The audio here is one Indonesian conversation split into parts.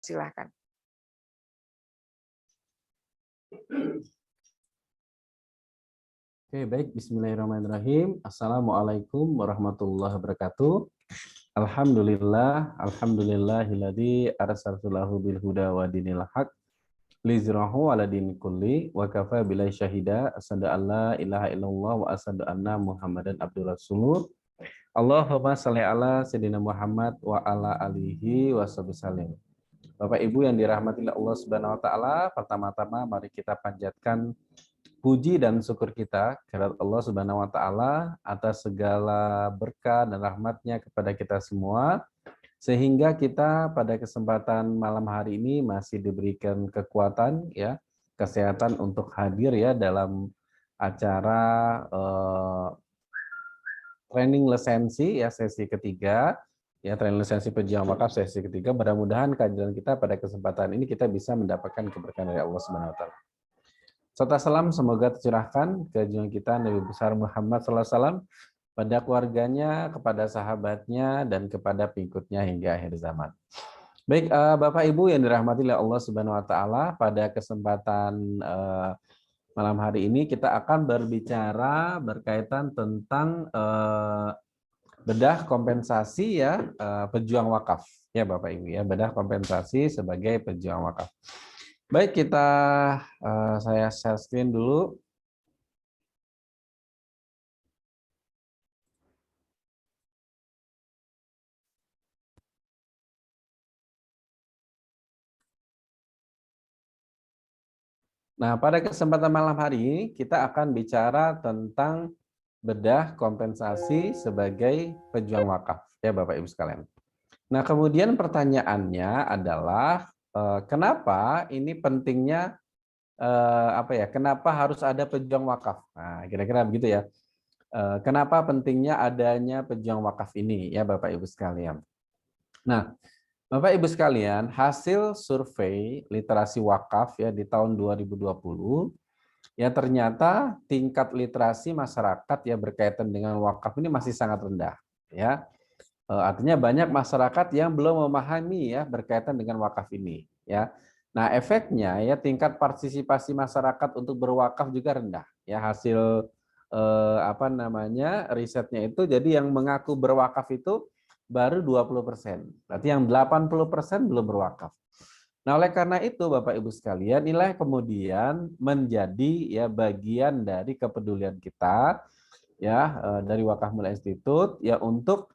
Silahkan. Oke, baik. Bismillahirrahmanirrahim. Assalamualaikum warahmatullahi wabarakatuh. Alhamdulillahilladzi arsalahu bil huda wa dinil haq lizrahu ala dini kulli wa kafa billahi syahida asyhadu an la ilaha illallah wa asyhadu anna Muhammadan abdur rasulullah. Allahumma shalli ala sayyidina Muhammad wa ala alihi wasallam. Bapak Ibu yang dirahmati Allah Subhanahu wa taala, pertama-tama mari kita panjatkan puji dan syukur kita kepada Allah Subhanahu wa taala atas segala berkah dan rahmatnya kepada kita semua, sehingga kita pada kesempatan malam hari ini masih diberikan kekuatan ya, kesehatan untuk hadir ya dalam acara training lisensi ya sesi ketiga ya, training lisensi pejuang wakaf sesi ketiga. Mudah-mudahan kehadiran kita pada kesempatan ini kita bisa mendapatkan keberkahan dari Allah Subhanahu wa taala. Serta salam semoga tercurahkan ke junjungan kita Nabi besar Muhammad SAW pada keluarganya, kepada sahabatnya, dan kepada pengikutnya hingga akhir zaman. Baik, Bapak Ibu yang dirahmati oleh Allah Subhanahu wa taala, pada kesempatan malam hari ini kita akan berbicara berkaitan tentang bedah kompensasi ya pejuang wakaf ya Bapak Ibu ya, bedah kompensasi sebagai pejuang wakaf. Baik, saya share screen dulu. Nah, pada kesempatan malam hari ini kita akan bicara tentang bedah kompensasi sebagai pejuang wakaf ya Bapak Ibu sekalian. Nah, kemudian pertanyaannya adalah kenapa ini pentingnya kenapa harus ada pejuang wakaf? Nah, kira-kira begitu ya. Kenapa pentingnya adanya pejuang wakaf ini ya Bapak Ibu sekalian. Nah, Bapak Ibu sekalian, hasil survei literasi wakaf ya di tahun 2020 ya ternyata tingkat literasi masyarakat ya berkaitan dengan wakaf ini masih sangat rendah ya. Artinya banyak masyarakat yang belum memahami ya berkaitan dengan wakaf ini ya. Nah, efeknya ya tingkat partisipasi masyarakat untuk berwakaf juga rendah ya. Hasil risetnya itu, jadi yang mengaku berwakaf itu baru 20%. Berarti yang 80% belum berwakaf. Nah, oleh karena itu Bapak Ibu sekalian, inilah kemudian menjadi ya bagian dari kepedulian kita ya dari Wakaf Mulia Institute ya untuk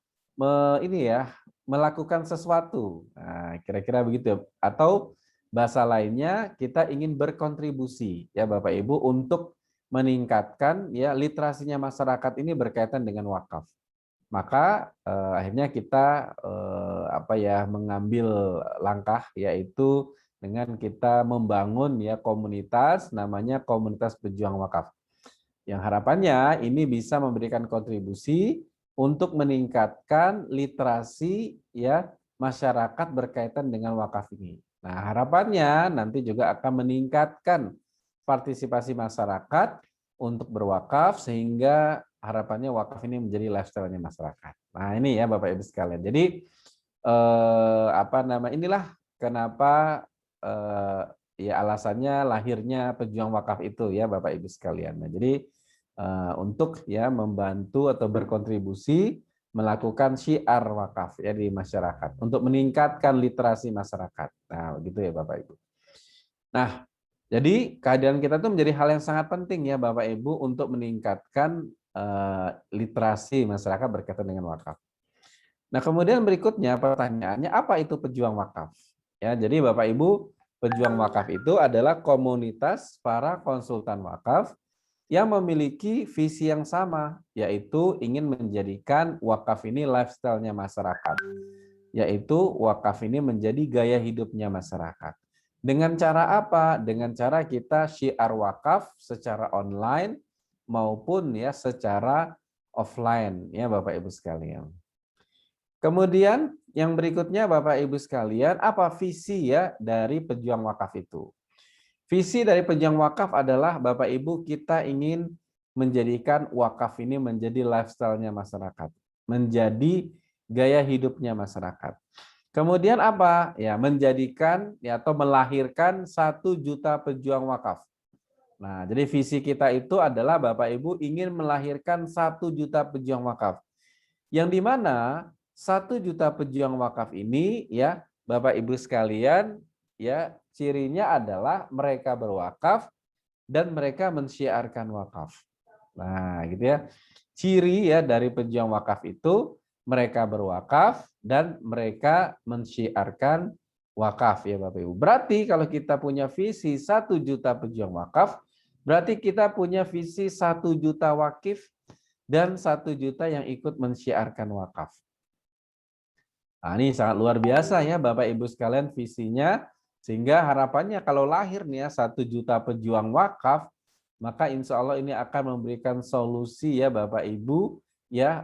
melakukan sesuatu. Nah, kira-kira begitu. Atau bahasa lainnya kita ingin berkontribusi ya Bapak Ibu untuk meningkatkan ya literasinya masyarakat ini berkaitan dengan wakaf. Maka akhirnya kita mengambil langkah yaitu dengan kita membangun ya komunitas namanya Komunitas Pejuang Wakaf. Yang harapannya ini bisa memberikan kontribusi untuk meningkatkan literasi ya masyarakat berkaitan dengan wakaf ini. Nah, harapannya nanti juga akan meningkatkan partisipasi masyarakat untuk berwakaf sehingga harapannya wakaf ini menjadi lifestyle-nya masyarakat. Nah, ini ya Bapak Ibu sekalian. Jadi inilah kenapa ya alasannya lahirnya pejuang wakaf itu ya Bapak Ibu sekalian. Nah, jadi untuk ya membantu atau berkontribusi melakukan syiar wakaf ya di masyarakat untuk meningkatkan literasi masyarakat. Nah, begitu ya Bapak Ibu. Nah, jadi kehadiran kita itu menjadi hal yang sangat penting ya Bapak Ibu untuk meningkatkan literasi masyarakat berkaitan dengan wakaf. Nah, kemudian berikutnya pertanyaannya, apa itu pejuang wakaf? Ya, jadi Bapak Ibu, pejuang wakaf itu adalah komunitas para konsultan wakaf yang memiliki visi yang sama, yaitu ingin menjadikan wakaf ini lifestyle-nya masyarakat, yaitu wakaf ini menjadi gaya hidupnya masyarakat. Dengan cara apa? Dengan cara kita syiar wakaf secara online maupun ya secara offline ya Bapak Ibu sekalian. Kemudian yang berikutnya Bapak Ibu sekalian, apa visi ya dari pejuang wakaf itu? Visi dari pejuang wakaf adalah Bapak Ibu kita ingin menjadikan wakaf ini menjadi lifestyle-nya masyarakat, menjadi gaya hidupnya masyarakat. Kemudian apa? Ya, menjadikan ya, atau melahirkan 1 juta pejuang wakaf. Nah, jadi visi kita itu adalah Bapak Ibu ingin melahirkan 1 juta pejuang wakaf. Yang dimana 1 juta pejuang wakaf ini ya Bapak Ibu sekalian ya cirinya adalah mereka berwakaf dan mereka mensyiarkan wakaf. Nah, gitu ya. Ciri ya dari pejuang wakaf itu mereka berwakaf dan mereka mensyiarkan wakaf ya Bapak Ibu. Berarti kalau kita punya visi 1 juta pejuang wakaf, berarti kita punya visi 1 juta wakif dan 1 juta yang ikut mensyiarkan wakaf. Nah, ini sangat luar biasa ya Bapak Ibu sekalian visinya, sehingga harapannya kalau lahir nih ya 1 juta pejuang wakaf, maka insya Allah ini akan memberikan solusi ya Bapak Ibu ya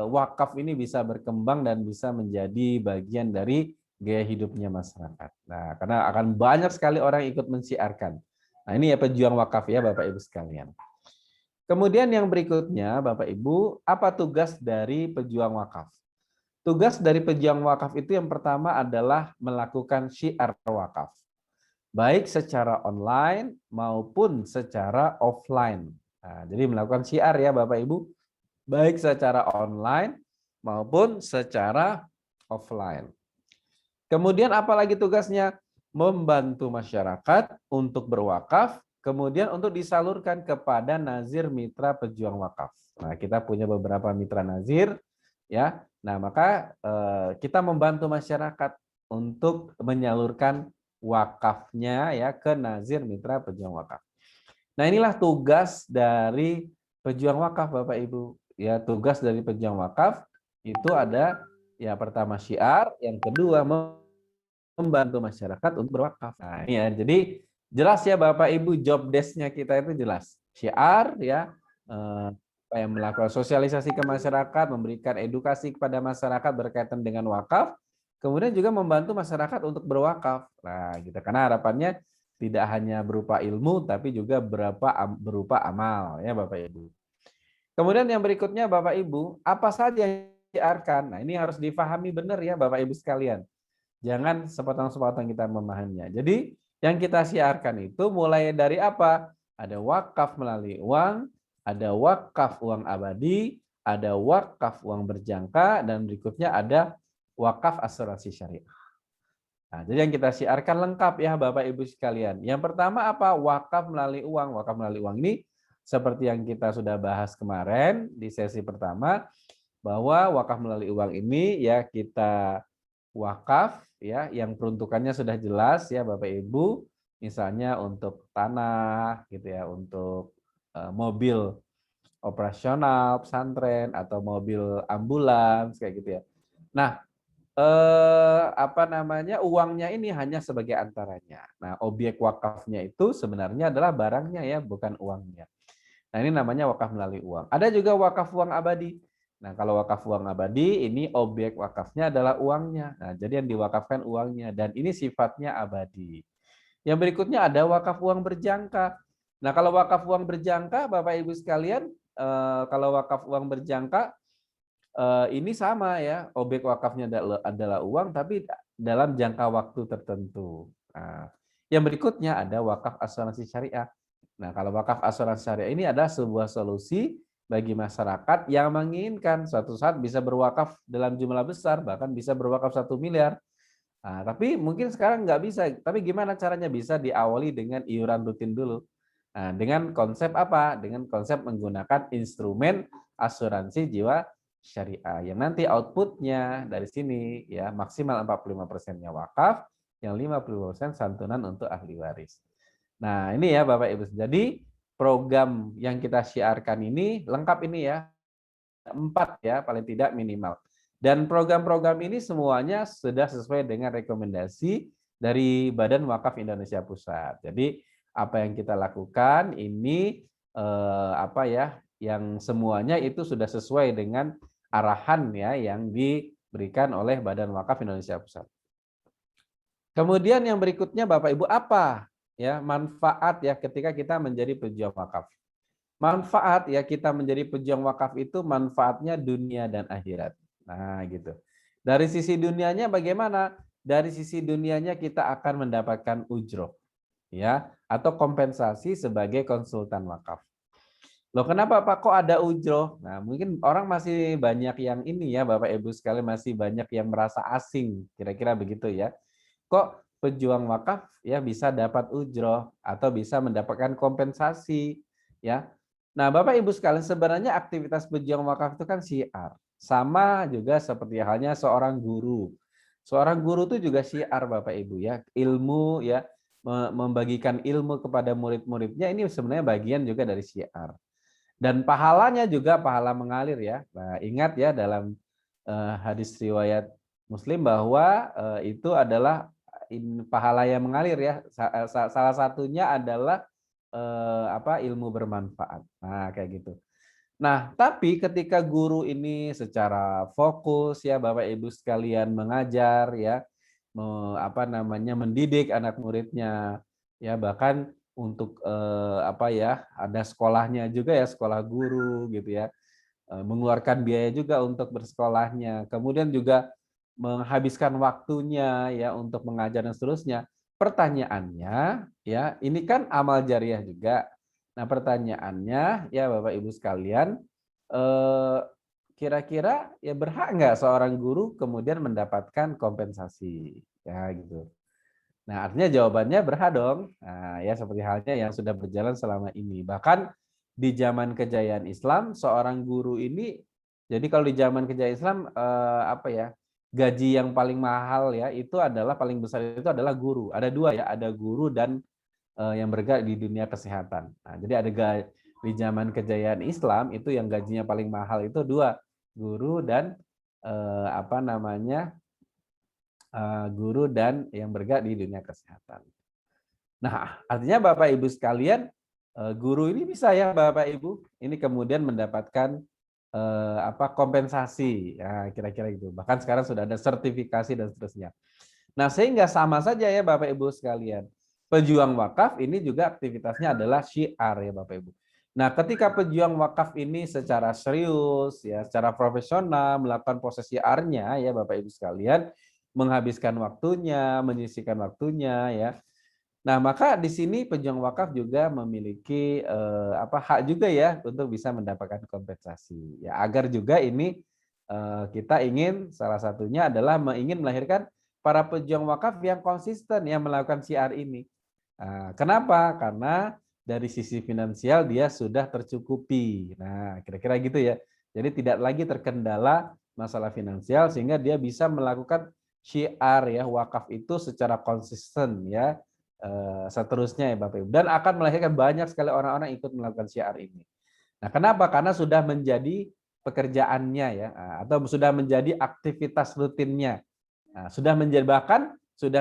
wakaf ini bisa berkembang dan bisa menjadi bagian dari gaya hidupnya masyarakat. Nah, karena akan banyak sekali orang yang ikut mensiarkan. Nah, ini ya pejuang wakaf ya Bapak Ibu sekalian. Kemudian yang berikutnya Bapak Ibu, apa tugas dari pejuang wakaf? Tugas dari pejuang wakaf itu yang pertama adalah melakukan syiar wakaf. Baik secara online maupun secara offline. Nah, jadi melakukan syiar ya Bapak Ibu, baik secara online maupun secara offline. Kemudian apalagi tugasnya? Membantu masyarakat untuk berwakaf, kemudian untuk disalurkan kepada nazir mitra pejuang wakaf. Nah, kita punya beberapa mitra nazir ya. Nah, maka kita membantu masyarakat untuk menyalurkan wakafnya ya ke nazir mitra pejuang wakaf. Nah, inilah tugas dari pejuang wakaf Bapak Ibu. Ya, tugas dari pejuang wakaf itu ada ya pertama syiar, yang kedua membantu masyarakat untuk berwakaf. Nah, ini ya. Jadi jelas ya Bapak Ibu, job desk-nya kita itu jelas. Syiar ya yang melakukan sosialisasi ke masyarakat, memberikan edukasi kepada masyarakat berkaitan dengan wakaf, kemudian juga membantu masyarakat untuk berwakaf. Nah, gitu. Karena harapannya tidak hanya berupa ilmu tapi juga berupa amal ya Bapak Ibu. Kemudian yang berikutnya Bapak Ibu, apa saja yang disiarkan? Nah, ini harus difahami benar ya Bapak Ibu sekalian. Jangan sepotong-sepotong kita memahaminya. Jadi yang kita siarkan itu mulai dari apa? Ada wakaf melalui uang, ada wakaf uang abadi, ada wakaf uang berjangka, dan berikutnya ada wakaf asuransi syariah. Nah, jadi yang kita siarkan lengkap ya Bapak Ibu sekalian. Yang pertama apa? Wakaf melalui uang. Wakaf melalui uang ini seperti yang kita sudah bahas kemarin di sesi pertama, bahwa wakaf melalui uang ini ya kita wakaf ya yang peruntukannya sudah jelas ya Bapak Ibu, misalnya untuk tanah gitu ya, untuk mobil operasional pesantren atau mobil ambulans kayak gitu ya. Nah, apa namanya, uangnya ini hanya sebagai antaranya. Nah, objek wakafnya itu sebenarnya adalah barangnya ya, bukan uangnya. Nah, ini namanya wakaf melalui uang. Ada juga wakaf uang abadi. Nah, kalau wakaf uang abadi, ini objek wakafnya adalah uangnya. Nah, jadi yang diwakafkan uangnya. Dan ini sifatnya abadi. Yang berikutnya ada wakaf uang berjangka. Nah, kalau wakaf uang berjangka, Bapak Ibu sekalian, kalau wakaf uang berjangka, ini sama ya, objek wakafnya adalah uang, tapi dalam jangka waktu tertentu. Nah, yang berikutnya ada wakaf asuransi syariah. Nah, kalau wakaf asuransi syariah ini adalah sebuah solusi bagi masyarakat yang menginginkan suatu saat bisa berwakaf dalam jumlah besar, bahkan bisa berwakaf 1 miliar. Nah, tapi mungkin sekarang nggak bisa. Tapi gimana caranya? Bisa diawali dengan iuran rutin dulu. Nah, dengan konsep apa? Dengan konsep menggunakan instrumen asuransi jiwa syariah. Yang nanti outputnya dari sini ya maksimal 45%-nya wakaf, yang 50% santunan untuk ahli waris. Nah, ini ya Bapak Ibu. Jadi program yang kita syiarkan ini lengkap ini ya. 4 ya paling tidak minimal. Dan program-program ini semuanya sudah sesuai dengan rekomendasi dari Badan Wakaf Indonesia Pusat. Jadi apa yang kita lakukan ini apa ya, yang semuanya itu sudah sesuai dengan arahan ya yang diberikan oleh Badan Wakaf Indonesia Pusat. Kemudian yang berikutnya Bapak Ibu, apa ya manfaat ya ketika kita menjadi pejuang wakaf? Manfaat ya kita menjadi pejuang wakaf itu manfaatnya dunia dan akhirat. Nah, gitu. Dari sisi dunianya bagaimana? Dari sisi dunianya kita akan mendapatkan ujroh, ya, atau kompensasi sebagai konsultan wakaf. Loh kenapa Pak kok ada ujroh? Nah mungkin orang masih banyak yang ini ya Bapak Ibu sekalian masih banyak yang merasa asing, kira-kira begitu ya. Kok pejuang wakaf ya bisa dapat ujroh atau bisa mendapatkan kompensasi ya. Nah Bapak Ibu sekalian sebenarnya aktivitas pejuang wakaf itu kan syiar. Sama juga seperti halnya seorang guru. Seorang guru itu juga syiar Bapak Ibu ya. Ilmu ya, membagikan ilmu kepada murid-muridnya ini sebenarnya bagian juga dari syiar. Dan pahalanya juga pahala mengalir ya. Nah, ingat ya dalam hadis riwayat Muslim bahwa itu adalah pahala yang mengalir ya. Salah satunya adalah ilmu bermanfaat. Nah, kayak gitu. Nah, tapi ketika guru ini secara fokus ya Bapak Ibu sekalian mengajar ya, mendidik anak muridnya ya bahkan untuk ada sekolahnya juga ya, sekolah guru gitu ya. Mengeluarkan biaya juga untuk bersekolahnya. Kemudian juga menghabiskan waktunya ya untuk mengajar dan seterusnya. Pertanyaannya ya, ini kan amal jariah juga. Nah, pertanyaannya ya Bapak Ibu sekalian, kira-kira ya berhak nggak seorang guru kemudian mendapatkan kompensasi? Ya gitu. Nah, artinya jawabannya berhak dong. Nah, ya seperti halnya yang sudah berjalan selama ini. Bahkan di zaman kejayaan Islam, seorang guru ini, jadi kalau di zaman kejayaan Islam, gaji yang paling mahal ya, itu adalah paling besar itu adalah guru. Ada dua ya, ada guru dan yang bergerak di dunia kesehatan. Nah, jadi di zaman kejayaan Islam itu yang gajinya paling mahal itu dua, guru dan eh, apa namanya guru dan yang bergerak di dunia kesehatan. Nah, artinya Bapak Ibu sekalian, guru ini bisa ya Bapak Ibu, ini kemudian mendapatkan kompensasi, ya kira-kira gitu. Bahkan sekarang sudah ada sertifikasi dan seterusnya. Nah, sehingga sama saja ya Bapak Ibu sekalian. Pejuang wakaf ini juga aktivitasnya adalah syiar ya Bapak Ibu. Nah, ketika pejuang wakaf ini secara serius ya, secara profesional melakukan proses syiarnya ya Bapak Ibu sekalian, menghabiskan waktunya, menyisihkan waktunya ya. Nah, maka di sini pejuang wakaf juga memiliki hak juga ya untuk bisa mendapatkan kompensasi. Ya, agar juga ini kita ingin salah satunya adalah ingin melahirkan para pejuang wakaf yang konsisten yang melakukan syiar ini. Nah, kenapa? Karena dari sisi finansial dia sudah tercukupi. Nah, kira-kira gitu ya. Jadi tidak lagi terkendala masalah finansial sehingga dia bisa melakukan syiar ya wakaf itu secara konsisten ya. Seterusnya ya Bapak Ibu, dan akan melahirkan banyak sekali orang-orang ikut melakukan syiar ini. Nah, kenapa? Karena sudah menjadi pekerjaannya ya, atau sudah menjadi aktivitas rutinnya. Nah, sudah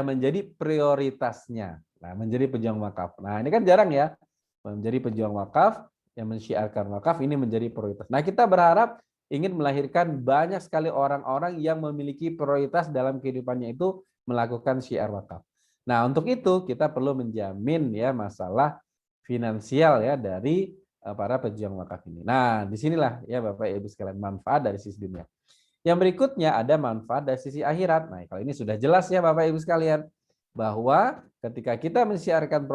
menjadi prioritasnya. Nah, menjadi pejuang wakaf. Nah, ini kan jarang ya menjadi pejuang wakaf yang mensyiarkan wakaf ini menjadi prioritas. Nah, kita berharap ingin melahirkan banyak sekali orang-orang yang memiliki prioritas dalam kehidupannya itu melakukan syiar wakaf. Nah, untuk itu kita perlu menjamin ya masalah finansial ya dari para pejuang wakaf ini. Nah, disinilah ya Bapak Ibu sekalian manfaat dari sisi dunia. Yang berikutnya ada manfaat dari sisi akhirat. Nah, kalau ini sudah jelas ya Bapak Ibu sekalian bahwa ketika kita mensiarkan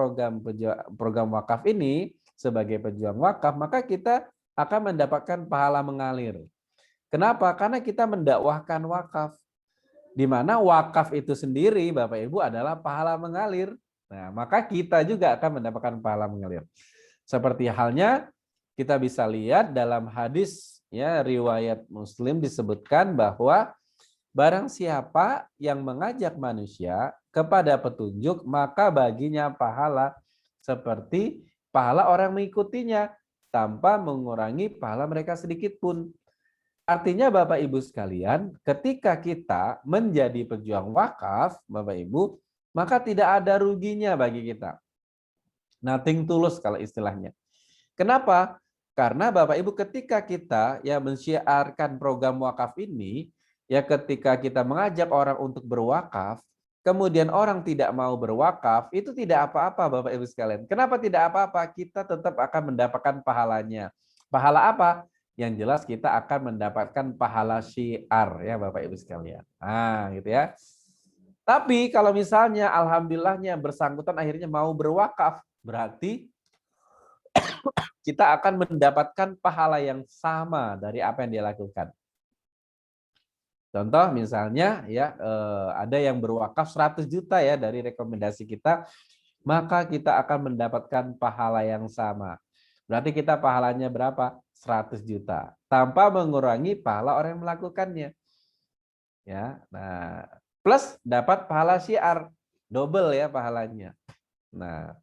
program wakaf ini sebagai pejuang wakaf, maka kita akan mendapatkan pahala mengalir. Kenapa? Karena kita mendakwahkan wakaf. Di mana wakaf itu sendiri Bapak Ibu adalah pahala mengalir. Nah, maka kita juga akan mendapatkan pahala mengalir. Seperti halnya kita bisa lihat dalam hadis ya riwayat Muslim disebutkan bahwa barang siapa yang mengajak manusia kepada petunjuk maka baginya pahala seperti pahala orang mengikutinya tanpa mengurangi pahala mereka sedikit pun. Artinya Bapak Ibu sekalian, ketika kita menjadi pejuang wakaf, Bapak Ibu, maka tidak ada ruginya bagi kita. Nothing tulus kalau istilahnya. Kenapa? Karena Bapak Ibu ketika kita ya mensyiarkan program wakaf ini, ya ketika kita mengajak orang untuk berwakaf, kemudian orang tidak mau berwakaf, itu tidak apa-apa Bapak Ibu sekalian. Kenapa tidak apa-apa? Kita tetap akan mendapatkan pahalanya. Pahala apa? yang jelas kita akan mendapatkan pahala syiar ya Bapak Ibu sekalian. Nah, gitu ya. Tapi kalau misalnya alhamdulillahnya bersangkutan akhirnya mau berwakaf, berarti kita akan mendapatkan pahala yang sama dari apa yang dia lakukan. Contoh misalnya ya ada yang berwakaf 100 juta ya dari rekomendasi kita, maka kita akan mendapatkan pahala yang sama. Berarti kita pahalanya berapa? 100 juta tanpa mengurangi pahala orang yang melakukannya. Ya. Nah, plus dapat pahala syiar, double ya pahalanya. Nah,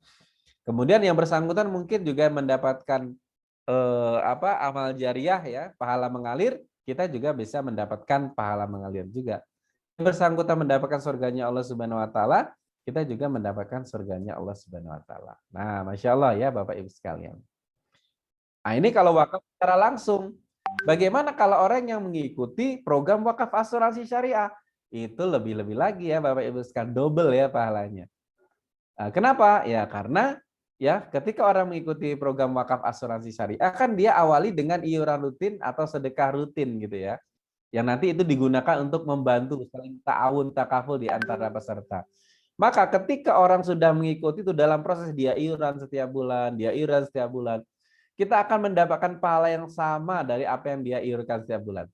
kemudian yang bersangkutan mungkin juga mendapatkan amal jariah ya, pahala mengalir, kita juga bisa mendapatkan pahala mengalir juga. Yang bersangkutan mendapatkan surganya Allah Subhanahu wa taala, kita juga mendapatkan surganya Allah Subhanahu wa taala. Nah, Masya Allah ya Bapak Ibu sekalian. Nah, ini kalau wakaf secara langsung. Bagaimana kalau orang yang mengikuti program wakaf asuransi syariah? Itu lebih-lebih lagi ya Bapak Ibu sekalian, double ya pahalanya. Nah, kenapa? Ya karena ya ketika orang mengikuti program wakaf asuransi syariah kan dia awali dengan iuran rutin atau sedekah rutin gitu ya. Yang nanti itu digunakan untuk membantu saling ta'awun takaful di antara peserta. Maka ketika orang sudah mengikuti itu dalam proses dia iuran setiap bulan, dia iuran setiap bulan, kita akan mendapatkan pahala yang sama dari apa yang dia iurkan setiap bulan.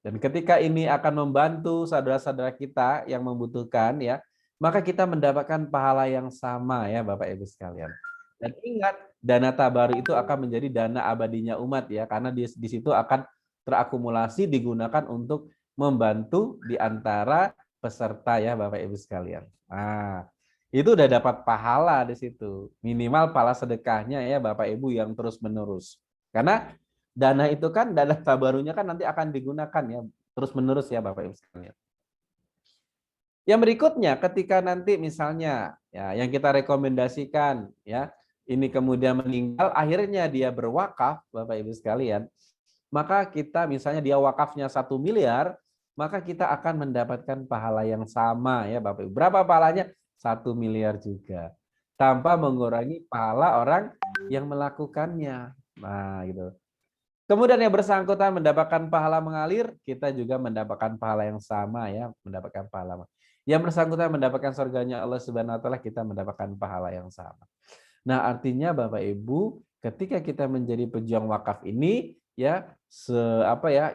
Dan ketika ini akan membantu saudara-saudara kita yang membutuhkan ya, maka kita mendapatkan pahala yang sama ya Bapak Ibu sekalian. Dan ingat, dana tabaru itu akan menjadi dana abadinya umat ya, karena di situ akan terakumulasi digunakan untuk membantu di antara peserta ya Bapak Ibu sekalian. Nah, itu udah dapat pahala di situ. Minimal pahala sedekahnya ya Bapak Ibu yang terus-menerus. Karena dana itu kan, dana tabarunya kan nanti akan digunakan ya terus-menerus ya Bapak Ibu sekalian. Yang berikutnya ketika nanti misalnya ya yang kita rekomendasikan ya ini kemudian meninggal akhirnya dia berwakaf Bapak Ibu sekalian, maka kita misalnya dia wakafnya 1 miliar, maka kita akan mendapatkan pahala yang sama ya Bapak Ibu. Berapa pahalanya? 1 miliar juga. Tanpa mengurangi pahala orang yang melakukannya. Nah, gitu. Kemudian yang bersangkutan mendapatkan pahala mengalir, kita juga mendapatkan pahala yang sama ya, mendapatkan pahala. Yang bersangkutan mendapatkan surganya Allah Subhanahu wa taala, kita mendapatkan pahala yang sama. Nah, artinya Bapak Ibu, ketika kita menjadi pejuang wakaf ini ya,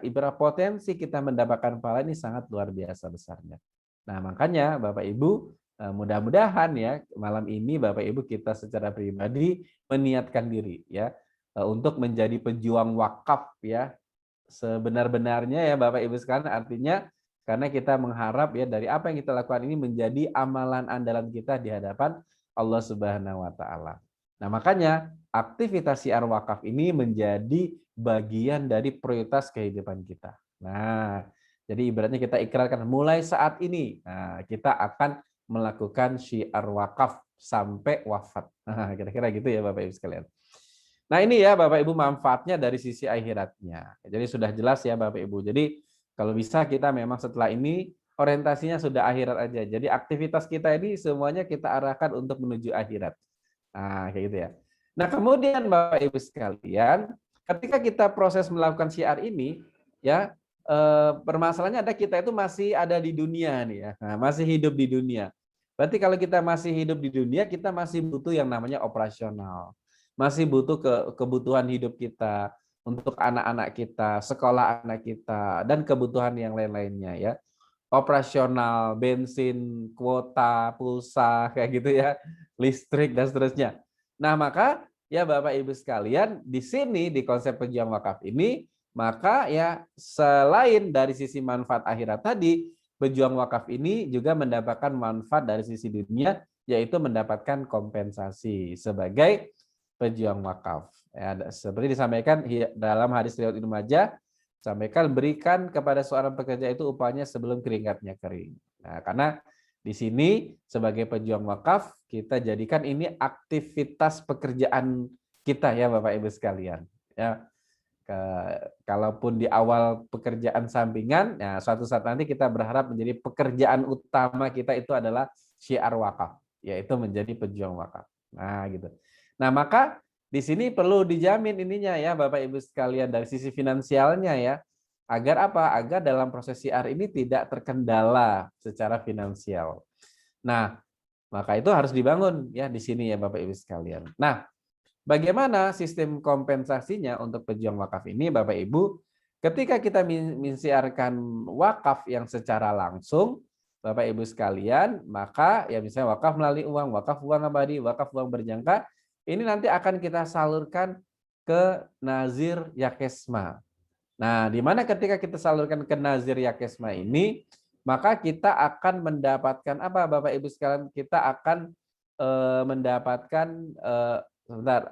ibarat potensi kita mendapatkan pahala ini sangat luar biasa besarnya. Nah, makanya Bapak Ibu, mudah-mudahan ya malam ini Bapak Ibu kita secara pribadi meniatkan diri ya untuk menjadi pejuang wakaf ya sebenar-benarnya ya Bapak Ibu sekalian, artinya karena kita mengharap ya dari apa yang kita lakukan ini menjadi amalan andalan kita di hadapan Allah Subhanahu wa taala. Nah, makanya aktivitas syiar wakaf ini menjadi bagian dari prioritas kehidupan kita. Nah, jadi ibaratnya kita ikrarkan mulai saat ini kita akan melakukan syiar wakaf sampai wafat. Nah, kira-kira gitu ya Bapak Ibu sekalian. Nah, ini ya Bapak Ibu manfaatnya dari sisi akhiratnya. Jadi sudah jelas ya Bapak Ibu. Jadi kalau bisa kita memang setelah ini orientasinya sudah akhirat aja. Jadi aktivitas kita ini semuanya kita arahkan untuk menuju akhirat. Nah, kayak gitu ya. Nah, kemudian Bapak Ibu sekalian, ketika kita proses melakukan syiar ini, ya permasalahannya ada kita itu masih ada di dunia nih ya. Nah, masih hidup di dunia. Berarti kalau kita masih hidup di dunia, kita masih butuh yang namanya operasional. Masih butuh kebutuhan hidup kita untuk anak-anak kita, sekolah anak kita, dan kebutuhan yang lain-lainnya ya. Operasional, bensin, kuota, pulsa, kayak gitu ya, listrik dan seterusnya. Nah, maka ya Bapak Ibu sekalian, di sini di konsep pejuang wakaf ini, maka ya selain dari sisi manfaat akhirat tadi, pejuang wakaf ini juga mendapatkan manfaat dari sisi dunia, yaitu mendapatkan kompensasi sebagai pejuang wakaf. Ya, seperti disampaikan dalam hadis riwayat Ibnu Majah, sampaikan berikan kepada seorang pekerja itu upahnya sebelum keringatnya kering. Nah, karena di sini sebagai pejuang wakaf kita jadikan ini aktivitas pekerjaan kita ya Bapak Ibu sekalian. Ya, kalaupun di awal pekerjaan sampingan, ya suatu saat nanti kita berharap menjadi pekerjaan utama kita itu adalah syiar wakaf, yaitu menjadi pejuang wakaf. Nah, gitu. Nah, maka di sini perlu dijamin ininya ya Bapak Ibu sekalian dari sisi finansialnya ya. Agar apa? Agar dalam proses siar ini tidak terkendala secara finansial. Nah, maka itu harus dibangun ya di sini ya Bapak Ibu sekalian. Nah, bagaimana sistem kompensasinya untuk pejuang wakaf ini Bapak Ibu? Ketika kita mensiarkan wakaf yang secara langsung, Bapak Ibu sekalian, maka ya misalnya wakaf melalui wakaf uang abadi, wakaf uang berjangka, ini nanti akan kita salurkan ke Nazir Yakesma. Nah, di mana ketika kita salurkan ke Nazir Yakesma ini, maka kita akan mendapatkan apa Bapak Ibu sekalian? Kita akan mendapatkan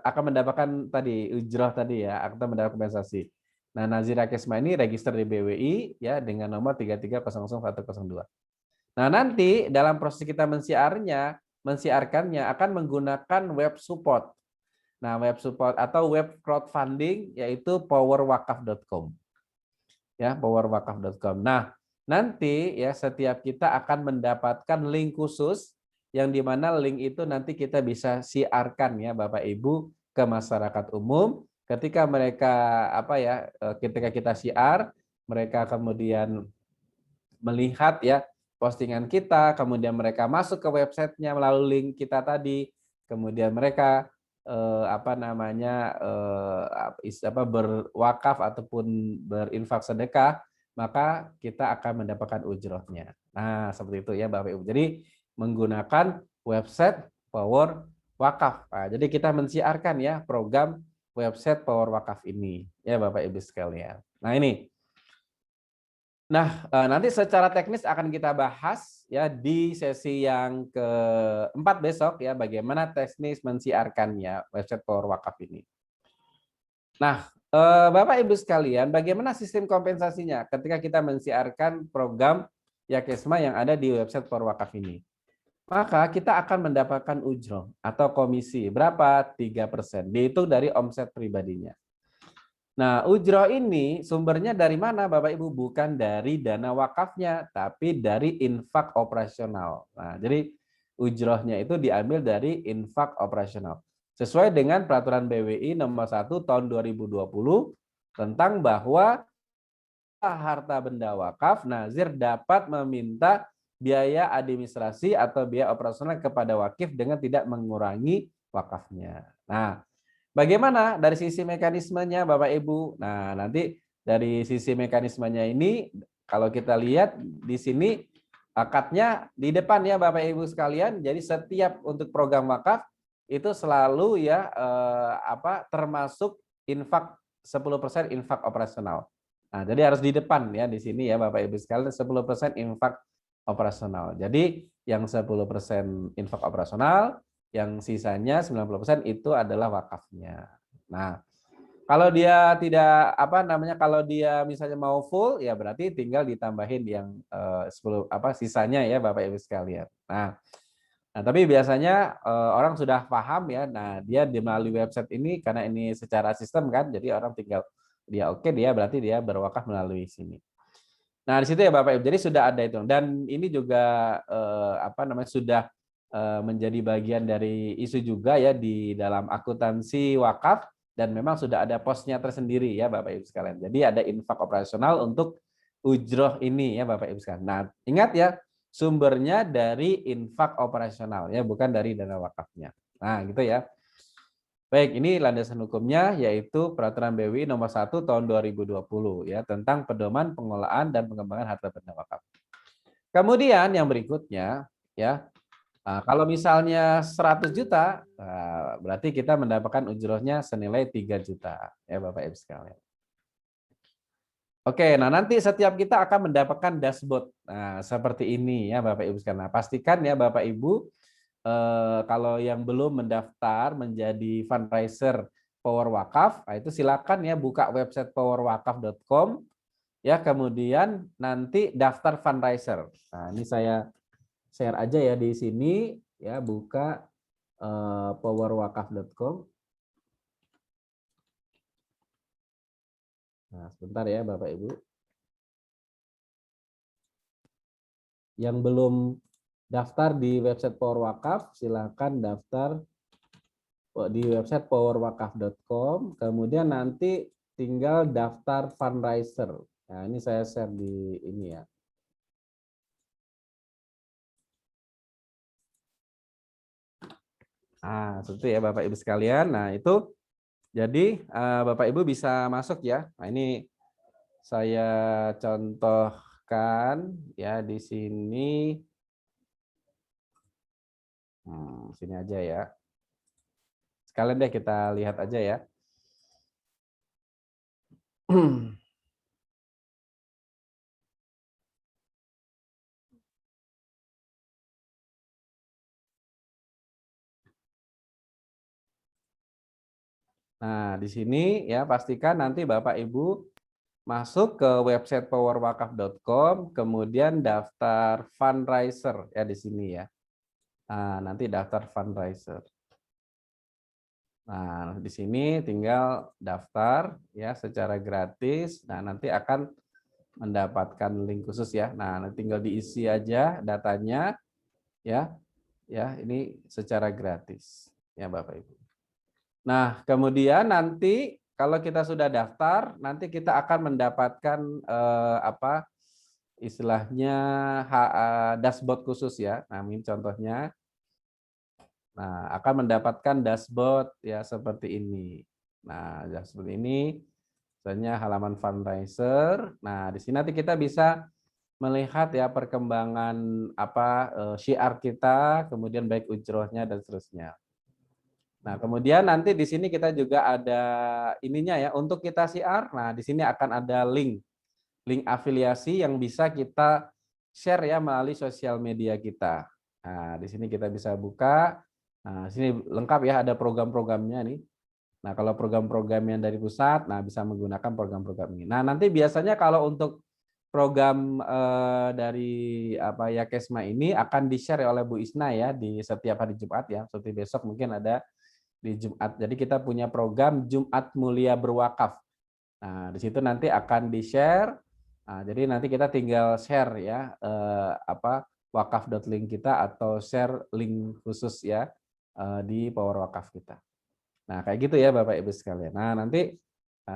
akan mendapatkan tadi ujroh tadi ya, akan mendapat kompensasi. Nah, Nazir Yakesma ini register di BWI ya dengan nomor 3300102. Nah, nanti dalam proses kita mensiarkannya akan menggunakan web support. Nah, web support atau web crowdfunding yaitu powerwakaf.com. Ya, powerwakaf.com. Nah, nanti ya setiap kita akan mendapatkan link khusus yang di mana link itu nanti kita bisa siarkan ya Bapak Ibu ke masyarakat umum ketika mereka ketika kita siar, mereka kemudian melihat ya postingan kita, kemudian mereka masuk ke websitenya melalui link kita tadi, kemudian mereka berwakaf ataupun berinfak sedekah, maka kita akan mendapatkan ujrohnya. Nah, seperti itu ya Bapak Ibu. Jadi menggunakan website Power Wakaf. Nah, jadi kita mensiarkan ya program website Power Wakaf ini ya Bapak Ibu sekalian. Nah, ini. Nah, nanti secara teknis akan kita bahas ya di sesi yang keempat besok ya bagaimana teknis mensiarkannya website Power Wakaf ini. Nah, Bapak Ibu sekalian, bagaimana sistem kompensasinya ketika kita mensiarkan program Yakesma yang ada di website Power Wakaf ini? Maka kita akan mendapatkan ujroh atau komisi berapa? 3%. Dihitung dari omset pribadinya. Nah, ujroh ini sumbernya dari mana Bapak Ibu? Bukan dari dana wakafnya, tapi dari infak operasional. Nah, jadi ujrohnya itu diambil dari infak operasional. Sesuai dengan peraturan BWI nomor 1 tahun 2020 tentang bahwa harta benda wakaf, nazir dapat meminta biaya administrasi atau biaya operasional kepada wakif dengan tidak mengurangi wakafnya. Nah, bagaimana dari sisi mekanismenya Bapak Ibu? Nah, nanti dari sisi mekanismenya ini kalau kita lihat di sini akadnya di depan ya Bapak Ibu sekalian. Jadi setiap untuk program wakaf itu selalu ya termasuk infak 10% infak operasional. Nah, jadi harus di depan ya di sini ya Bapak Ibu sekalian 10% infak operasional. Jadi yang 10% infak operasional, yang sisanya 90% itu adalah wakafnya. Nah, kalau dia tidak kalau dia misalnya mau full ya berarti tinggal ditambahin yang 10 sisanya ya Bapak Ibu sekalian. Nah, tapi biasanya orang sudah paham ya. Nah, dia melalui website ini karena ini secara sistem kan, jadi orang tinggal dia dia berarti dia berwakaf melalui sini. Nah, di situ ya Bapak Ibu. Jadi sudah ada itu dan ini juga sudah menjadi bagian dari isu juga ya di dalam akuntansi wakaf dan memang sudah ada posnya tersendiri ya Bapak Ibu sekalian. Jadi ada infak operasional untuk ujroh ini ya Bapak Ibu sekalian. Nah, ingat ya sumbernya dari infak operasional ya bukan dari dana wakafnya. Nah, gitu ya. Baik, ini landasan hukumnya yaitu Peraturan BWI nomor 1 tahun 2020 ya tentang pedoman pengelolaan dan pengembangan harta benda wakaf. Kemudian yang berikutnya ya kalau misalnya 100 juta berarti kita mendapatkan ujrohnya senilai 3 juta ya Bapak Ibu sekalian. Oke, nah nanti setiap kita akan mendapatkan dashboard. Nah, seperti ini ya Bapak Ibu sekalian. Nah, pastikan ya Bapak Ibu kalau yang belum mendaftar menjadi fundraiser Power Wakaf, itu silakan ya buka website powerwakaf.com ya, kemudian nanti daftar fundraiser. Nah, ini saya share aja ya di sini ya, buka powerwakaf.com. Nah, sebentar ya Bapak Ibu. Yang belum daftar di website Power Wakaf, silakan daftar di website powerwakaf.com, kemudian nanti tinggal daftar fundraiser. Nah, ini saya share di ini ya. Nah, seperti ya Bapak Ibu sekalian. Nah, itu jadi Bapak Ibu bisa masuk ya. Nah, ini saya contohkan ya di sini. Sini aja ya. Sekalian deh kita lihat aja ya. Nah, di sini ya pastikan nanti Bapak Ibu masuk ke website powerwakaf.com, kemudian daftar fundraiser ya di sini ya. Nah, nanti daftar fundraiser. Nah, di sini tinggal daftar ya secara gratis. Nah, nanti akan mendapatkan link khusus ya. Nah, nanti tinggal diisi aja datanya ya. Ya, ini secara gratis ya Bapak Ibu. Nah, kemudian nanti kalau kita sudah daftar, nanti kita akan mendapatkan apa istilahnya dashboard khusus ya. Nah, ini contohnya. Nah, akan mendapatkan dashboard ya seperti ini. Nah, ya seperti ini. Misalnya halaman fundraiser. Nah, di sini nanti kita bisa melihat ya perkembangan apa syiar kita, kemudian baik ujrohnya dan seterusnya. Nah, kemudian nanti di sini kita juga ada ininya ya, untuk kita syiar. Nah, di sini akan ada link afiliasi yang bisa kita share ya melalui sosial media kita. Nah, di sini kita bisa buka. Nah, di sini lengkap ya, ada program-programnya nih. Nah, kalau program-program yang dari pusat, nah bisa menggunakan program-program ini. Nah, nanti biasanya kalau untuk program dari apa ya Kesma ini akan di-share oleh Bu Isna ya di setiap hari Jumat ya. Seperti besok mungkin ada di Jumat. Jadi kita punya program Jumat Mulia Berwakaf. Nah, di situ nanti akan di-share. Nah, jadi nanti kita tinggal share ya apa wakaf.link kita atau share link khusus ya di Power Wakaf kita. Nah, kayak gitu ya Bapak Ibu sekalian. Nah, nanti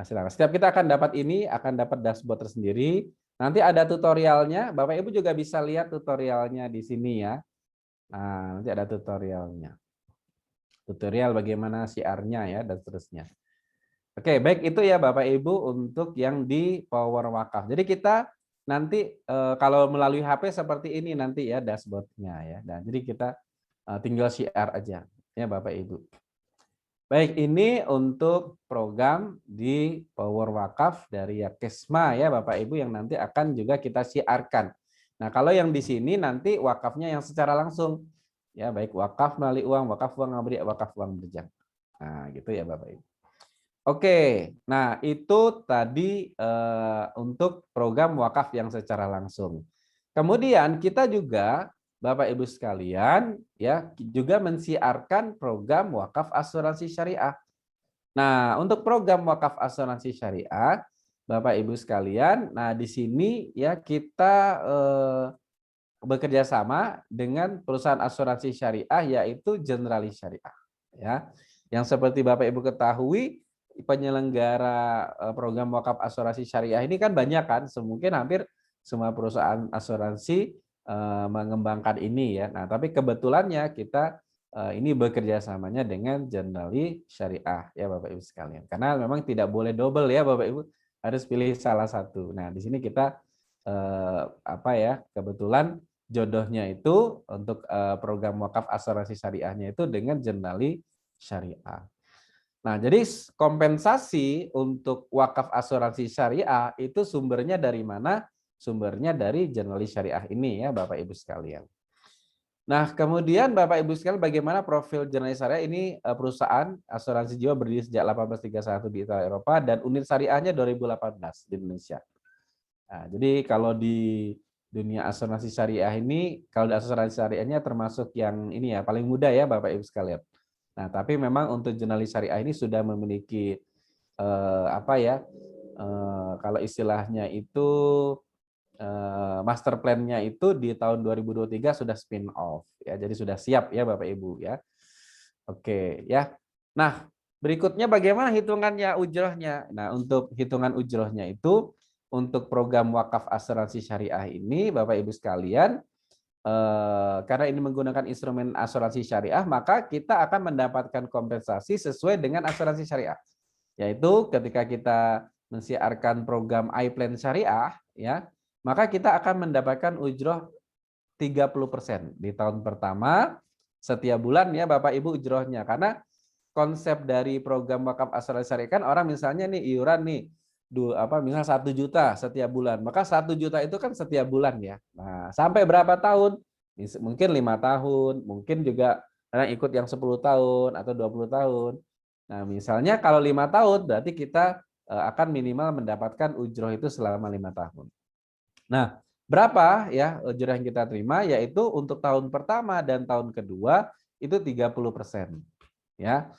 silakan. Setiap kita akan dapat ini, akan dapat dashboard tersendiri. Nanti ada tutorialnya. Bapak Ibu juga bisa lihat tutorialnya di sini ya. Nah, nanti ada tutorialnya. Tutorial bagaimana syiarnya ya dan seterusnya. Oke, baik itu ya Bapak Ibu untuk yang di Power Wakaf. Jadi kita nanti kalau melalui HP seperti ini nanti ya dashboardnya ya. Dan jadi kita tinggal syiar aja ya Bapak Ibu. Baik, ini untuk program di Power Wakaf dari Yakesma ya Bapak Ibu yang nanti akan juga kita siarkan. Nah, kalau yang di sini nanti wakafnya yang secara langsung. Ya, baik wakaf melalui uang, wakaf uang ngabri, wakaf uang berjang. Nah, gitu ya Bapak Ibu. Oke, nah itu tadi untuk program wakaf yang secara langsung. Kemudian kita juga Bapak Ibu sekalian ya juga mensiarkan program wakaf asuransi syariah. Nah, untuk program wakaf asuransi syariah Bapak Ibu sekalian, nah di sini ya kita bekerja sama dengan perusahaan asuransi syariah yaitu Generalis Syariah ya. Yang seperti Bapak Ibu ketahui penyelenggara program wakaf asuransi syariah ini kan banyak kan, mungkin hampir semua perusahaan asuransi mengembangkan ini ya. Nah, tapi kebetulannya kita ini bekerja samanya dengan Generali Syariah ya Bapak Ibu sekalian. Karena memang tidak boleh double ya Bapak Ibu, harus pilih salah satu. Nah, di sini kita apa ya, kebetulan jodohnya itu untuk program wakaf asuransi syariahnya itu dengan Generali Syariah. Nah, jadi kompensasi untuk wakaf asuransi syariah itu sumbernya dari mana? Sumbernya dari Generali Syariah ini ya Bapak Ibu sekalian. Nah, kemudian Bapak Ibu sekalian bagaimana profil Generali Syariah ini perusahaan asuransi jiwa berdiri sejak 1831 di Italia Eropa dan unit syariahnya 2018 di Indonesia. Nah, jadi kalau di dunia asuransi syariah ini, kalau di asuransi syariahnya termasuk yang ini ya paling muda ya Bapak Ibu sekalian. Nah, tapi memang untuk jurnalis syariah ini sudah memiliki apa ya? Kalau istilahnya itu master plan-nya itu di tahun 2023 sudah spin off ya. Jadi sudah siap ya Bapak Ibu ya. Oke ya. Nah, berikutnya bagaimana hitungannya ujrohnya? Nah, untuk hitungan ujrohnya itu untuk program wakaf asuransi syariah ini, Bapak Ibu sekalian, karena ini menggunakan instrumen asuransi syariah, maka kita akan mendapatkan kompensasi sesuai dengan asuransi syariah. Yaitu ketika kita mensiarkan program iPlan syariah, ya, maka kita akan mendapatkan ujroh 30% di tahun pertama setiap bulan ya Bapak Ibu ujrohnya. Karena konsep dari program wakaf asuransi syariah kan orang misalnya nih iuran nih misal 1 juta setiap bulan, maka 1 juta itu kan setiap bulan ya. Nah, sampai berapa tahun? Mungkin 5 tahun, mungkin juga orang ikut yang 10 tahun atau 20 tahun. Nah, misalnya kalau 5 tahun berarti kita akan minimal mendapatkan ujroh itu selama 5 tahun. Nah, berapa ya ujroh yang kita terima? Yaitu untuk tahun pertama dan tahun kedua itu 30%. Ya,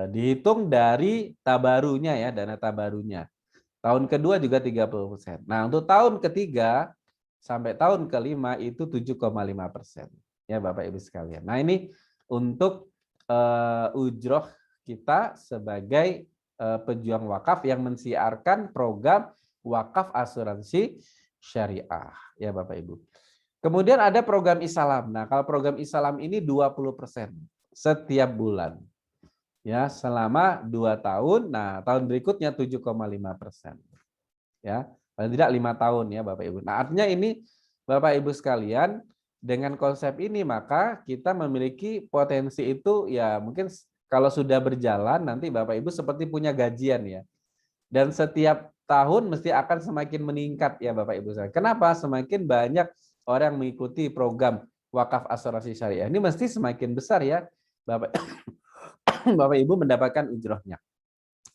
dihitung dari tabarunya ya, dana tabarunya. Tahun kedua juga 30%. Nah, untuk tahun ketiga sampai tahun kelima itu 7,5%. Ya, Bapak Ibu sekalian. Nah, ini untuk ujroh kita sebagai pejuang wakaf yang mensiarkan program wakaf asuransi syariah. Ya, Bapak Ibu. Kemudian ada program Isalam. Nah, kalau program Isalam ini 20% setiap bulan. Ya, selama 2 tahun. Nah, tahun berikutnya 7,5%. Ya, paling tidak 5 tahun ya Bapak Ibu. Nah, artinya ini Bapak Ibu sekalian, dengan konsep ini maka kita memiliki potensi itu ya mungkin kalau sudah berjalan nanti Bapak Ibu seperti punya gajian ya. Dan setiap tahun mesti akan semakin meningkat ya Bapak Ibu sekalian. Kenapa? Semakin banyak orang mengikuti program wakaf asuransi syariah. Ini mesti semakin besar ya Bapak Bapak Ibu mendapatkan ujrohnya.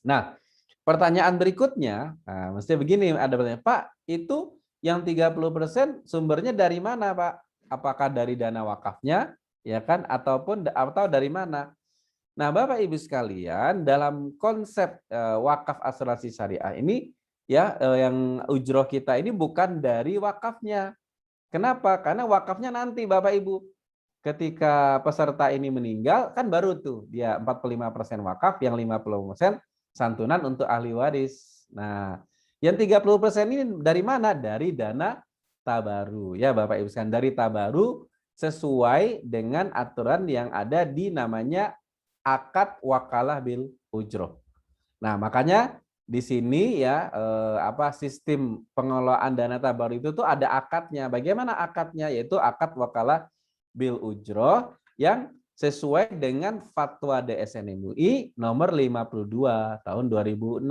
Nah, pertanyaan berikutnya, nah, mesti begini ada pertanyaan, Pak, itu yang 30% sumbernya dari mana, Pak? Apakah dari dana wakafnya, ya kan, atau dari mana? Nah, Bapak Ibu sekalian, dalam konsep wakaf asuransi syariah ini, ya, yang ujroh kita ini bukan dari wakafnya. Kenapa? Karena wakafnya nanti, Bapak Ibu. Ketika peserta ini meninggal, kan baru tuh dia 45% wakaf, yang 50% santunan untuk ahli waris. Nah, yang 30% ini dari mana? Dari dana tabaru. Ya Bapak Ibu sekalian, dari tabaru sesuai dengan aturan yang ada di namanya akad wakalah bil ujroh. Nah, makanya di sini ya sistem pengelolaan dana tabaru itu tuh ada akadnya. Bagaimana akadnya? Yaitu akad wakalah bil ujroh yang sesuai dengan fatwa DSN MUI nomor 52 tahun 2006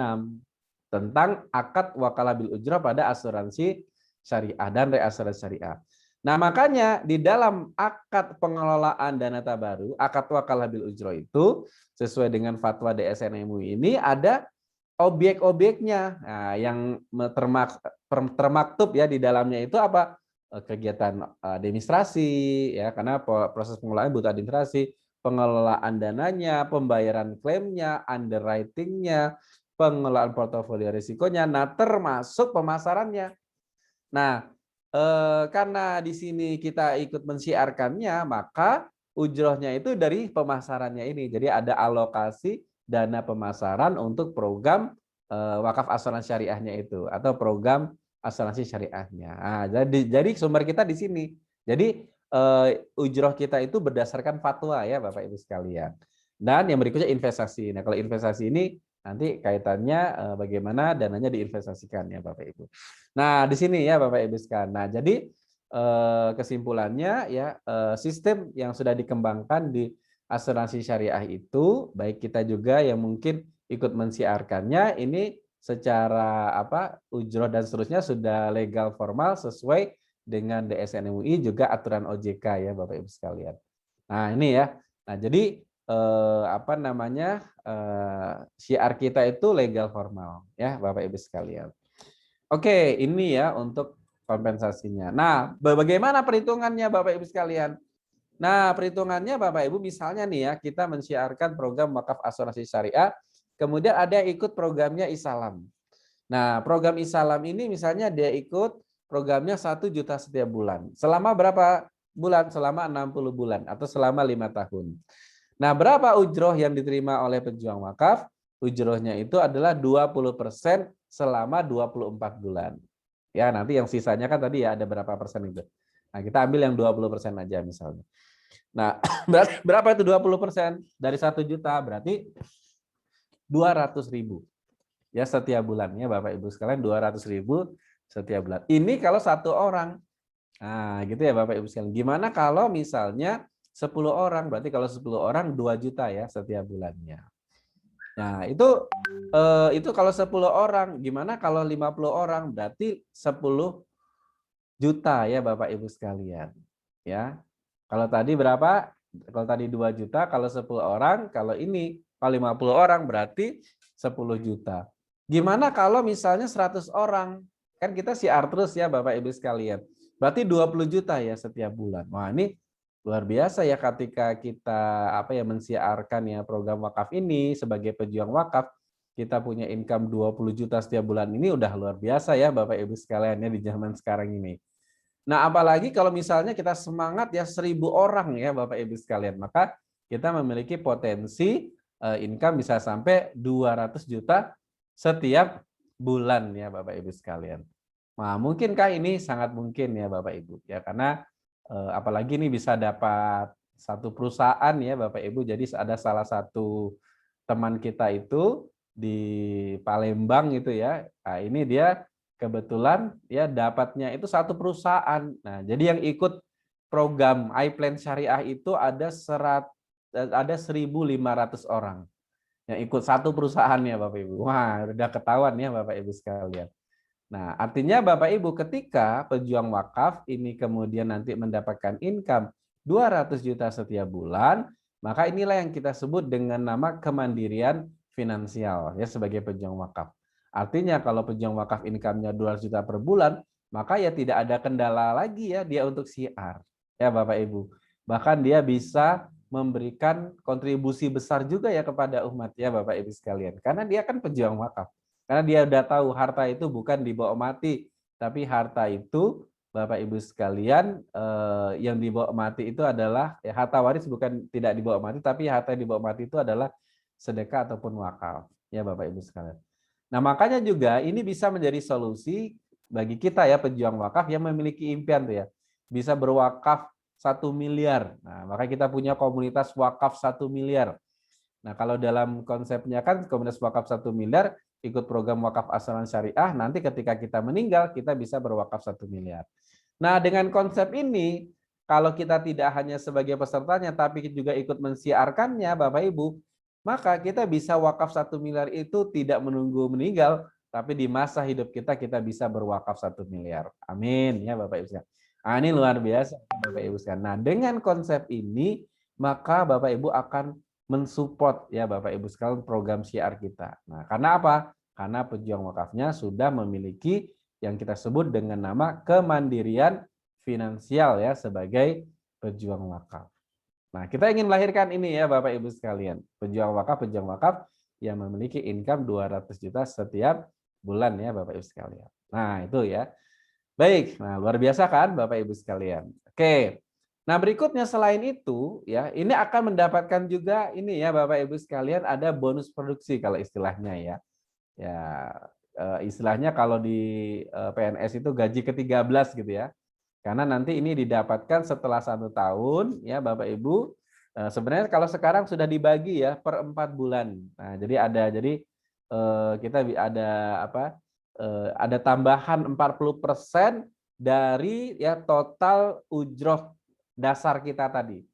tentang akad wakalah bil ujroh pada asuransi syariah dan reasuransi syariah. Nah, makanya di dalam akad pengelolaan dana tabaru, akad wakalah bil ujroh itu sesuai dengan fatwa DSN MUI ini ada objek-objeknya. Nah, yang termaktub ya di dalamnya itu apa? Kegiatan administrasi ya, karena proses pengelolaan butuh administrasi, pengelolaan dananya, pembayaran klaimnya, underwritingnya, pengelolaan portofolio risikonya, nah termasuk pemasarannya. Nah, karena di sini kita ikut mensiarkannya, maka ujrohnya itu dari pemasarannya ini. Jadi ada alokasi dana pemasaran untuk program wakaf asuransi syariahnya itu atau program asuransi syariahnya. Nah, jadi sumber kita di sini. Jadi ujroh kita itu berdasarkan fatwa ya Bapak Ibu sekalian. Dan yang berikutnya investasi. Nah, kalau investasi ini nanti kaitannya bagaimana dananya diinvestasikan ya Bapak Ibu. Nah, di sini ya Bapak Ibu sekalian. Nah, jadi kesimpulannya ya sistem yang sudah dikembangkan di asuransi syariah itu baik kita juga yang mungkin ikut mensiarkannya ini secara ujroh dan seterusnya sudah legal formal sesuai dengan DSN MUI juga aturan OJK ya Bapak Ibu sekalian. Nah, ini ya. Nah, jadi syiar kita itu legal formal ya Bapak Ibu sekalian. Oke, ini ya untuk kompensasinya. Nah, bagaimana perhitungannya Bapak Ibu sekalian? Nah, perhitungannya Bapak Ibu misalnya nih ya, kita mensiarkan program wakaf asuransi syariah, kemudian ada yang ikut programnya Isalam. Nah, program Isalam ini misalnya dia ikut programnya 1 juta setiap bulan. Selama berapa bulan? Selama 60 bulan atau selama 5 tahun. Nah, berapa ujroh yang diterima oleh pejuang wakaf? Ujrohnya itu adalah 20% selama 24 bulan. Ya, nanti yang sisanya kan tadi ya ada berapa persen itu. Nah, kita ambil yang 20% aja misalnya. Nah, berapa itu 20%? Dari 1 juta berarti 200.000 ya setiap bulannya Bapak Ibu sekalian, 200.000 setiap bulan. Ini kalau 1 orang. Nah, gitu ya Bapak Ibu sekalian. Gimana kalau misalnya 10 orang? Berarti kalau 10 orang 2 juta ya setiap bulannya. Nah, itu kalau 10 orang. Gimana kalau 50 orang? Berarti 10 juta ya Bapak Ibu sekalian. Ya. Kalau tadi berapa? Kalau tadi 2 juta, kalau 10 orang, kalau 50 orang berarti 10 juta. Gimana kalau misalnya 100 orang? Kan kita siar terus ya Bapak Ibu sekalian. Berarti 20 juta ya setiap bulan. Wah, ini luar biasa ya ketika kita mensiarkan ya program wakaf ini sebagai pejuang wakaf, kita punya income 20 juta setiap bulan, ini udah luar biasa ya Bapak Ibu sekalian ya di zaman sekarang ini. Nah, apalagi kalau misalnya kita semangat ya 1.000 orang ya Bapak Ibu sekalian, maka kita memiliki potensi income bisa sampai 200 juta setiap bulan ya Bapak Ibu sekalian. Nah, mungkinkah ini? Sangat mungkin ya Bapak Ibu ya, karena apalagi ini bisa dapat satu perusahaan ya Bapak Ibu. Jadi ada salah satu teman kita itu di Palembang itu ya. Nah, ini dia kebetulan ya dapatnya itu satu perusahaan. Nah, jadi yang ikut program iPlan Syariah itu ada 1.500 orang yang ikut satu perusahaan ya Bapak Ibu. Wah, udah ketahuan ya Bapak Ibu sekalian. Nah, artinya Bapak Ibu ketika pejuang wakaf ini kemudian nanti mendapatkan income 200 juta setiap bulan, maka inilah yang kita sebut dengan nama kemandirian finansial ya sebagai pejuang wakaf. Artinya kalau pejuang wakaf income-nya 200 juta per bulan, maka ya tidak ada kendala lagi ya dia untuk siar. Ya Bapak Ibu. Bahkan dia bisa memberikan kontribusi besar juga ya kepada umat ya Bapak Ibu sekalian. Karena dia kan pejuang wakaf. Karena dia udah tahu harta itu bukan dibawa mati, tapi harta itu Bapak Ibu sekalian yang dibawa mati itu adalah ya, harta waris bukan tidak dibawa mati, tapi harta yang dibawa mati itu adalah sedekah ataupun wakaf ya Bapak Ibu sekalian. Nah, makanya juga ini bisa menjadi solusi bagi kita ya pejuang wakaf yang memiliki impian tuh ya. Bisa berwakaf 1 miliar. Nah, maka kita punya komunitas wakaf 1 miliar. Nah, kalau dalam konsepnya kan komunitas wakaf 1 miliar ikut program wakaf asuransi syariah, nanti ketika kita meninggal kita bisa berwakaf 1 miliar. Nah, dengan konsep ini kalau kita tidak hanya sebagai pesertanya tapi juga ikut mensiarkannya Bapak Ibu, maka kita bisa wakaf 1 miliar itu tidak menunggu meninggal, tapi di masa hidup kita bisa berwakaf 1 miliar. Amin ya Bapak Ibu sekalian. Nah, ini luar biasa Bapak Ibu sekalian. Nah, dengan konsep ini maka Bapak Ibu akan mensupport ya Bapak Ibu sekalian program syiar kita. Nah, karena apa? Karena pejuang wakafnya sudah memiliki yang kita sebut dengan nama kemandirian finansial ya sebagai pejuang wakaf. Nah, kita ingin melahirkan ini ya Bapak Ibu sekalian. Pejuang wakaf yang memiliki income 200 juta setiap bulan ya Bapak Ibu sekalian. Nah, itu ya. Baik, nah luar biasa kan Bapak Ibu sekalian. Oke. Nah, berikutnya selain itu ya, ini akan mendapatkan juga ini ya Bapak Ibu sekalian ada bonus produksi kalau istilahnya ya. Ya, istilahnya kalau di PNS itu gaji ke-13 gitu ya. Karena nanti ini didapatkan setelah 1 tahun ya Bapak Ibu. Sebenarnya kalau sekarang sudah dibagi ya per 4 bulan. Nah, jadi kita ada ada tambahan 40% dari ya total ujroh dasar kita tadi.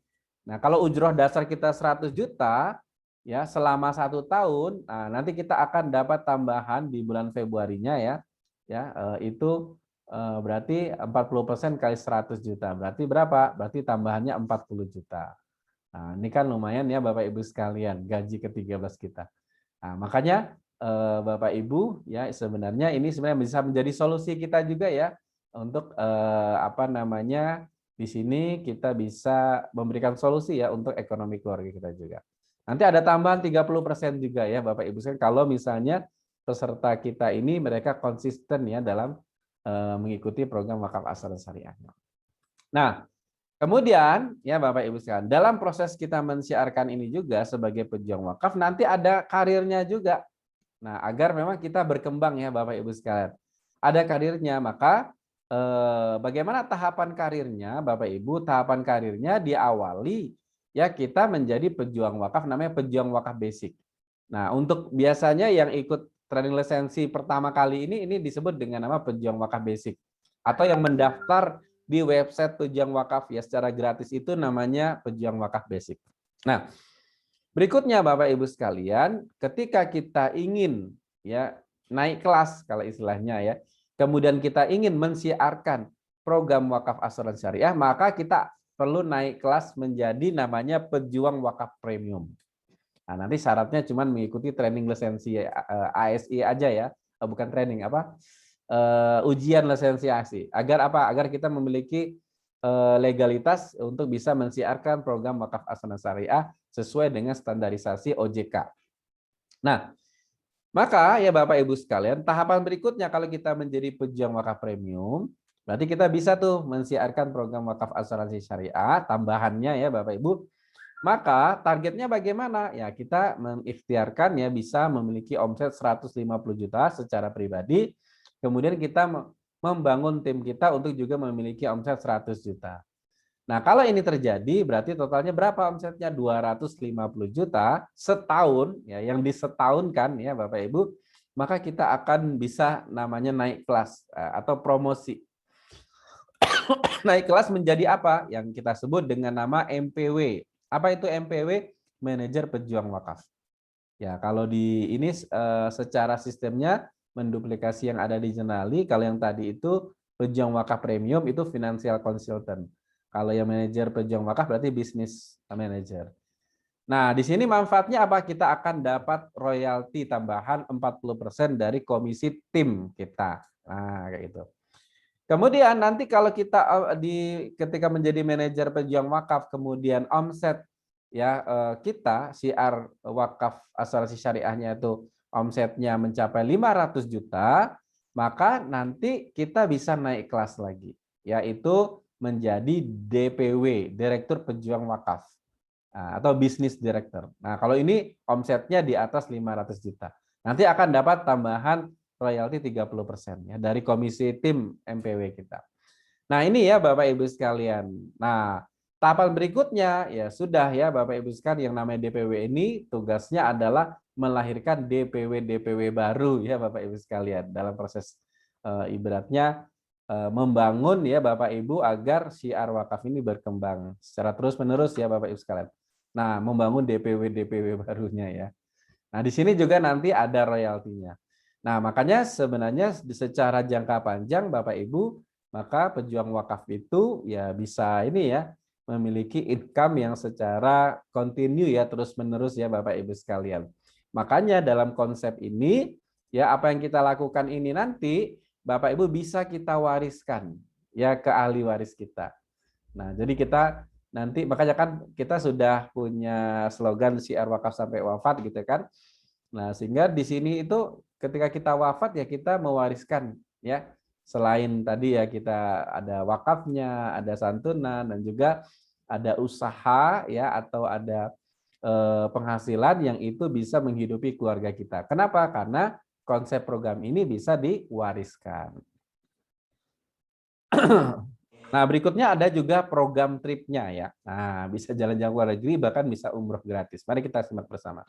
Nah, kalau ujroh dasar kita 100 juta ya selama 1 tahun, nah nanti kita akan dapat tambahan di bulan Februarinya itu berarti 40% kali 100 juta. Berarti berapa? Berarti tambahannya 40 juta. Nah, ini kan lumayan ya Bapak Ibu sekalian, gaji ke-13 kita. Nah, makanya Bapak Ibu ya sebenarnya ini sebenarnya bisa menjadi solusi kita juga ya untuk di sini kita bisa memberikan solusi ya untuk ekonomi keluarga kita juga. Nanti ada tambahan 30% juga ya Bapak Ibu sekalian kalau misalnya peserta kita ini mereka konsisten ya dalam mengikuti program wakaf asuransi syariah. Nah, Kemudian, ya Bapak Ibu sekalian, dalam proses kita mensiarkan ini juga sebagai pejuang wakaf, nanti ada karirnya juga. Nah, agar memang kita berkembang ya Bapak Ibu sekalian. Ada karirnya, maka bagaimana tahapan karirnya Bapak Ibu? Tahapan karirnya diawali ya kita menjadi pejuang wakaf, namanya pejuang wakaf basic. Nah, untuk biasanya yang ikut training lisensi pertama kali ini disebut dengan nama pejuang wakaf basic. Atau yang mendaftar di website pejuang wakaf ya secara gratis itu namanya pejuang wakaf basic. Nah, berikutnya Bapak Ibu sekalian, ketika kita ingin ya naik kelas kalau istilahnya ya, kemudian kita ingin mensiarkan program wakaf asuransi syariah, maka kita perlu naik kelas menjadi namanya pejuang wakaf premium. Nah, nanti syaratnya cuma mengikuti training lisensi ASI aja ya, bukan training apa? Ujian lisensi ASI. Agar apa? Agar kita memiliki legalitas untuk bisa mensiarkan program wakaf asuransi syariah sesuai dengan standarisasi OJK. Nah, maka ya Bapak Ibu sekalian, tahapan berikutnya kalau kita menjadi pejuang wakaf premium, berarti kita bisa tuh mensiarkan program wakaf asuransi syariah, tambahannya ya Bapak Ibu. Maka targetnya bagaimana? Ya kita mengikhtiarkan ya bisa memiliki omset 150 juta secara pribadi, kemudian kita membangun tim kita untuk juga memiliki omset 100 juta. Nah, kalau ini terjadi berarti totalnya berapa omsetnya? 250 juta setahun ya, yang disetahunkan ya Bapak Ibu, maka kita akan bisa namanya naik kelas atau promosi. Naik kelas menjadi apa? Yang kita sebut dengan nama MPW. Apa itu MPW? Manajer Pejuang Wakaf. Ya, kalau di ini secara sistemnya menduplikasi yang ada di Jenali, kalau yang tadi itu Pejuang Wakaf Premium itu financial consultant. Kalau yang manajer pejuang wakaf berarti business manager. Nah, di sini manfaatnya apa? Kita akan dapat royalti tambahan 40% dari komisi tim kita. Nah, kayak gitu. Kemudian nanti kalau kita ketika menjadi manajer pejuang wakaf, kemudian omset ya kita siar wakaf asuransi syariahnya itu omsetnya mencapai 500 juta, maka nanti kita bisa naik kelas lagi, yaitu menjadi DPW, Direktur Pejuang Wakaf, atau Business Director. Nah, kalau ini omsetnya di atas 500 juta. Nanti akan dapat tambahan royalti 30% ya dari komisi tim MPW kita. Nah, ini ya Bapak Ibu sekalian. Nah, tahapan berikutnya ya sudah ya Bapak Ibu sekalian, yang namanya DPW ini tugasnya adalah melahirkan DPW baru ya Bapak Ibu sekalian dalam proses ibaratnya membangun ya Bapak Ibu agar syiar wakaf ini berkembang secara terus-menerus ya Bapak Ibu sekalian. Nah, membangun DPW barunya ya. Nah, di sini juga nanti ada royaltinya. Nah, makanya sebenarnya secara jangka panjang Bapak Ibu, maka pejuang wakaf itu ya bisa ini ya memiliki income yang secara kontinu ya terus-menerus ya Bapak Ibu sekalian. Makanya dalam konsep ini ya apa yang kita lakukan ini nanti Bapak Ibu bisa kita wariskan ya ke ahli waris kita. Nah, jadi kita nanti makanya kan kita sudah punya slogan syiar wakaf sampai wafat gitu kan. Nah, sehingga di sini itu ketika kita wafat ya kita mewariskan ya. Selain tadi ya kita ada wakafnya, ada santunan dan juga ada usaha ya atau ada penghasilan yang itu bisa menghidupi keluarga kita. Kenapa? Karena konsep program ini bisa diwariskan. Nah, berikutnya ada juga program tripnya ya. Nah, bisa jalan-jalan luar negeri, bahkan bisa umroh gratis. Mari kita simak bersama.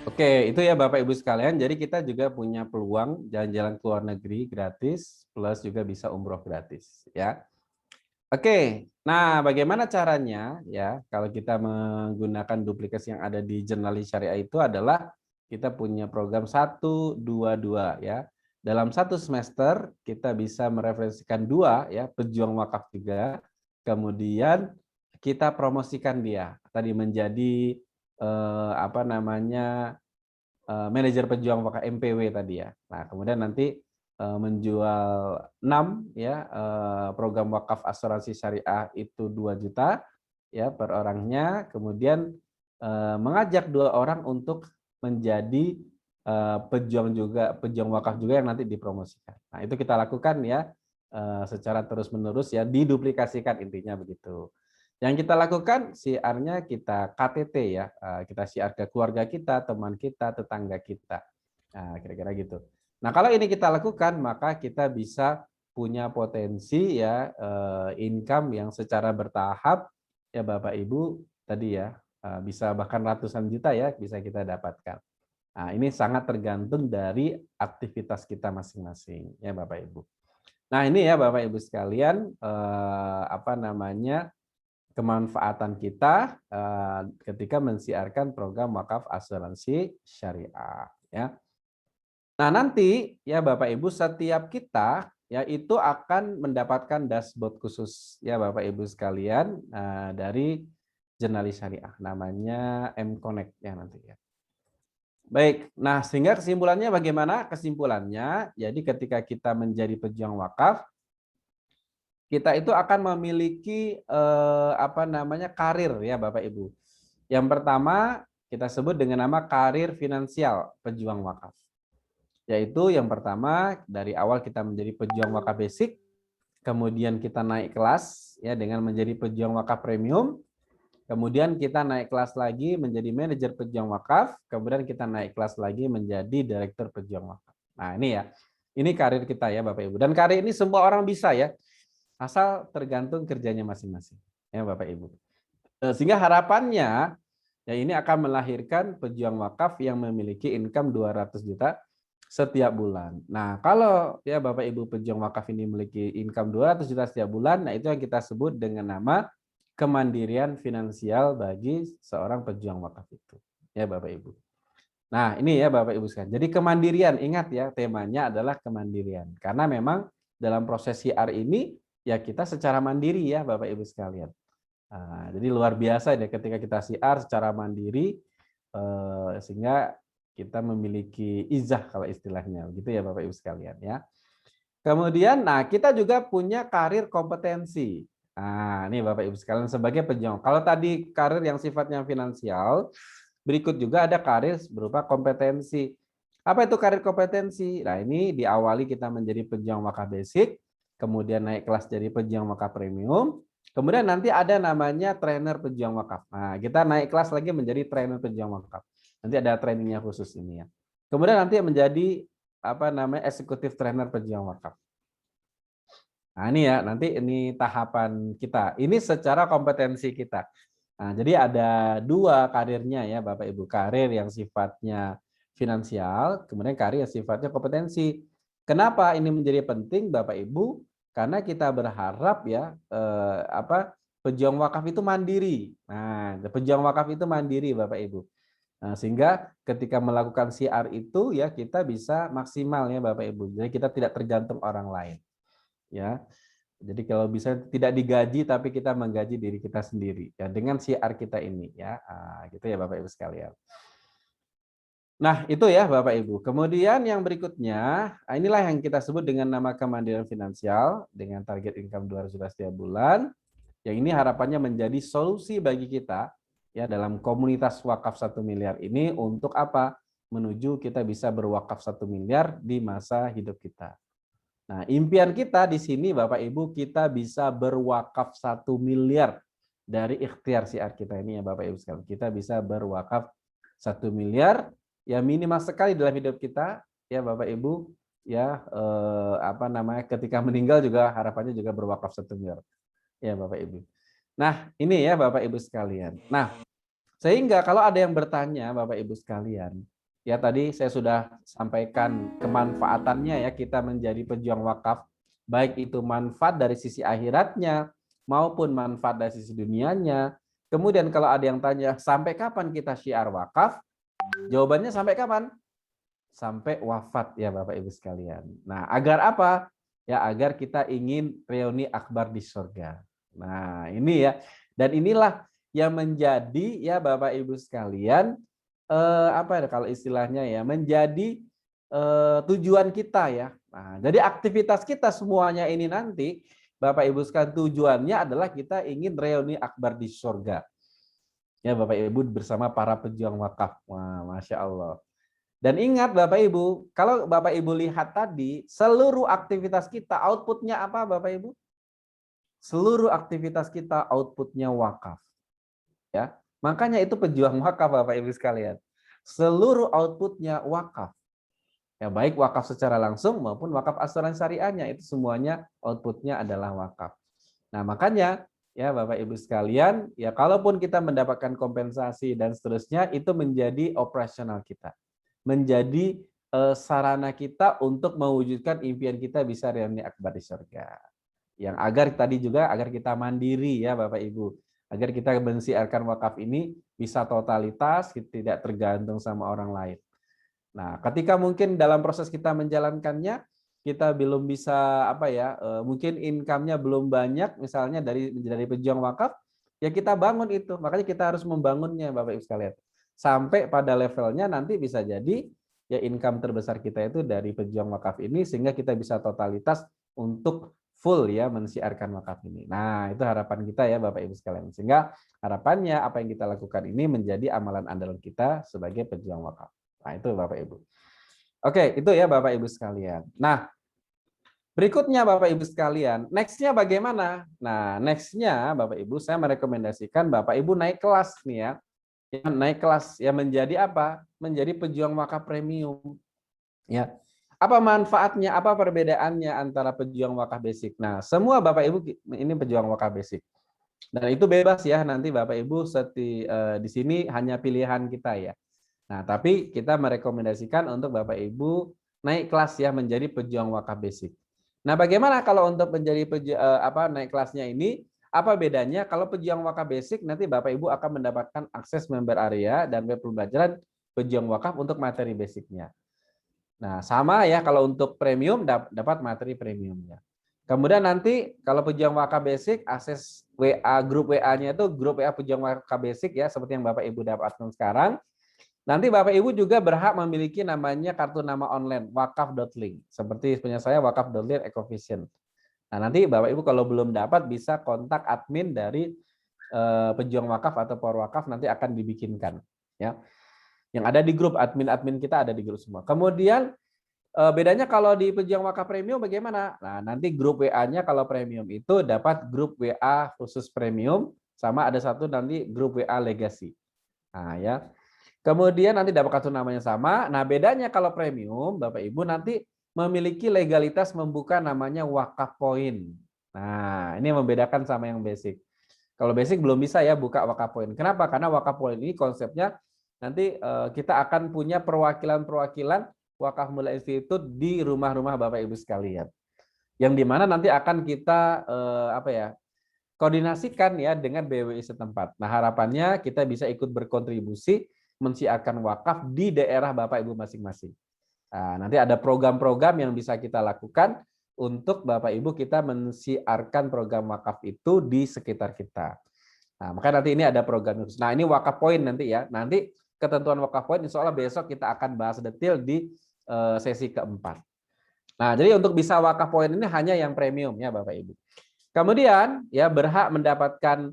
Oke, itu ya Bapak Ibu sekalian. Jadi kita juga punya peluang jalan-jalan ke luar negeri gratis, plus juga bisa umroh gratis, ya. Oke, nah bagaimana caranya ya kalau kita menggunakan duplikasi yang ada di Jurnalis Syariah itu adalah kita punya program 1, 2, 2 ya. Dalam satu semester kita bisa mereferensikan 2 ya pejuang wakaf juga, kemudian kita promosikan dia tadi menjadi apa namanya manajer pejuang wakaf MPW tadi ya. Nah, kemudian nanti menjual 6 ya program wakaf asuransi syariah itu 2 juta ya per orangnya, kemudian mengajak 2 orang untuk menjadi pejuang wakaf juga yang nanti dipromosikan. Nah, itu kita lakukan ya secara terus-menerus ya, diduplikasikan intinya begitu. Yang kita lakukan siarnya kita KTT ya, kita siar ke keluarga kita, teman kita, tetangga kita. Nah, kira-kira gitu. Nah, kalau ini kita lakukan, maka kita bisa punya potensi ya income yang secara bertahap ya Bapak Ibu tadi ya bisa bahkan ratusan juta ya bisa kita dapatkan. Nah, ini sangat tergantung dari aktivitas kita masing-masing ya Bapak Ibu. Nah, ini ya Bapak Ibu sekalian apa namanya kemanfaatan kita ketika mensiarkan program wakaf asuransi syariah ya. Nah, nanti ya Bapak Ibu setiap kita ya itu akan mendapatkan dashboard khusus ya Bapak Ibu sekalian dari Jurnalis Syariah namanya M-Connect ya nanti ya. Baik, nah sehingga kesimpulannya bagaimana? Kesimpulannya jadi ketika kita menjadi pejuang wakaf kita itu akan memiliki apa namanya karir ya Bapak Ibu. Yang pertama kita sebut dengan nama karir finansial pejuang wakaf. Yaitu yang pertama dari awal kita menjadi pejuang wakaf basic, kemudian kita naik kelas ya dengan menjadi pejuang wakaf premium, kemudian kita naik kelas lagi menjadi manajer pejuang wakaf, kemudian kita naik kelas lagi menjadi direktur pejuang wakaf. Nah, ini ya. Ini karir kita ya Bapak Ibu. Dan karir ini semua orang bisa ya. Asal tergantung kerjanya masing-masing. Ya Bapak Ibu. Sehingga harapannya ya ini akan melahirkan pejuang wakaf yang memiliki income 200 juta setiap bulan. Nah, kalau ya Bapak Ibu pejuang wakaf ini memiliki income 200 juta setiap bulan, nah itu yang kita sebut dengan nama kemandirian finansial bagi seorang pejuang wakaf itu. Ya Bapak Ibu. Nah, ini ya Bapak Ibu sekalian. Jadi kemandirian, ingat ya temanya adalah kemandirian. Karena memang dalam proses siar ini ya kita secara mandiri ya Bapak Ibu sekalian. Nah, jadi luar biasa ya ketika kita siar secara mandiri sehingga kita memiliki izah kalau istilahnya gitu ya Bapak Ibu sekalian ya. Kemudian nah kita juga punya karir kompetensi. Nah, ini Bapak Ibu sekalian sebagai pejuang. Kalau tadi karir yang sifatnya finansial, berikut juga ada karir berupa kompetensi. Apa itu karir kompetensi? Nah, ini diawali kita menjadi pejuang wakaf basic, kemudian naik kelas jadi pejuang wakaf premium, kemudian nanti ada namanya trainer pejuang wakaf. Nah, kita naik kelas lagi menjadi trainer pejuang wakaf. Nanti ada trainingnya khusus ini ya. Kemudian nanti menjadi apa namanya eksekutif trainer pejuang wakaf. Nah, ini ya, nanti ini tahapan kita. Ini secara kompetensi kita. Nah, jadi ada 2 karirnya ya Bapak Ibu. Karir yang sifatnya finansial, kemudian karir yang sifatnya kompetensi. Kenapa ini menjadi penting Bapak Ibu? Karena kita berharap ya pejuang wakaf itu mandiri. Nah, pejuang wakaf itu mandiri Bapak Ibu. Nah, sehingga ketika melakukan siar itu ya kita bisa maksimal ya Bapak Ibu. Jadi kita tidak tergantung orang lain. Ya. Jadi kalau bisa tidak digaji tapi kita menggaji diri kita sendiri ya dengan siar kita ini ya. Gitu ya Bapak Ibu sekalian. Nah, itu ya Bapak Ibu. Kemudian yang berikutnya, inilah yang kita sebut dengan nama kemandirian finansial dengan target income 200 juta setiap bulan. Yang ini harapannya menjadi solusi bagi kita ya dalam komunitas wakaf 1 miliar ini untuk apa? Menuju kita bisa berwakaf 1 miliar di masa hidup kita. Nah, impian kita di sini Bapak Ibu kita bisa berwakaf 1 miliar dari ikhtiar siar kita ini ya Bapak Ibu sekalian. Kita bisa berwakaf 1 miliar ya minimal sekali dalam hidup kita ya Bapak Ibu ya apa namanya ketika meninggal juga harapannya juga berwakaf 1 miliar ya Bapak Ibu. Nah, ini ya Bapak Ibu sekalian. Nah, Sehingga kalau ada yang bertanya, Bapak Ibu sekalian, ya tadi saya sudah sampaikan kemanfaatannya ya kita menjadi pejuang wakaf, baik itu manfaat dari sisi akhiratnya maupun manfaat dari sisi dunianya. Kemudian kalau ada yang tanya, sampai kapan kita syiar wakaf? Jawabannya sampai kapan? Sampai wafat ya Bapak Ibu sekalian. Nah, agar apa? Ya agar kita ingin reuni akbar di surga. Nah, ini ya. Dan inilah yang menjadi ya Bapak Ibu sekalian apa ya kalau istilahnya ya menjadi tujuan kita ya. Nah, jadi aktivitas kita semuanya ini nanti Bapak Ibu sekalian tujuannya adalah kita ingin reuni akbar di surga. Ya Bapak Ibu bersama para pejuang wakaf. Wah, Masya Allah. Dan ingat Bapak Ibu, kalau Bapak Ibu lihat tadi, seluruh aktivitas kita outputnya apa Bapak Ibu? Seluruh aktivitas kita outputnya wakaf. Ya, makanya itu pejuang wakaf Bapak Ibu sekalian. Seluruh outputnya wakaf. Ya, baik wakaf secara langsung maupun wakaf asuransi syariahnya, itu semuanya outputnya adalah wakaf. Nah makanya ya Bapak Ibu sekalian, ya kalaupun kita mendapatkan kompensasi dan seterusnya, itu menjadi operasional kita. Menjadi sarana kita untuk mewujudkan impian kita bisa reuni akbar di surga. Yang agar tadi juga agar kita mandiri ya Bapak Ibu, agar kita mensiarkan wakaf ini bisa totalitas, tidak tergantung sama orang lain. Nah, ketika mungkin dalam proses kita menjalankannya kita belum bisa apa ya, mungkin income-nya belum banyak misalnya dari pejuang wakaf, ya kita bangun itu. Makanya kita harus membangunnya Bapak Ibu sekalian. Sampai pada levelnya nanti bisa jadi ya income terbesar kita itu dari pejuang wakaf ini sehingga kita bisa totalitas untuk full ya mensiarkan wakaf ini. Nah, itu harapan kita ya Bapak Ibu sekalian. Sehingga harapannya apa yang kita lakukan ini menjadi amalan andalan kita sebagai pejuang wakaf. Nah, itu Bapak Ibu. Oke, itu ya Bapak Ibu sekalian. Nah, berikutnya Bapak Ibu sekalian, next-nya bagaimana? Nah, next-nya Bapak Ibu, saya merekomendasikan Bapak Ibu naik kelas nih ya. Naik kelas ya menjadi apa? Menjadi pejuang wakaf premium. Ya. Apa manfaatnya? Apa perbedaannya antara pejuang wakaf basic? Nah, semua Bapak Ibu ini pejuang wakaf basic. Dan itu bebas ya, nanti Bapak Ibu di sini hanya pilihan kita ya. Nah, tapi kita merekomendasikan untuk Bapak Ibu naik kelas ya menjadi pejuang wakaf basic. Nah, bagaimana kalau untuk menjadi naik kelasnya ini? Apa bedanya? Kalau pejuang wakaf basic nanti Bapak Ibu akan mendapatkan akses member area dan web pembelajaran pejuang wakaf untuk materi basicnya. Nah, sama ya kalau untuk premium dapat materi premiumnya. Kemudian nanti kalau pejuang wakaf basic akses WA grup WA-nya itu grup WA pejuang wakaf basic ya seperti yang Bapak Ibu dapatkan sekarang. Nanti Bapak Ibu juga berhak memiliki namanya kartu nama online wakaf.link. Seperti punya saya wakaf.link Ecovision. Nah, nanti Bapak Ibu kalau belum dapat bisa kontak admin dari pejuang wakaf atau por wakaf nanti akan dibikinkan ya. Yang ada di grup admin-admin kita ada di grup semua. Kemudian bedanya kalau di pejuang wakaf premium bagaimana? Nah, nanti grup WA-nya kalau premium itu dapat grup WA khusus premium sama ada satu nanti grup WA legacy. Nah, ya. Kemudian nanti dapat kartu namanya sama. Nah, bedanya kalau premium, Bapak Ibu nanti memiliki legalitas membuka namanya wakaf poin. Nah, ini yang membedakan sama yang basic. Kalau basic belum bisa ya buka wakaf poin. Kenapa? Karena wakaf poin ini konsepnya nanti kita akan punya perwakilan-perwakilan wakaf Mulia Institute di rumah-rumah Bapak Ibu sekalian. Yang dimana nanti akan kita koordinasikan ya dengan BWI setempat. Nah, harapannya kita bisa ikut berkontribusi mensiarkan wakaf di daerah Bapak Ibu masing-masing. Nah, nanti ada program-program yang bisa kita lakukan untuk Bapak Ibu kita mensiarkan program wakaf itu di sekitar kita. Nah, maka nanti ini ada program khusus. Nah, ini wakaf poin nanti ya. Nanti ketentuan wakaf poin insya Allah besok kita akan bahas detail di sesi keempat. Nah, jadi untuk bisa wakaf poin ini hanya yang premium ya Bapak Ibu. Kemudian ya berhak mendapatkan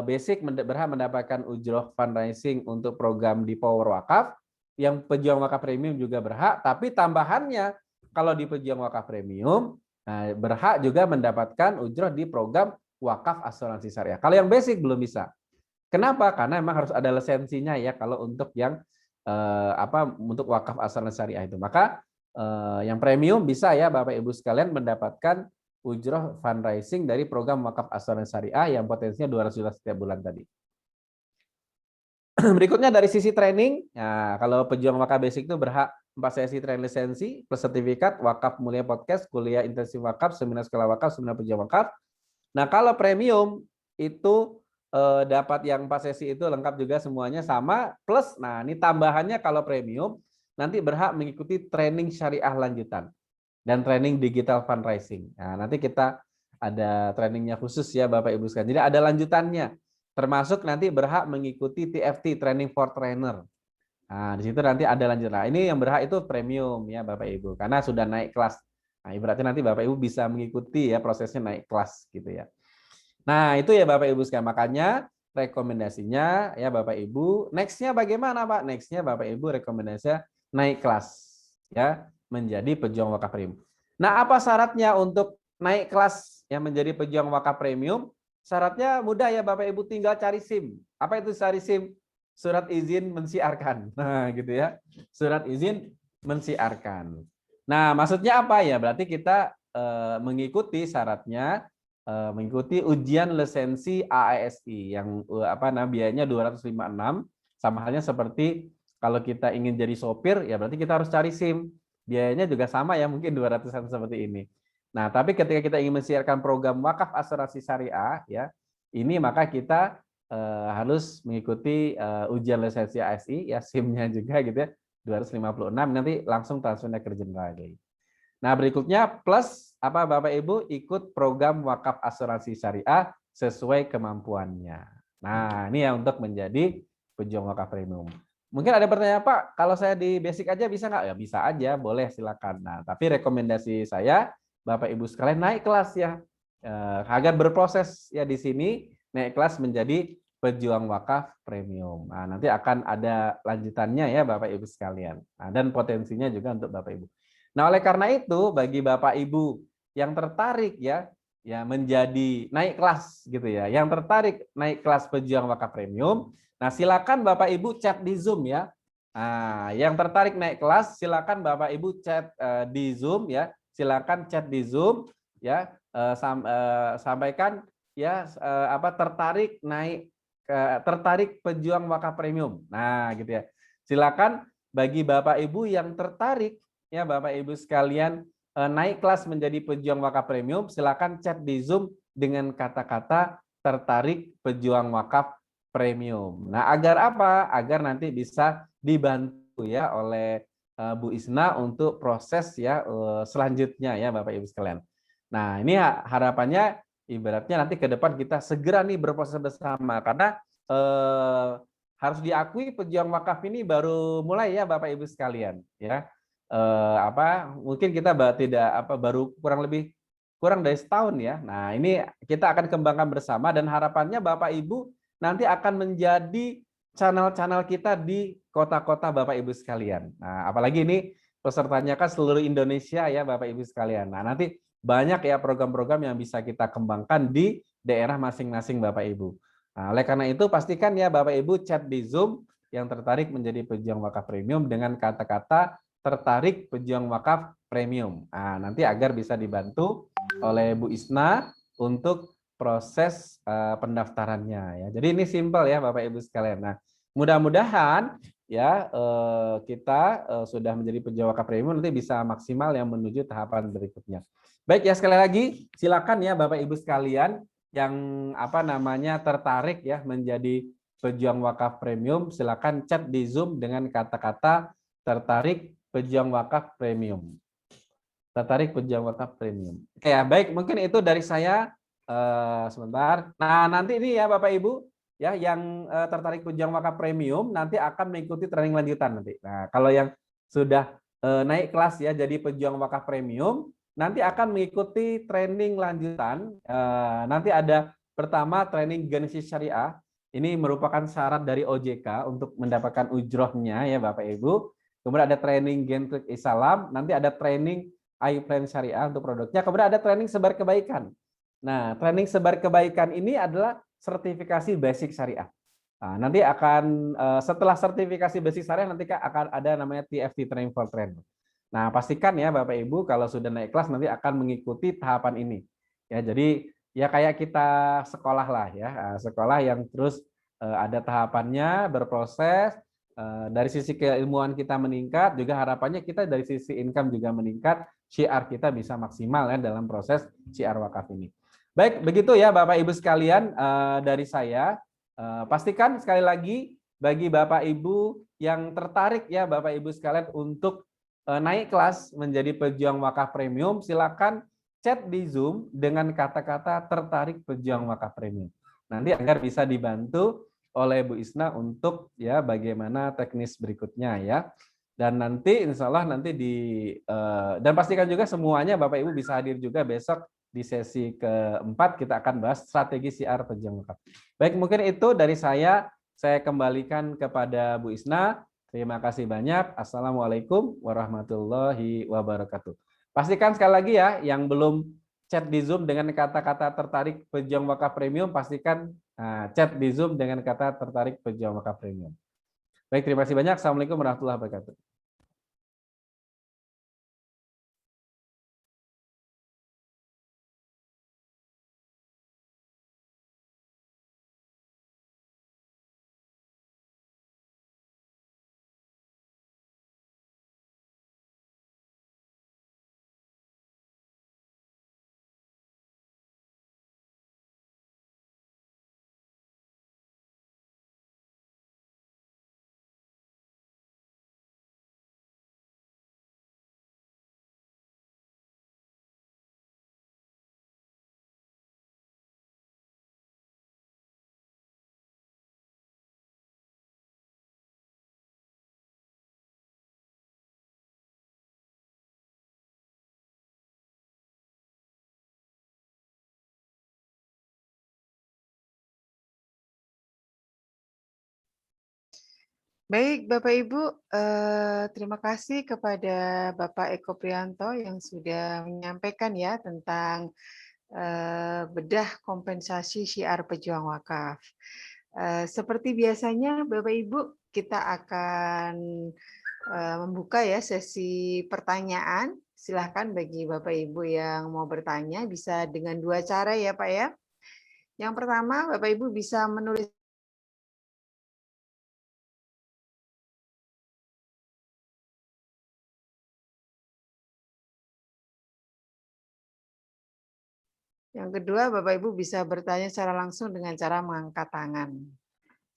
basic, berhak mendapatkan ujroh fundraising untuk program di Power Wakaf. Yang pejuang wakaf premium juga berhak, tapi tambahannya kalau di pejuang wakaf premium berhak juga mendapatkan ujroh di program wakaf asuransi syariah. Kalau yang basic belum bisa. Kenapa? Karena memang harus ada lisensinya ya kalau untuk yang untuk wakaf asuransi syariah itu. Maka yang premium bisa ya Bapak Ibu sekalian mendapatkan ujroh fundraising dari program wakaf asuransi syariah yang potensinya 200 juta setiap bulan tadi. Berikutnya dari sisi training, nah, kalau pejuang wakaf basic itu berhak 4 sesi training lisensi plus sertifikat, wakaf mulia podcast, kuliah intensif wakaf, seminar skala wakaf, seminar pejuang wakaf. Nah, kalau premium itu dapat yang 4 sesi itu lengkap juga semuanya sama plus, nah ini tambahannya kalau premium nanti berhak mengikuti training syariah lanjutan dan training digital fundraising. Nah, nanti kita ada trainingnya khusus ya Bapak Ibu sekalian. Jadi ada lanjutannya. Termasuk nanti berhak mengikuti TFT, Training for Trainer. Nah, di situ nanti ada lanjut. Nah, ini yang berhak itu premium ya Bapak Ibu karena sudah naik kelas. Nah, ibaratnya nanti Bapak Ibu bisa mengikuti ya prosesnya naik kelas gitu ya. Nah, itu ya Bapak Ibu sekalian. Makanya rekomendasinya ya Bapak Ibu, next-nya bagaimana Pak? Next-nya Bapak Ibu rekomendasinya naik kelas ya menjadi pejuang wakaf premium. Nah, apa syaratnya untuk naik kelas yang menjadi pejuang wakaf premium? Syaratnya mudah ya Bapak Ibu, tinggal cari SIM. Apa itu cari SIM? Surat izin mensiarkan. Nah, gitu ya. Surat izin mensiarkan. Nah, maksudnya apa ya? Berarti kita mengikuti syaratnya, mengikuti ujian lisensi AASI yang biayanya 256, sama halnya seperti kalau kita ingin jadi sopir ya berarti kita harus cari SIM. Biayanya juga sama ya, mungkin 200-an seperti ini. Nah, tapi ketika kita ingin mensiarkan program wakaf asuransi syariah ya, ini maka kita harus mengikuti ujian lisensi ASI ya, SIM-nya juga gitu ya, 256, nanti langsung transfer ke General lagi. Nah, berikutnya plus apa Bapak Ibu ikut program wakaf asuransi syariah sesuai kemampuannya. Nah, ini ya untuk menjadi pejuang wakaf premium. Mungkin ada pertanyaan, Pak, kalau saya di basic aja bisa nggak? Ya bisa aja, boleh silakan. Nah, tapi rekomendasi saya Bapak Ibu sekalian naik kelas ya, agar berproses ya di sini naik kelas menjadi pejuang wakaf premium. Nah, nanti akan ada lanjutannya ya Bapak Ibu sekalian. Nah, dan potensinya juga untuk Bapak Ibu. Nah, oleh karena itu bagi Bapak Ibu yang tertarik ya menjadi naik kelas gitu ya, yang tertarik naik kelas pejuang wakaf premium, nah silakan Bapak Ibu chat di Zoom ya. Nah, yang tertarik naik kelas silakan Bapak Ibu chat di Zoom ya. Silakan chat di Zoom ya, sampaikan ya tertarik naik tertarik pejuang wakaf premium. Nah, gitu ya. Silakan bagi Bapak Ibu yang tertarik ya Bapak Ibu sekalian naik kelas menjadi pejuang wakaf premium, silakan chat di Zoom dengan kata-kata tertarik pejuang wakaf premium. Nah, agar apa? Agar nanti bisa dibantu ya oleh Bu Isna untuk proses ya selanjutnya ya Bapak Ibu sekalian. Nah, ini harapannya ibaratnya nanti ke depan kita segera nih berproses bersama karena harus diakui pejuang wakaf ini baru mulai ya Bapak Ibu sekalian ya. Mungkin kita baru kurang dari setahun ya. Nah, ini kita akan kembangkan bersama dan harapannya Bapak Ibu nanti akan menjadi channel-channel kita di kota-kota Bapak Ibu sekalian. Nah, apalagi ini pesertanya kan seluruh Indonesia ya Bapak Ibu sekalian. Nah, nanti banyak ya program-program yang bisa kita kembangkan di daerah masing-masing Bapak Ibu. Nah, oleh karena itu pastikan ya Bapak Ibu chat di Zoom yang tertarik menjadi pejuang wakaf premium dengan kata-kata tertarik pejuang wakaf premium. Nah, nanti agar bisa dibantu oleh Bu Isna untuk proses pendaftarannya ya. Jadi ini simpel ya Bapak Ibu sekalian. Nah, mudah-mudahan ya kita sudah menjadi pejuang wakaf premium nanti bisa maksimal yang menuju tahapan berikutnya. Baik ya, sekali lagi silakan ya Bapak Ibu sekalian yang tertarik ya menjadi pejuang wakaf premium, silakan chat di Zoom dengan kata-kata tertarik pejuang wakaf premium. Tertarik pejuang wakaf premium. Oke ya, baik, mungkin itu dari saya sebentar. Nah, nanti ini ya Bapak Ibu ya yang tertarik pejuang wakaf premium nanti akan mengikuti training lanjutan nanti. Nah, kalau yang sudah naik kelas ya jadi pejuang wakaf premium nanti akan mengikuti training lanjutan. Nanti ada pertama training Genesis Syariah. Ini merupakan syarat dari OJK untuk mendapatkan ujrohnya ya Bapak Ibu. Kemudian ada training Gen-Klik Isalam, nanti ada training iPlan Syariah untuk produknya. Kemudian ada training sebar kebaikan. Nah, training sebar kebaikan ini adalah sertifikasi basic syariah. Nah, nanti akan setelah sertifikasi basic syariah nanti akan ada namanya TFT Training for Trainer. Nah, pastikan ya Bapak Ibu kalau sudah naik kelas nanti akan mengikuti tahapan ini. Ya, jadi ya kayak kita sekolah lah ya, sekolah yang terus ada tahapannya, berproses. Dari sisi keilmuan kita meningkat, juga harapannya kita dari sisi income juga meningkat, syiar kita bisa maksimal ya dalam proses syiar wakaf ini. Baik, begitu ya Bapak Ibu sekalian dari saya. Pastikan sekali lagi bagi Bapak Ibu yang tertarik ya Bapak Ibu sekalian untuk naik kelas menjadi pejuang wakaf premium, silakan chat di Zoom dengan kata-kata tertarik pejuang wakaf premium. Nanti agar bisa dibantu oleh Bu Isna untuk ya bagaimana teknis berikutnya ya. Dan nanti insya Allah nanti dan pastikan juga semuanya Bapak Ibu bisa hadir juga besok di sesi keempat kita akan bahas strategi siar pejuang wakaf. Baik, mungkin itu dari saya kembalikan kepada Bu Isna. Terima kasih banyak. Assalamualaikum warahmatullahi wabarakatuh. Pastikan sekali lagi ya, yang belum chat di Zoom dengan kata-kata tertarik pejuang wakaf premium, pastikan chat di Zoom dengan kata tertarik pejuang wakaf premium. Baik, terima kasih banyak. Assalamualaikum warahmatullahi wabarakatuh. Baik, Bapak Ibu, terima kasih kepada Bapak Eko Priyanto yang sudah menyampaikan ya tentang bedah kompensasi syiar pejuang wakaf. Seperti biasanya, Bapak Ibu, kita akan membuka ya sesi pertanyaan. Silahkan bagi Bapak Ibu yang mau bertanya bisa dengan dua cara ya Pak ya. Yang pertama, Bapak Ibu bisa menulis Yang kedua, Bapak Ibu bisa bertanya secara langsung dengan cara mengangkat tangan.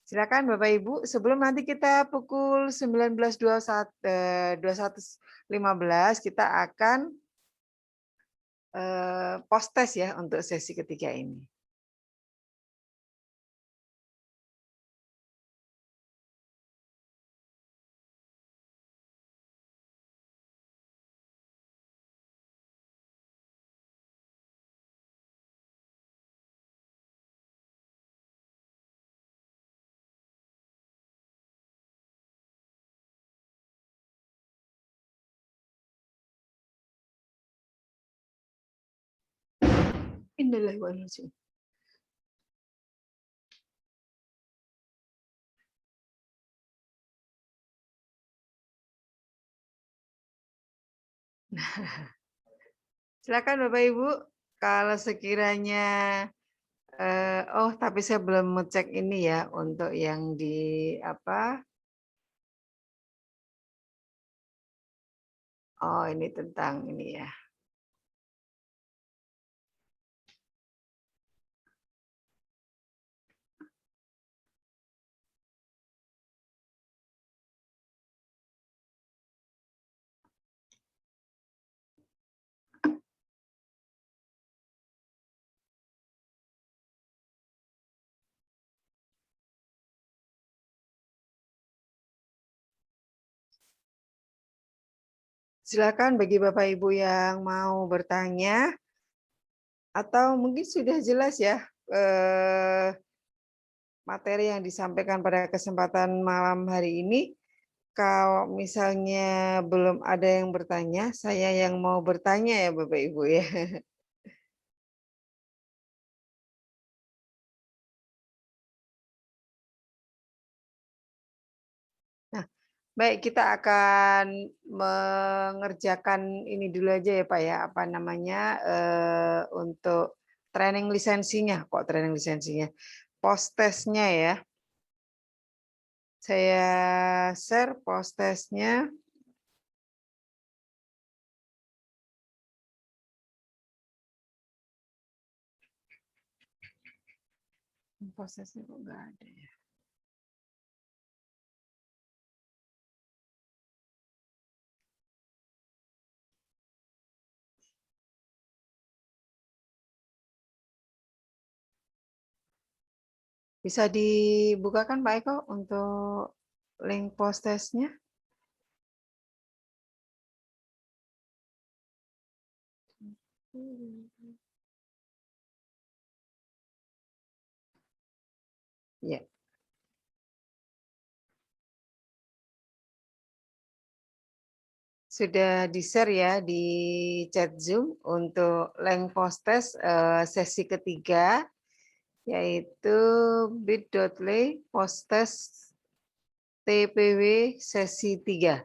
Silakan Bapak Ibu, sebelum nanti kita pukul 19.21.15 kita akan post test ya untuk sesi ketiga ini. Innalillahi. Silakan Bapak Ibu, kalau sekiranya tapi saya belum ngecek ini ya untuk yang di apa? Oh, ini tentang ini ya. Silakan bagi Bapak Ibu yang mau bertanya atau mungkin sudah jelas ya materi yang disampaikan pada kesempatan malam hari ini. Kalau misalnya belum ada yang bertanya, saya yang mau bertanya ya Bapak Ibu ya. Nah, baik kita akan mengerjakan ini dulu aja ya Pak ya, apa namanya untuk training lisensinya, kok training lisensinya, post testnya ya. Saya share post testnya. Post testnya kok nggak ada ya? Bisa dibukakan Pak Eko untuk link post testnya? Ya. Sudah di-share ya di chat Zoom untuk link post test sesi ketiga, yaitu bit.ly post test TPW sesi 3.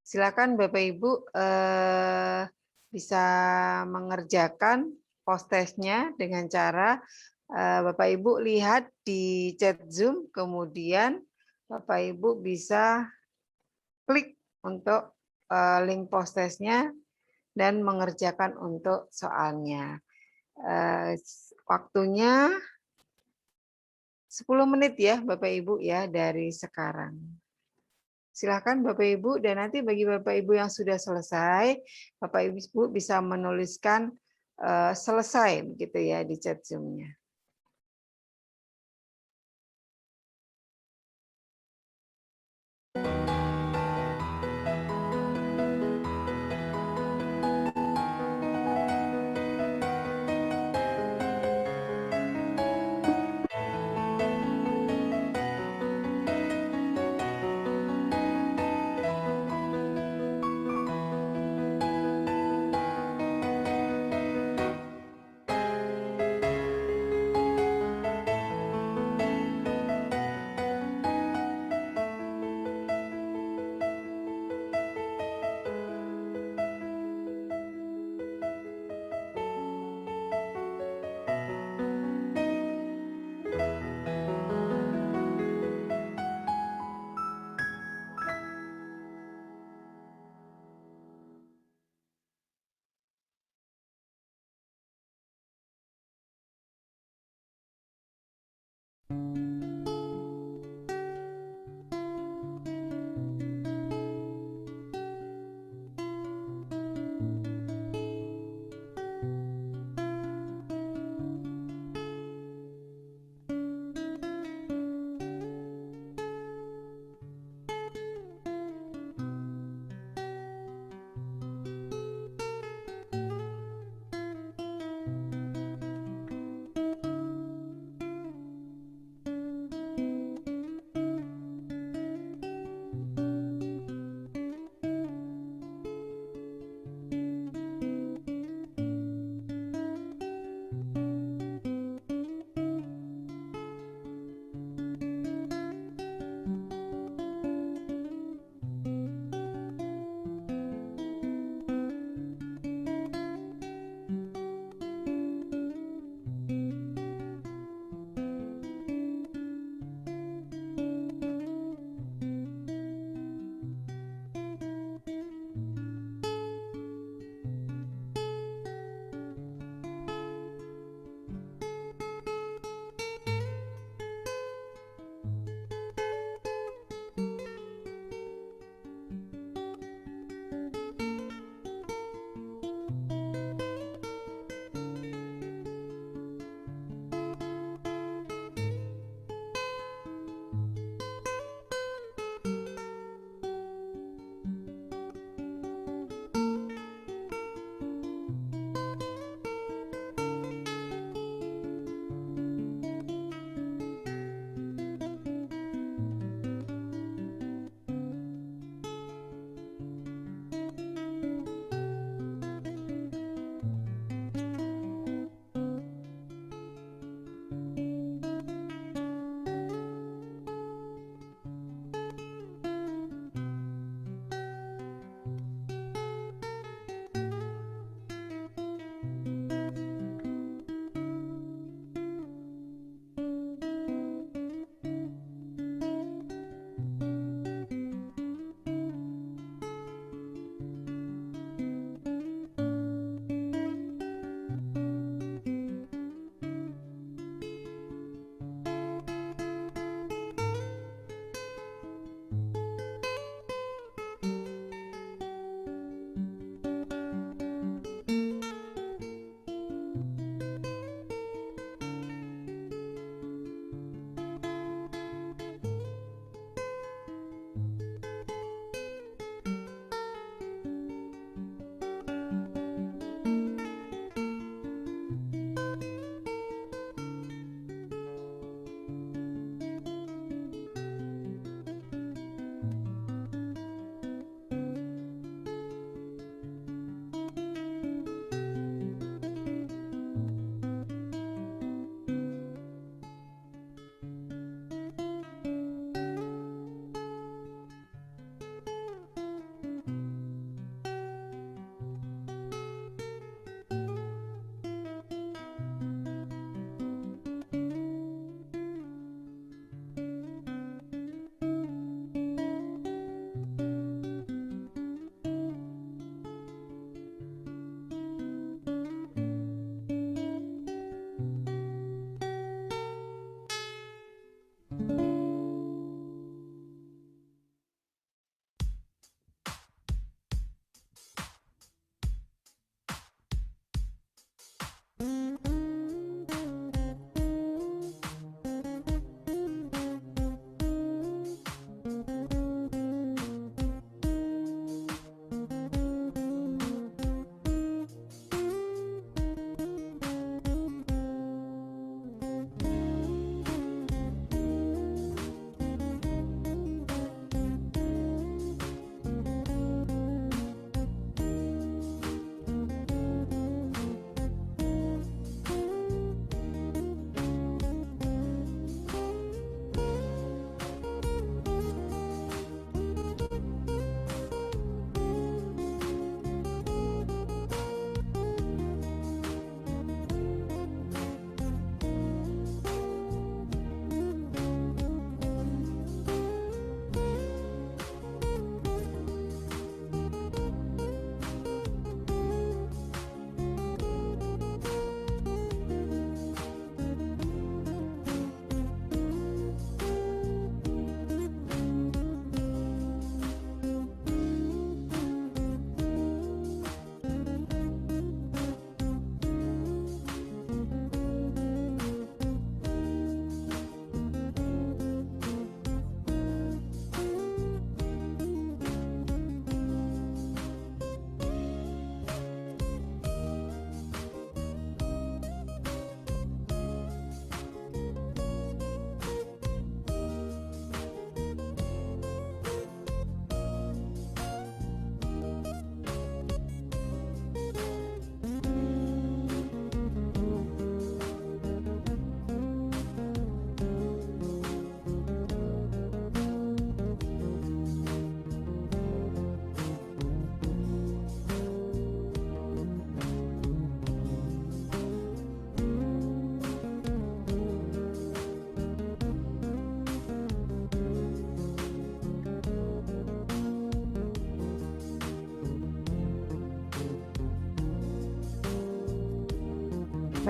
Silakan Bapak Ibu bisa mengerjakan post testnya dengan cara Bapak Ibu lihat di chat Zoom, kemudian Bapak Ibu bisa klik untuk link post testnya dan mengerjakan untuk soalnya. Waktunya 10 menit ya Bapak Ibu ya dari sekarang. Silakan Bapak Ibu, dan nanti bagi Bapak Ibu yang sudah selesai, Bapak Ibu bisa menuliskan selesai gitu ya di chat Zoom-nya.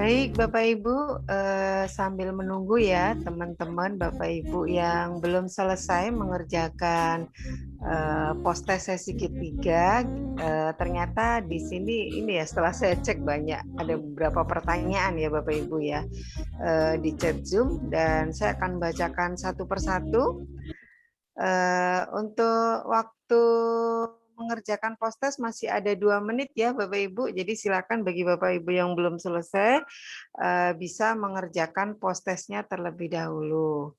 Baik, Bapak Ibu, sambil menunggu ya teman-teman Bapak Ibu yang belum selesai mengerjakan post-test sesi ketiga, ternyata di sini ini ya setelah saya cek banyak ada beberapa pertanyaan ya Bapak Ibu ya di chat Zoom, dan saya akan bacakan satu persatu. Untuk waktu mengerjakan post-test masih ada 2 menit ya Bapak Ibu, jadi silakan bagi Bapak Ibu yang belum selesai bisa mengerjakan post-testnya terlebih dahulu.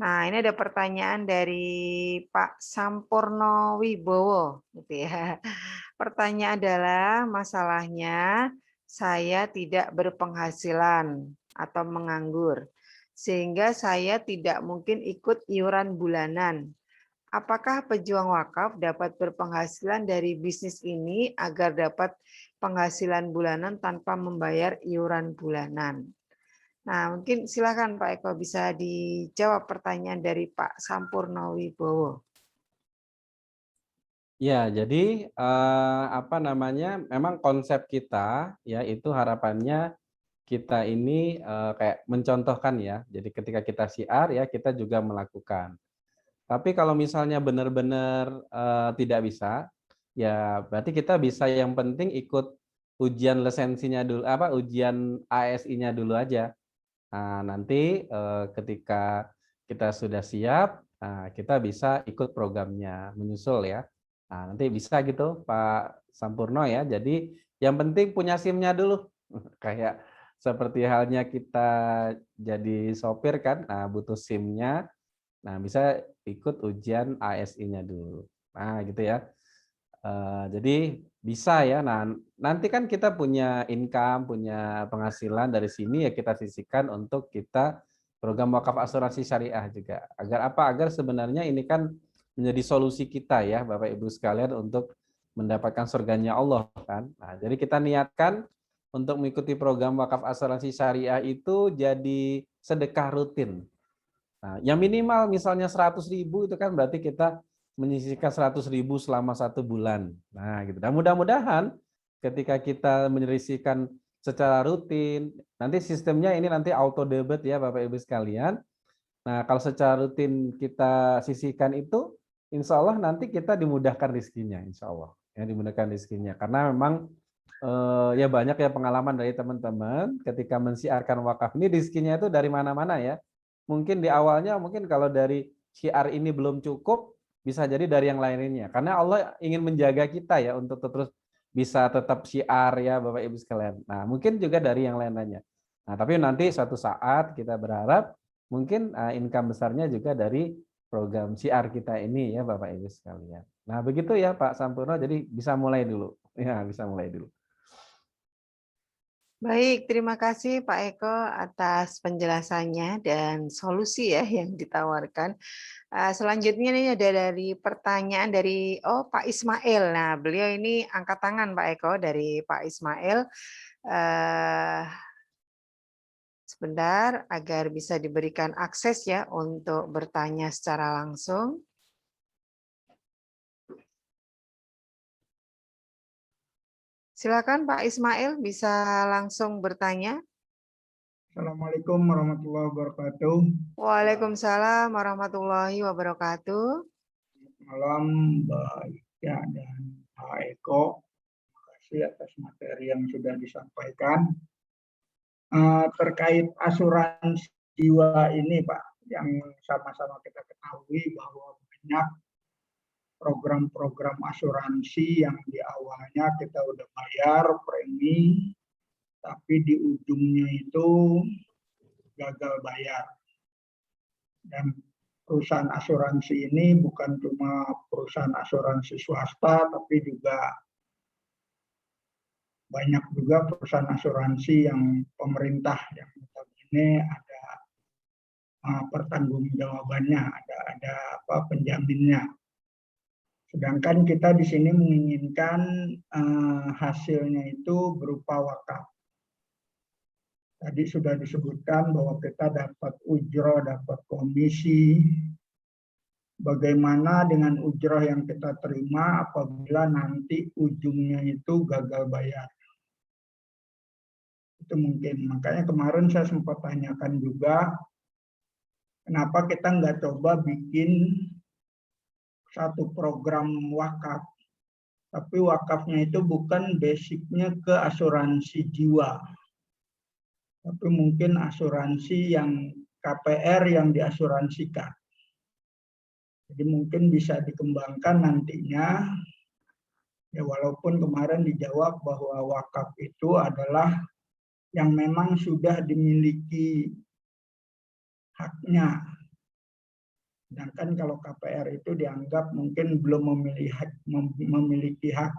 Nah, ini ada pertanyaan dari Pak Sampurno Wibowo, gitu ya. Pertanyaan adalah, masalahnya saya tidak berpenghasilan atau menganggur, sehingga saya tidak mungkin ikut iuran bulanan. Apakah pejuang wakaf dapat berpenghasilan dari bisnis ini agar dapat penghasilan bulanan tanpa membayar iuran bulanan? Nah, mungkin silakan Pak Eko bisa dijawab pertanyaan dari Pak Sampurno Wibowo. Ya, jadi apa namanya? Memang konsep kita ya itu harapannya kita ini kayak mencontohkan ya. Jadi ketika kita syiar ya kita juga melakukan. Tapi kalau misalnya benar-benar tidak bisa, ya berarti kita bisa yang penting ikut ujian lisensinya dulu, apa ujian ASI-nya dulu aja. Nah, nanti ketika kita sudah siap, nah, kita bisa ikut programnya, menyusul ya. Nah, nanti bisa gitu Pak Sampurno ya. Jadi yang penting punya SIM-nya dulu. Kayak seperti halnya kita jadi sopir kan, nah butuh SIM-nya. Nah, bisa ikut ujian ASI-nya dulu. Nah, gitu ya. Jadi bisa ya. Nah, nanti kan kita punya income, punya penghasilan dari sini ya kita sisihkan untuk kita program wakaf asuransi syariah juga. Agar apa? Agar sebenarnya ini kan menjadi solusi kita ya, Bapak Ibu sekalian untuk mendapatkan surganya Allah kan. Nah, jadi kita niatkan untuk mengikuti program wakaf asuransi syariah itu jadi sedekah rutin. Nah, yang minimal misalnya 100.000 itu kan berarti kita menyisihkan 100.000 selama 1 bulan. Nah, gitu. Dan mudah-mudahan ketika kita menyisihkan secara rutin, nanti sistemnya ini nanti auto debit ya Bapak Ibu sekalian. Nah, kalau secara rutin kita sisihkan itu, insya Allah nanti kita dimudahkan rezekinya, insya Allah. Ya, dimudahkan rezekinya. Karena memang ya banyak ya pengalaman dari teman-teman ketika mensiarkan wakaf ini rezekinya itu dari mana-mana ya. Mungkin di awalnya mungkin kalau dari syiar ini belum cukup, bisa jadi dari yang lainnya. Karena Allah ingin menjaga kita ya untuk terus bisa tetap syiar ya Bapak Ibu sekalian. Nah, mungkin juga dari yang lain-lainnya. Nah, tapi nanti suatu saat kita berharap mungkin income besarnya juga dari program syiar kita ini ya Bapak Ibu sekalian. Nah, begitu ya Pak Sampurno, jadi bisa mulai dulu. Ya, bisa mulai dulu. Baik, terima kasih Pak Eko atas penjelasannya dan solusi ya yang ditawarkan. Selanjutnya ini ada dari pertanyaan dari Pak Ismail. Nah, beliau ini angkat tangan Pak Eko dari Pak Ismail. Sebentar agar bisa diberikan akses ya untuk bertanya secara langsung. Silakan Pak Ismail bisa langsung bertanya. Assalamualaikum warahmatullahi wabarakatuh. Waalaikumsalam warahmatullahi wabarakatuh. Malam Mbak Ika dan Pak Eko. Terima kasih atas materi yang sudah disampaikan. Terkait asuransi jiwa ini Pak, yang sama-sama kita ketahui bahwa banyak program-program asuransi yang di awalnya kita udah bayar premi, tapi di ujungnya itu gagal bayar. Dan perusahaan asuransi ini bukan cuma perusahaan asuransi swasta, tapi juga banyak juga perusahaan asuransi yang pemerintah yang notabene ada pertanggungjawabannya, ada penjaminnya. Sedangkan kita di sini menginginkan hasilnya itu berupa wakaf. Tadi sudah disebutkan bahwa kita dapat ujroh, dapat komisi. Bagaimana dengan ujroh yang kita terima apabila nanti ujungnya itu gagal bayar? Itu mungkin. Makanya kemarin saya sempat tanyakan juga, kenapa kita nggak coba bikin satu program wakaf. Tapi wakafnya itu bukan basicnya ke asuransi jiwa. Tapi mungkin asuransi yang KPR yang diasuransikan. Jadi mungkin bisa dikembangkan nantinya. Ya walaupun kemarin dijawab bahwa wakaf itu adalah yang memang sudah dimiliki haknya. Sedangkan kalau KPR itu dianggap mungkin belum memiliki hak.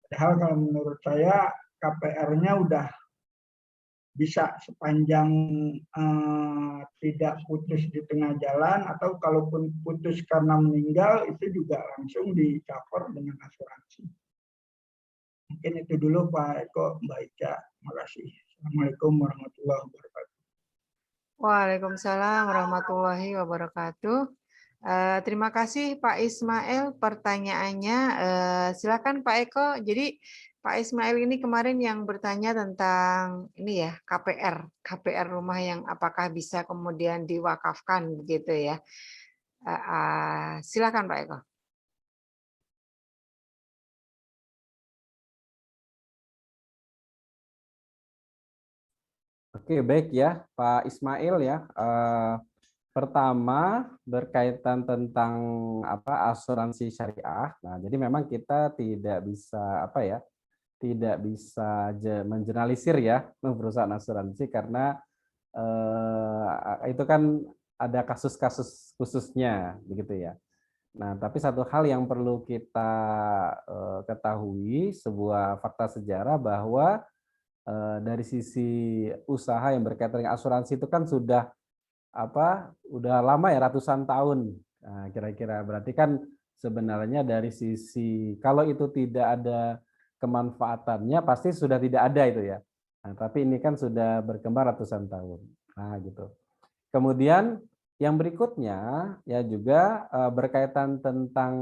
Padahal kalau menurut saya KPR-nya udah bisa sepanjang tidak putus di tengah jalan, atau kalaupun putus karena meninggal itu juga langsung di-cover dengan asuransi. Mungkin itu dulu Pak Eko, Mbak Ica. Terima kasih. Assalamualaikum warahmatullahi wabarakatuh. Waalaikumsalam warahmatullahi wabarakatuh. Terima kasih Pak Ismail pertanyaannya. Silakan Pak Eko. Jadi Pak Ismail ini kemarin yang bertanya tentang ini ya, KPR rumah yang apakah bisa kemudian diwakafkan begitu ya. Silakan Pak Eko. Oke, baik ya, Pak Ismail ya. Pertama berkaitan tentang asuransi syariah. Nah, jadi memang kita tidak bisa tidak bisa mengeneralisir ya perusahaan asuransi karena itu kan ada kasus-kasus khususnya begitu ya. Nah, tapi satu hal yang perlu kita ketahui, sebuah fakta sejarah bahwa dari sisi usaha yang berkaitan dengan asuransi itu kan sudah lama ya, ratusan tahun. Nah, kira-kira berarti kan sebenarnya dari sisi kalau itu tidak ada kemanfaatannya pasti sudah tidak ada itu ya. Nah, tapi ini kan sudah berkembang ratusan tahun. Nah, gitu. Kemudian yang berikutnya ya juga berkaitan tentang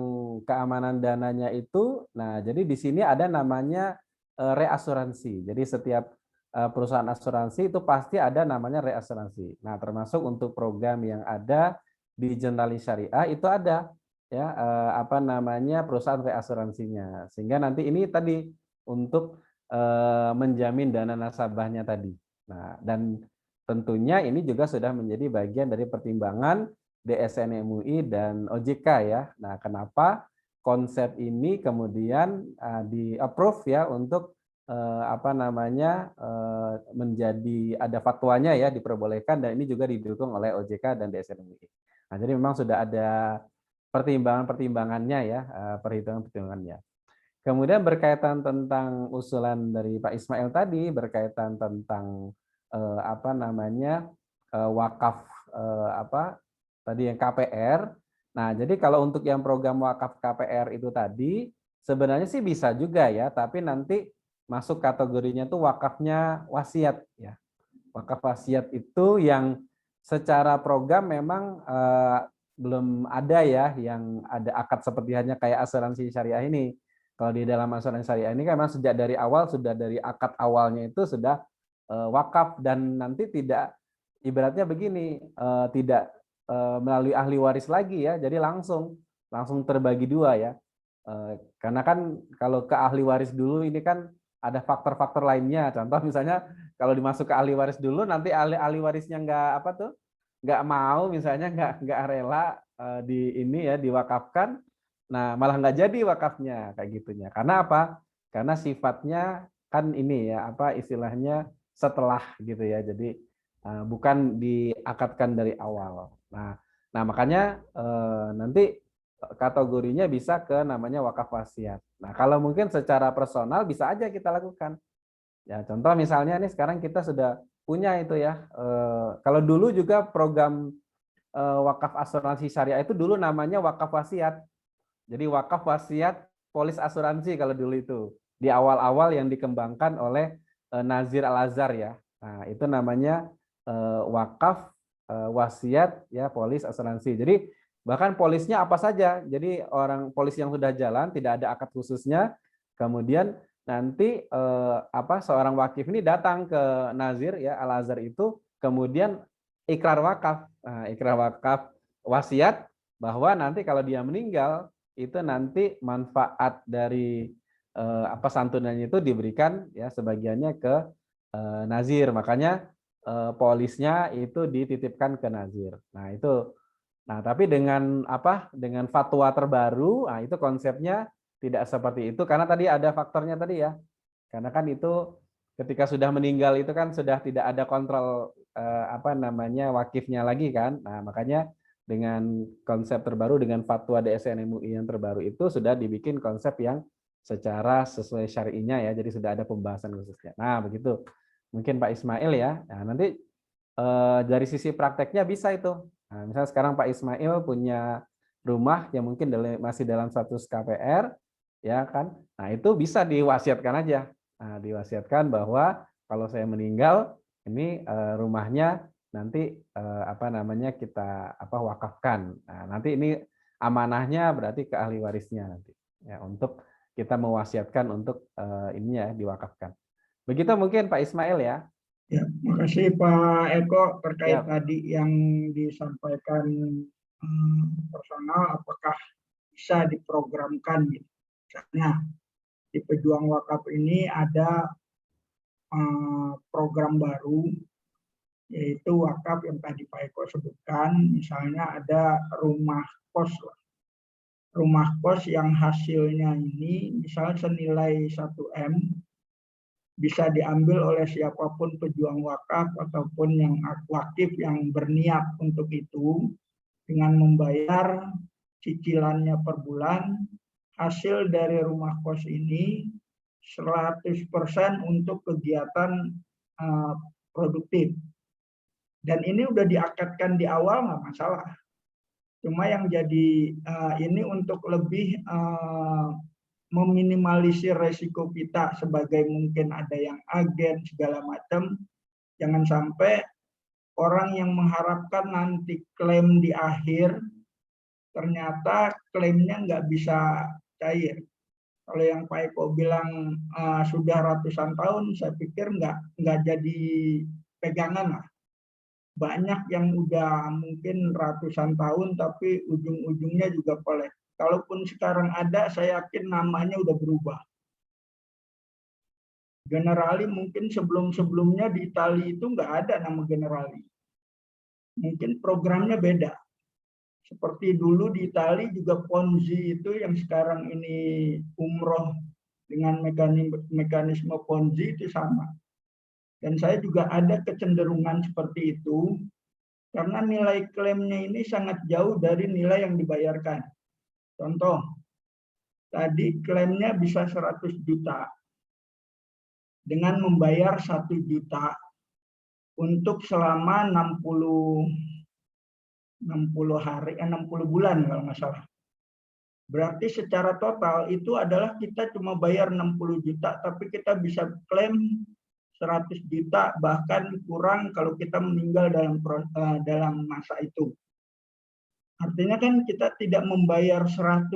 keamanan dananya itu. Nah, jadi di sini ada namanya reasuransi. Jadi setiap perusahaan asuransi itu pasti ada namanya reasuransi. Nah, termasuk untuk program yang ada di Generalis Syariah itu ada ya perusahaan reasuransinya. Sehingga nanti ini tadi untuk menjamin dana nasabahnya tadi. Nah, dan tentunya ini juga sudah menjadi bagian dari pertimbangan DSN MUI dan OJK ya. Nah, kenapa konsep ini kemudian di-approve ya untuk menjadi ada fatwanya ya, diperbolehkan, dan ini juga didukung oleh OJK dan DSN MUI. Nah, jadi memang sudah ada pertimbangannya ya, perhitungannya. Kemudian berkaitan tentang usulan dari Pak Ismail tadi berkaitan tentang wakaf tadi yang KPR. Nah, jadi kalau untuk yang program wakaf KPR itu tadi sebenarnya sih bisa juga ya, tapi nanti masuk kategorinya tuh wakafnya wasiat ya. Wakaf wasiat itu yang secara program memang belum ada ya, yang ada akad seperti hanya kayak asuransi syariah ini. Kalau di dalam asuransi syariah ini kan memang sejak dari awal sudah dari akad awalnya itu sudah wakaf, dan nanti tidak ibaratnya begini, tidak melalui ahli waris lagi ya, jadi langsung terbagi dua ya. Karena kan kalau ke ahli waris dulu ini kan ada faktor-faktor lainnya. Contoh misalnya kalau dimasuk ke ahli waris dulu nanti ahli warisnya nggak mau, misalnya nggak rela diwakafkan. Nah, malah nggak jadi wakafnya kayak gitunya. Karena apa? Karena sifatnya kan ini ya istilahnya setelah gitu ya. Jadi bukan diakadkan dari awal. Nah makanya nanti kategorinya bisa ke namanya wakaf wasiat. Nah, kalau mungkin secara personal bisa aja kita lakukan. Ya, contoh misalnya nih sekarang kita sudah punya itu ya. Kalau dulu juga program wakaf asuransi syariah itu dulu namanya wakaf wasiat. Jadi wakaf wasiat polis asuransi kalau dulu itu. Di awal-awal yang dikembangkan oleh Nazir Al-Azhar ya. Nah, itu namanya wakaf wasiat ya polis asuransi. Jadi bahkan polisnya apa saja. Jadi orang polis yang sudah jalan tidak ada akad khususnya, kemudian nanti seorang wakif ini datang ke nazir ya Al-Azhar itu, kemudian ikrar wakaf. Nah, ikrar wakaf wasiat bahwa nanti kalau dia meninggal itu nanti manfaat dari santunannya itu diberikan ya sebagiannya ke nazir. Makanya polisnya itu dititipkan ke nazir. Nah, itu. Nah, tapi dengan dengan fatwa terbaru, nah itu konsepnya tidak seperti itu karena tadi ada faktornya tadi ya. Karena kan itu ketika sudah meninggal itu kan sudah tidak ada kontrol wakifnya lagi kan. Nah, makanya dengan konsep terbaru dengan fatwa DSN MUI yang terbaru itu sudah dibikin konsep yang secara sesuai syar'inya ya. Jadi sudah ada pembahasan khususnya. Nah, begitu. Mungkin Pak Ismail ya. Nah, nanti dari sisi prakteknya bisa itu. Nah, misalnya sekarang Pak Ismail punya rumah yang mungkin masih dalam status KPR, ya kan? Nah, itu bisa diwasiatkan aja. Nah, diwasiatkan bahwa kalau saya meninggal, ini rumahnya nanti kita wakafkan. Nah, nanti ini amanahnya berarti ke ahli warisnya nanti, ya untuk kita mewasiatkan untuk ininya diwakafkan. Begitu mungkin Pak Ismail ya. Ya, makasih Pak Eko terkait Ya. tadi yang disampaikan personal, apakah bisa diprogramkan gitu. Misalnya di pejuang wakaf ini ada program baru yaitu wakaf yang tadi Pak Eko sebutkan, misalnya ada rumah kos. Rumah kos yang hasilnya ini misalnya senilai 1M bisa diambil oleh siapapun pejuang wakaf ataupun yang wakif yang berniat untuk itu dengan membayar cicilannya per bulan. Hasil dari rumah kos ini 100% untuk kegiatan produktif. Dan ini udah diakadkan di awal nggak masalah. Cuma yang jadi ini untuk lebih meminimalisir resiko kita sebagai mungkin ada yang agen segala macam. Jangan sampai orang yang mengharapkan nanti klaim di akhir ternyata klaimnya nggak bisa cair. Kalau yang Pak Eko bilang sudah ratusan tahun, saya pikir nggak jadi pegangan lah. Banyak yang udah mungkin ratusan tahun tapi ujung-ujungnya juga kolek. Kalaupun sekarang ada, saya yakin namanya udah berubah. Generali mungkin sebelum-sebelumnya di Italia itu nggak ada nama Generali. Mungkin programnya beda. Seperti dulu di Italia juga Ponzi itu yang sekarang ini umroh dengan mekanisme Ponzi itu sama. Dan saya juga ada kecenderungan seperti itu karena nilai klaimnya ini sangat jauh dari nilai yang dibayarkan. Contoh, tadi klaimnya bisa 100 juta dengan membayar 1 juta untuk selama 60 bulan kalau nggak salah. Berarti secara total itu adalah kita cuma bayar 60 juta tapi kita bisa klaim 100 juta bahkan kurang kalau kita meninggal dalam masa itu. Artinya kan kita tidak membayar 100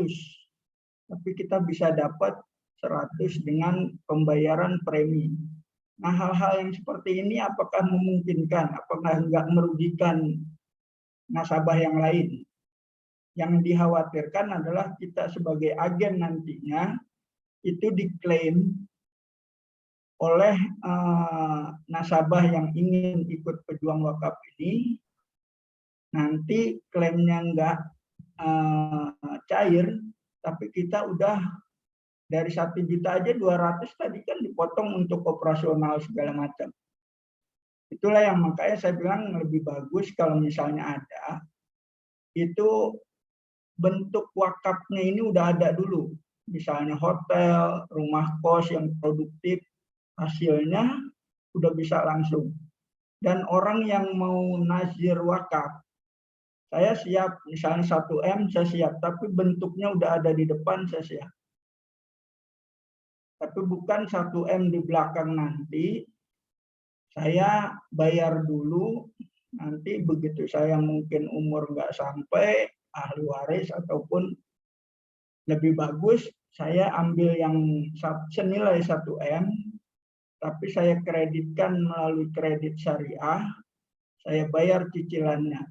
tapi kita bisa dapat 100 dengan pembayaran premi. Nah, hal-hal yang seperti ini apakah memungkinkan, apakah nggak merugikan nasabah yang lain? Yang dikhawatirkan adalah kita sebagai agen nantinya itu diklaim oleh nasabah yang ingin ikut pejuang wakaf ini, nanti klaimnya nggak cair, tapi kita udah dari 1 juta aja 200 tadi kan dipotong untuk operasional segala macam. Itulah yang makanya saya bilang lebih bagus kalau misalnya ada, itu bentuk wakafnya ini udah ada dulu. Misalnya hotel, rumah kos yang produktif, hasilnya udah bisa langsung. Dan orang yang mau nazir wakaf, saya siap, misalnya 1M saya siap, tapi bentuknya udah ada di depan saya siap. Tapi bukan 1M di belakang nanti, saya bayar dulu, nanti begitu saya mungkin umur nggak sampai, ahli waris ataupun lebih bagus, saya ambil yang senilai 1 M, tapi saya kreditkan melalui kredit syariah, saya bayar cicilannya.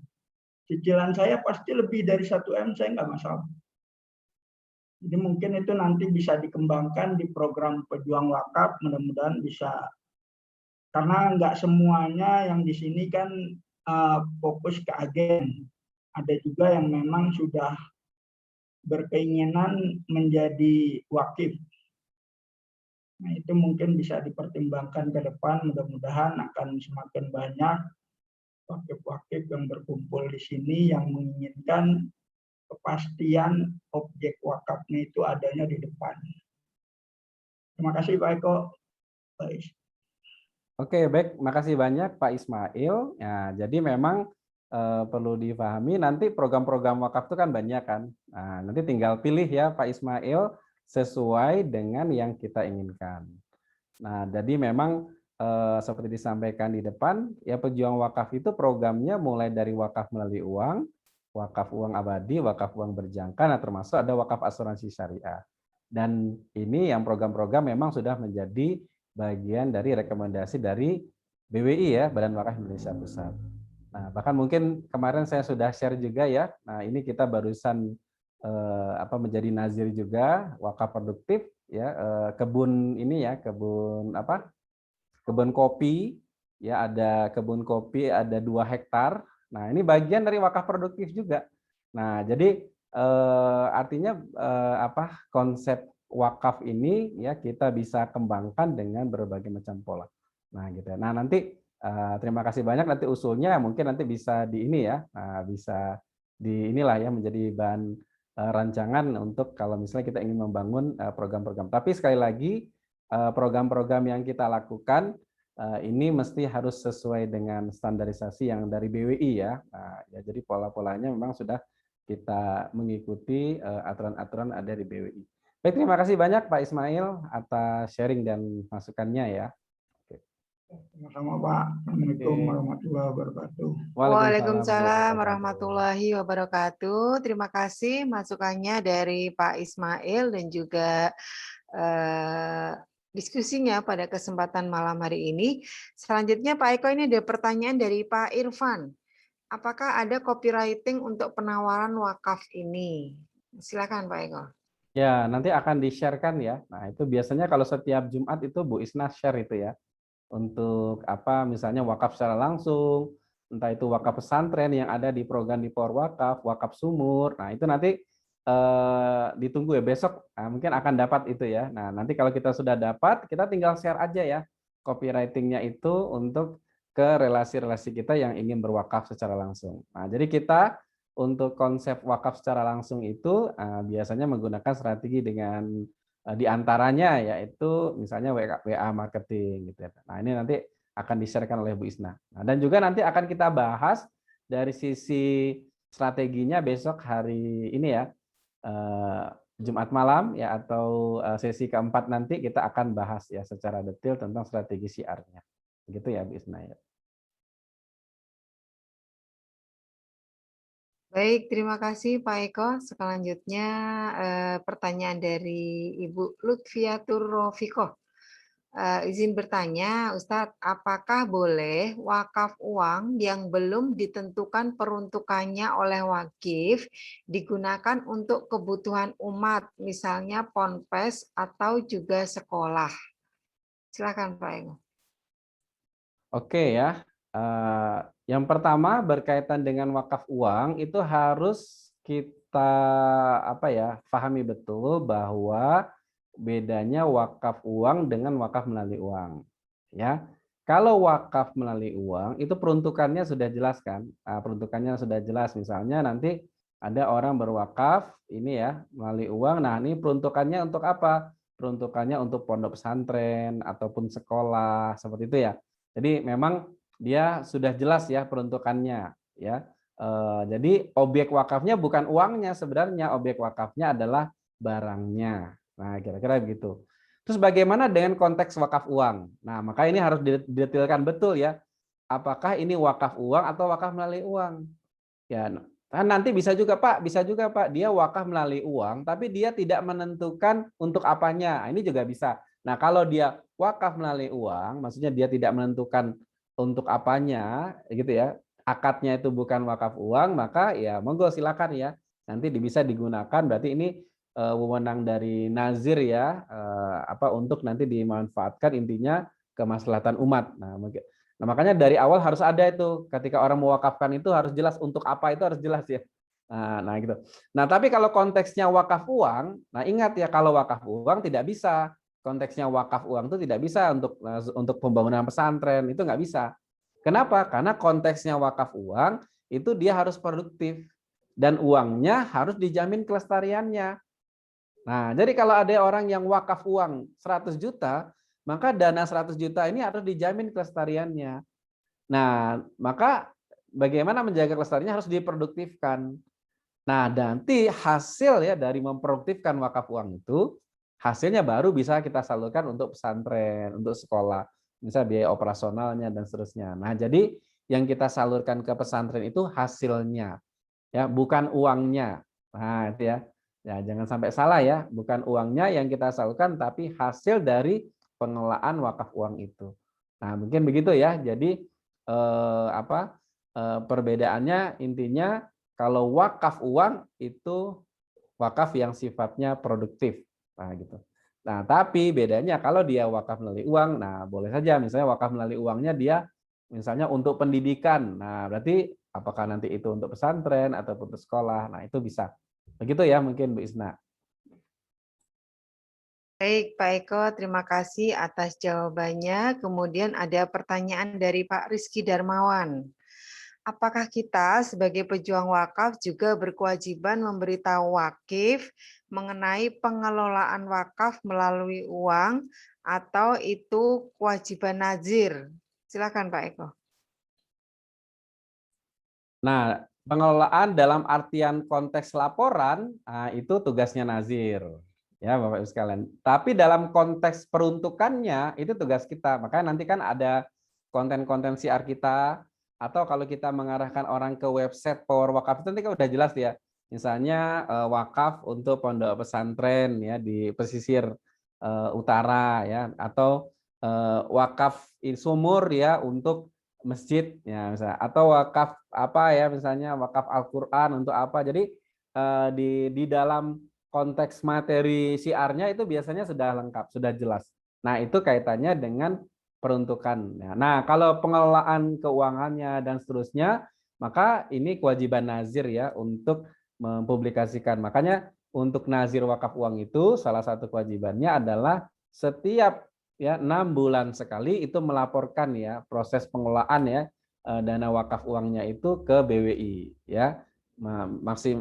Cicilan saya pasti lebih dari 1 M, saya nggak masalah. Jadi mungkin itu nanti bisa dikembangkan di program pejuang wakaf, mudah-mudahan bisa. Karena nggak semuanya yang di sini kan fokus ke agen. Ada juga yang memang sudah berkeinginan menjadi wakif. Nah, itu mungkin bisa dipertimbangkan ke depan, mudah-mudahan akan semakin banyak wakif-wakif yang berkumpul di sini yang menginginkan kepastian objek wakafnya itu adanya di depan. Terima kasih Pak Eko. Baik. Oke, baik. Makasih banyak Pak Ismail. Ya, jadi memang perlu difahami nanti program-program wakaf itu kan banyak kan. Nah, nanti tinggal pilih ya Pak Ismail sesuai dengan yang kita inginkan. Nah, jadi memang seperti disampaikan di depan, ya pejuang wakaf itu programnya mulai dari wakaf melalui uang, wakaf uang abadi, wakaf uang berjangka, nah termasuk ada wakaf asuransi syariah. Dan ini yang program-program memang sudah menjadi bagian dari rekomendasi dari BWI ya, Badan Wakaf Indonesia Pusat. Nah, bahkan mungkin kemarin saya sudah share juga ya. Nah, ini kita barusan menjadi nazir juga wakaf produktif ya, kebun ini ya, kebun kebun kopi ya, ada kebun kopi ada 2 hektar. Nah, ini bagian dari wakaf produktif juga. Nah, jadi artinya konsep wakaf ini ya kita bisa kembangkan dengan berbagai macam pola. Nah, gitu. Nah, nanti terima kasih banyak, nanti usulnya mungkin nanti bisa di ini ya, bisa di inilah ya menjadi bahan rancangan untuk kalau misalnya kita ingin membangun program-program. Tapi sekali lagi program-program yang kita lakukan ini mesti harus sesuai dengan standarisasi yang dari BWI ya. Nah, ya jadi pola-polanya memang sudah kita mengikuti aturan-aturan ada di BWI. Baik, terima kasih banyak Pak Ismail atas sharing dan masukannya ya. Sama-sama Pak. Assalamualaikum warahmatullahi wabarakatuh. Waalaikumsalam warahmatullahi wabarakatuh. Terima kasih masukannya dari Pak Ismail dan juga diskusinya pada kesempatan malam hari ini. Selanjutnya Pak Eko, ini ada pertanyaan dari Pak Irfan. Apakah ada copywriting untuk penawaran wakaf ini? Silakan Pak Eko. Ya, nanti akan di-share-kan ya. Nah, itu biasanya kalau setiap Jumat itu Bu Isna share itu ya. Untuk misalnya wakaf secara langsung, entah itu wakaf pesantren yang ada di program di Power Wakaf, wakaf sumur. Nah, itu nanti ditunggu ya besok. Nah, mungkin akan dapat itu ya. Nah, nanti kalau kita sudah dapat, kita tinggal share aja ya copywriting-nya itu untuk ke relasi-relasi kita yang ingin berwakaf secara langsung. Nah, jadi kita untuk konsep wakaf secara langsung itu biasanya menggunakan strategi dengan diantaranya yaitu misalnya WA marketing gitu ya. Nah, ini nanti akan di-share-kan oleh Bu Isna. Nah, dan juga nanti akan kita bahas dari sisi strateginya besok hari ini ya, Jumat malam ya, atau sesi keempat nanti kita akan bahas ya secara detail tentang strategi syiarnya. Begitu ya Bu Isna ya. Baik, terima kasih Pak Eko. Selanjutnya pertanyaan dari Ibu Lutfiatur Rofikoh. Izin bertanya, Ustadz, apakah boleh wakaf uang yang belum ditentukan peruntukannya oleh wakif digunakan untuk kebutuhan umat, misalnya ponpes atau juga sekolah? Silakan Pak Eko. Oke ya. Yang pertama berkaitan dengan wakaf uang itu harus kita pahami betul bahwa bedanya wakaf uang dengan wakaf melalui uang. Ya, kalau wakaf melalui uang itu peruntukannya sudah jelas kan? Peruntukannya sudah jelas. Misalnya nanti ada orang berwakaf ini ya melalui uang. Nah, ini peruntukannya untuk apa? Peruntukannya untuk pondok pesantren ataupun sekolah seperti itu ya. Jadi memang dia sudah jelas ya peruntukannya ya. Jadi objek wakafnya bukan uangnya, sebenarnya objek wakafnya adalah barangnya. Nah, kira-kira begitu. Terus bagaimana dengan konteks wakaf uang? Nah, maka ini harus didetailkan betul ya. Apakah ini wakaf uang atau wakaf melalui uang? Ya, Nah, nanti bisa juga Pak, dia wakaf melalui uang, tapi dia tidak menentukan untuk apanya. Ini juga bisa. Nah, kalau dia wakaf melalui uang, maksudnya dia tidak menentukan untuk apanya, gitu ya. Akadnya itu bukan wakaf uang, maka ya monggo silakan ya. Nanti bisa digunakan. Berarti ini wewenang dari nazir ya, untuk nanti dimanfaatkan intinya kemaslahatan umat. Nah, makanya dari awal harus ada itu. Ketika orang mewakafkan itu harus jelas untuk apa, itu harus jelas ya. Nah gitu. Nah, tapi kalau konteksnya wakaf uang, nah ingat ya, kalau wakaf uang tidak bisa. Konteksnya wakaf uang itu tidak bisa untuk pembangunan pesantren, itu nggak bisa. Kenapa? Karena konteksnya wakaf uang itu dia harus produktif dan uangnya harus dijamin kelestariannya. Nah, jadi kalau ada orang yang wakaf uang 100 juta, maka dana 100 juta ini harus dijamin kelestariannya. Nah, maka bagaimana menjaga kelestariannya harus diproduktifkan. Nah, nanti hasil ya dari memproduktifkan wakaf uang itu, hasilnya baru bisa kita salurkan untuk pesantren, untuk sekolah, misal biaya operasionalnya dan seterusnya. Nah, jadi yang kita salurkan ke pesantren itu hasilnya, ya, bukan uangnya. Nah, itu ya. Ya, jangan sampai salah ya, bukan uangnya yang kita salurkan, tapi hasil dari pengelolaan wakaf uang itu. Nah, mungkin begitu ya. Jadi perbedaannya intinya kalau wakaf uang itu wakaf yang sifatnya produktif. Nah, gitu. Nah, tapi bedanya kalau dia wakaf melalui uang, nah boleh saja misalnya wakaf melalui uangnya dia misalnya untuk pendidikan. Nah, berarti apakah nanti itu untuk pesantren atau untuk sekolah. Nah, itu bisa. Begitu ya mungkin Bu Isna. Baik, Pak Eko, terima kasih atas jawabannya. Kemudian ada pertanyaan dari Pak Rizky Darmawan. Apakah kita sebagai pejuang wakaf juga berkewajiban memberitahu wakif mengenai pengelolaan wakaf melalui uang atau itu kewajiban nazir? Silakan Pak Eko. Nah, pengelolaan dalam artian konteks laporan itu tugasnya nazir, ya Bapak Ibu sekalian. Tapi dalam konteks peruntukannya itu tugas kita. Makanya nanti kan ada konten-konten siar kita, atau kalau kita mengarahkan orang ke website Power Wakaf itu nanti kan udah jelas ya. Misalnya wakaf untuk pondok pesantren ya di pesisir utara ya, atau wakaf sumur ya untuk masjid ya misalnya, atau wakaf apa ya misalnya wakaf Al-Qur'an untuk apa. Jadi di dalam konteks materi siarnya itu biasanya sudah lengkap, sudah jelas. Nah, itu kaitannya dengan peruntukan. Nah, kalau pengelolaan keuangannya dan seterusnya, maka ini kewajiban nazir ya untuk mempublikasikan. Makanya untuk nazir wakaf uang itu salah satu kewajibannya adalah setiap ya 6 bulan sekali itu melaporkan ya proses pengelolaan ya dana wakaf uangnya itu ke BWI ya,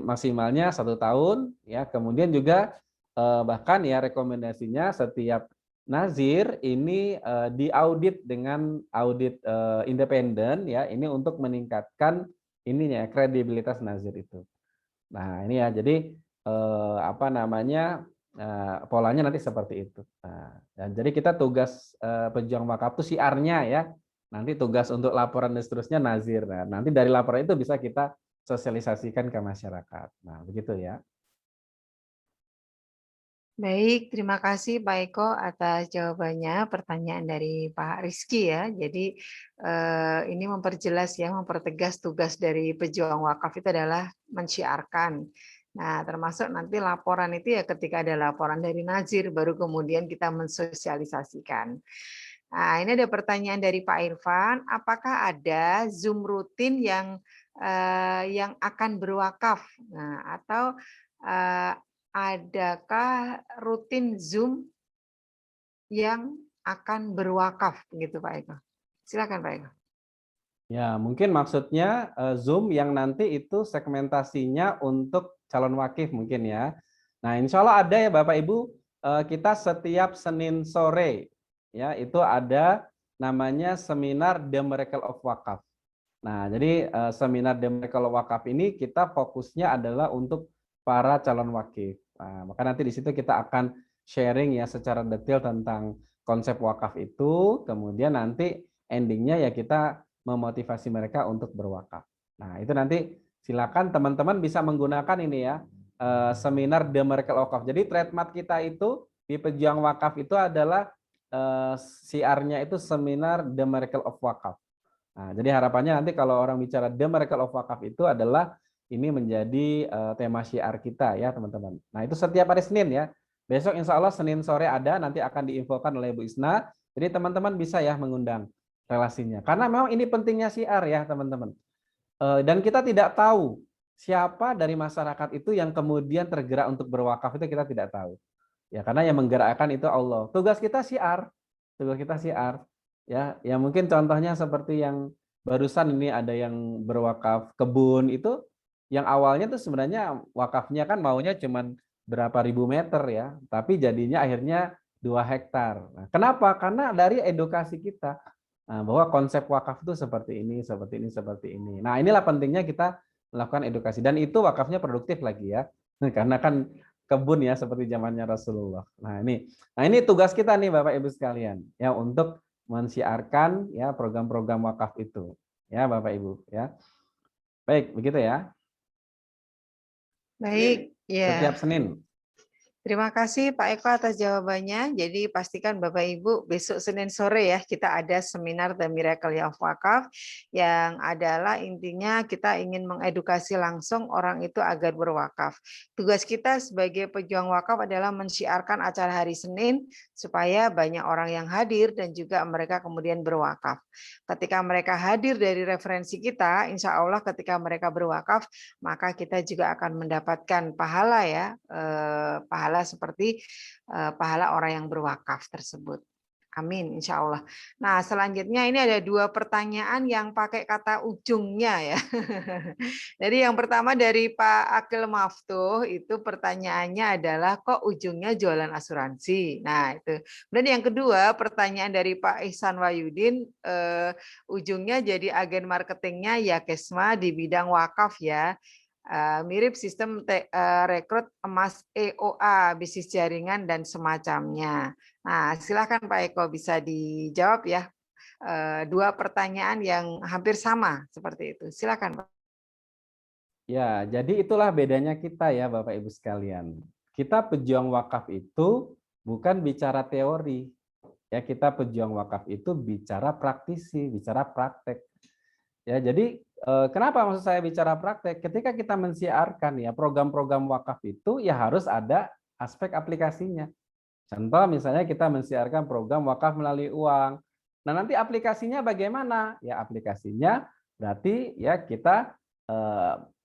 maksimalnya 1 tahun ya. Kemudian juga bahkan ya rekomendasinya setiap nazir ini diaudit dengan audit independen ya, ini untuk meningkatkan ininya kredibilitas nazir itu. Nah, ini ya, jadi polanya nanti seperti itu. Nah, dan jadi kita tugas pejuang wakaf itu siarnya ya. Nanti tugas untuk laporan dan seterusnya nazir. Nah, nanti dari laporan itu bisa kita sosialisasikan ke masyarakat. Nah, begitu ya. Baik, terima kasih Pak Eko atas jawabannya pertanyaan dari Pak Rizky ya. Jadi ini memperjelas ya, mempertegas tugas dari pejuang wakaf itu adalah mensyiarkan. Nah, termasuk nanti laporan itu ya ketika ada laporan dari nazir baru kemudian kita mensosialisasikan. Nah, ini ada pertanyaan dari Pak Irfan, apakah ada Zoom rutin yang akan berwakaf? Nah, atau adakah rutin Zoom yang akan berwakaf begitu Pak Eko? Silakan Pak Eko. Ya, mungkin maksudnya Zoom yang nanti itu segmentasinya untuk calon wakif mungkin ya. Nah, insya Allah ada ya Bapak Ibu, kita setiap Senin sore ya itu ada namanya seminar The Miracle of Wakaf. Nah, jadi seminar The Miracle of Wakaf ini kita fokusnya adalah untuk para calon wakif. Nah, maka nanti di situ kita akan sharing ya secara detail tentang konsep wakaf itu, kemudian nanti endingnya ya kita memotivasi mereka untuk berwakaf. Nah, itu nanti silakan teman-teman bisa menggunakan ini ya, seminar The Miracle of Wakaf. Jadi trademark kita itu di Pejuang Wakaf itu adalah siarnya itu seminar The Miracle of Wakaf. Nah, jadi harapannya nanti kalau orang bicara The Miracle of Wakaf itu adalah ini menjadi tema syiar kita ya teman-teman. Nah itu setiap hari Senin ya. Besok insya Allah Senin sore ada, nanti akan diinfokan oleh Bu Isna. Jadi teman-teman bisa ya mengundang relasinya. Karena memang ini pentingnya syiar ya teman-teman. Dan kita tidak tahu siapa dari masyarakat itu yang kemudian tergerak untuk berwakaf, itu kita tidak tahu. Ya, karena yang menggerakkan itu Allah. Tugas kita syiar. Tugas kita syiar. Ya mungkin contohnya seperti yang barusan ini ada yang berwakaf kebun itu, yang awalnya tuh sebenarnya wakafnya kan maunya cuman berapa ribu meter ya, tapi jadinya akhirnya 2 hektar. Nah, kenapa? Karena dari edukasi kita. Nah, bahwa konsep wakaf itu seperti ini, seperti ini, seperti ini. Nah, inilah pentingnya kita melakukan edukasi. Dan itu wakafnya produktif lagi ya. Karena kan kebun ya, seperti zamannya Rasulullah. Nah, ini tugas kita nih Bapak Ibu sekalian. Ya, untuk mensiarkan ya program-program wakaf itu. Ya, Bapak Ibu. Ya. Baik, begitu ya. Baik, ya. Setiap Senin. Terima kasih Pak Eko atas jawabannya. Jadi pastikan Bapak Ibu besok Senin sore ya kita ada seminar The Miracle of Wakaf yang adalah intinya kita ingin mengedukasi langsung orang itu agar berwakaf. Tugas kita sebagai pejuang wakaf adalah mensiarkan acara hari Senin supaya banyak orang yang hadir dan juga mereka kemudian berwakaf. Ketika mereka hadir dari referensi kita, insya Allah ketika mereka berwakaf maka kita juga akan mendapatkan pahala ya, pahala seperti pahala orang yang berwakaf tersebut. Amin, insya Allah. Nah, selanjutnya ini ada 2 pertanyaan yang pakai kata ujungnya ya. Jadi yang pertama dari Pak Akil Maftuh, itu pertanyaannya adalah kok ujungnya jualan asuransi. Nah, itu. Kemudian yang kedua, pertanyaan dari Pak Ihsan Wahyudin, ujungnya jadi agen marketingnya Yakesma di bidang wakaf ya. Mirip sistem rekrut emas EOA, bisnis jaringan dan semacamnya. Nah, silakan Pak Eko bisa dijawab ya. 2 pertanyaan yang hampir sama seperti itu. Silakan Pak. Ya, jadi itulah bedanya kita ya Bapak Ibu sekalian. Kita pejuang wakaf itu bukan bicara teori. Ya, kita pejuang wakaf itu bicara praktisi, bicara praktek. Ya, jadi kenapa maksud saya bicara praktek? Ketika kita mensiarkan ya program-program wakaf itu ya harus ada aspek aplikasinya. Contoh misalnya kita mensiarkan program wakaf melalui uang. Nah, nanti aplikasinya bagaimana? Ya, aplikasinya berarti ya kita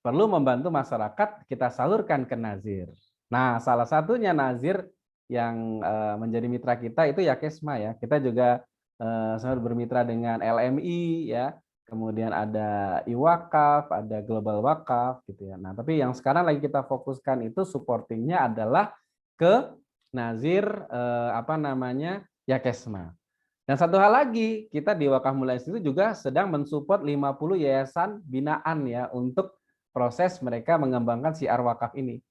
perlu membantu masyarakat, kita salurkan ke Nazir. Nah, salah satunya Nazir yang menjadi mitra kita itu Yakesma ya. Kita juga bermitra dengan LMI ya. Kemudian ada iWakaf, ada Global Wakaf gitu ya. Nah, tapi yang sekarang lagi kita fokuskan itu supportingnya adalah ke Nazir Yakesma. Dan satu hal lagi, kita di Wakaf Mulia Institute juga sedang mensupport 50 yayasan binaan ya untuk proses mereka mengembangkan syiar wakaf ini.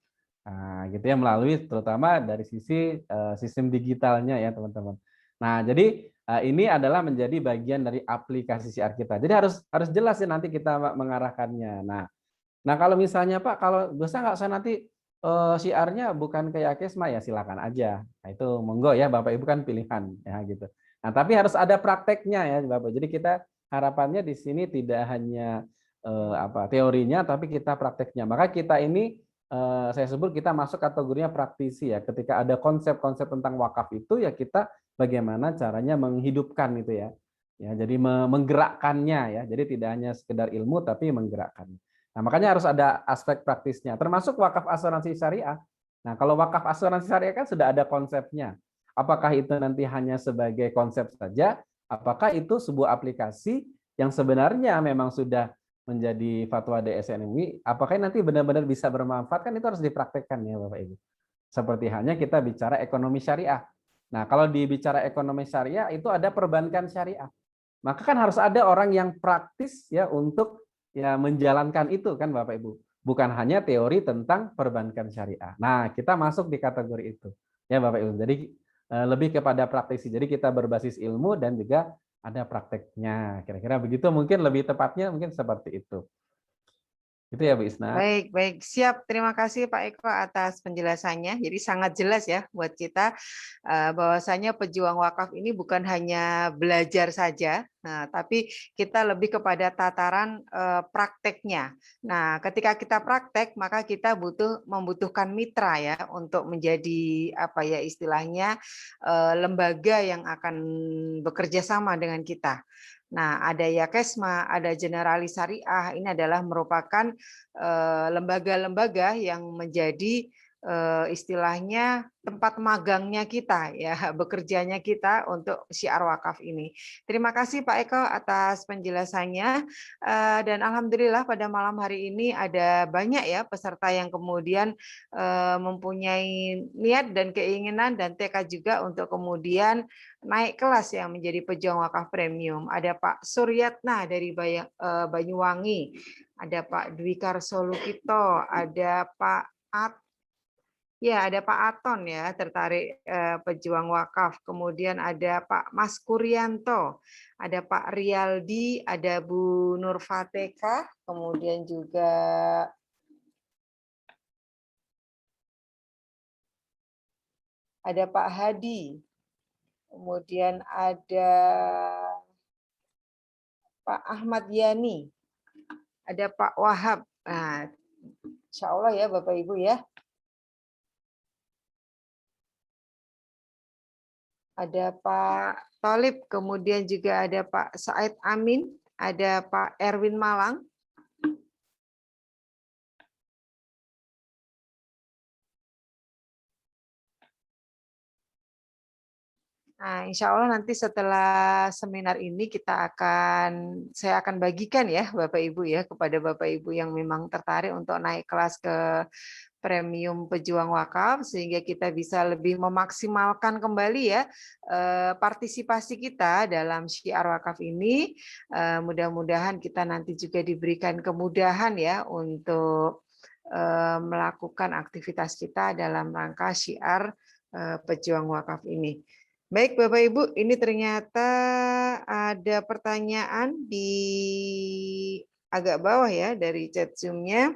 Nah, gitu ya, melalui terutama dari sisi sistem digitalnya ya, teman-teman. Nah, jadi ini adalah menjadi bagian dari aplikasi syiar kita. Jadi harus jelas ya nanti kita mengarahkannya. Nah kalau misalnya Pak, kalau bisa nggak saya nanti syiarnya bukan kayak Yakesma ya silakan aja. Nah, itu monggo ya Bapak Ibu kan pilihan ya gitu. Nah, tapi harus ada prakteknya ya Bapak. Jadi kita harapannya di sini tidak hanya teorinya tapi kita prakteknya. Maka kita ini saya sebut kita masuk kategorinya praktisi ya. Ketika ada konsep-konsep tentang wakaf itu ya kita bagaimana caranya menghidupkan itu ya. Ya, jadi menggerakkannya ya. Jadi tidak hanya sekedar ilmu tapi menggerakkannya. Nah, makanya harus ada aspek praktisnya, termasuk wakaf asuransi syariah. Nah, kalau wakaf asuransi syariah kan sudah ada konsepnya. Apakah itu nanti hanya sebagai konsep saja? Apakah itu sebuah aplikasi yang sebenarnya memang sudah menjadi fatwa DSN MUI? Apakah nanti benar-benar bisa bermanfaat? Kan itu harus dipraktekkan ya Bapak Ibu. Seperti halnya kita bicara ekonomi syariah. Nah, kalau dibicara ekonomi syariah itu ada perbankan syariah. Maka kan harus ada orang yang praktis ya untuk ya menjalankan itu kan Bapak Ibu. Bukan hanya teori tentang perbankan syariah. Nah, kita masuk di kategori itu. Ya Bapak Ibu. Jadi lebih kepada praktisi. Jadi kita berbasis ilmu dan juga ada prakteknya. Kira-kira begitu mungkin lebih tepatnya mungkin seperti itu. Itu ya Bu Isna. Baik, baik. Siap. Terima kasih Pak Eko atas penjelasannya. Jadi sangat jelas ya buat kita bahwasanya pejuang wakaf ini bukan hanya belajar saja, nah, tapi kita lebih kepada tataran prakteknya. Nah, ketika kita praktek, maka kita membutuhkan mitra ya untuk menjadi apa ya istilahnya lembaga yang akan bekerja sama dengan kita. Nah, ada Yakesma, ada Generalis Syariah, ini adalah merupakan lembaga-lembaga yang menjadi istilahnya tempat magangnya kita ya, bekerjanya kita untuk syiar wakaf ini. Terima kasih Pak Eko atas penjelasannya dan alhamdulillah pada malam hari ini ada banyak ya peserta yang kemudian mempunyai niat dan keinginan dan tekad juga untuk kemudian naik kelas yang menjadi pejuang wakaf premium. Ada Pak Suryatna dari Banyuwangi, ada Pak Dwi Karso Lukito, ada Pak Pak Aton ya tertarik pejuang wakaf. Kemudian ada Pak Mas Kuryanto, ada Pak Rialdi, ada Bu Nur Fateka, kemudian juga ada Pak Hadi, kemudian ada Pak Ahmad Yani, ada Pak Wahab. Nah, insya Allah ya Bapak Ibu ya. Ada Pak Tolib, kemudian juga ada Pak Said Amin, ada Pak Erwin Malang. Nah, insya Allah nanti setelah seminar ini saya akan bagikan ya Bapak Ibu ya kepada Bapak Ibu yang memang tertarik untuk naik kelas ke premium pejuang wakaf sehingga kita bisa lebih memaksimalkan kembali ya partisipasi kita dalam syiar wakaf ini. Mudah-mudahan kita nanti juga diberikan kemudahan ya untuk melakukan aktivitas kita dalam rangka syiar pejuang wakaf ini. Baik Bapak Ibu, ini ternyata ada pertanyaan di agak bawah ya dari chat Zoom-nya.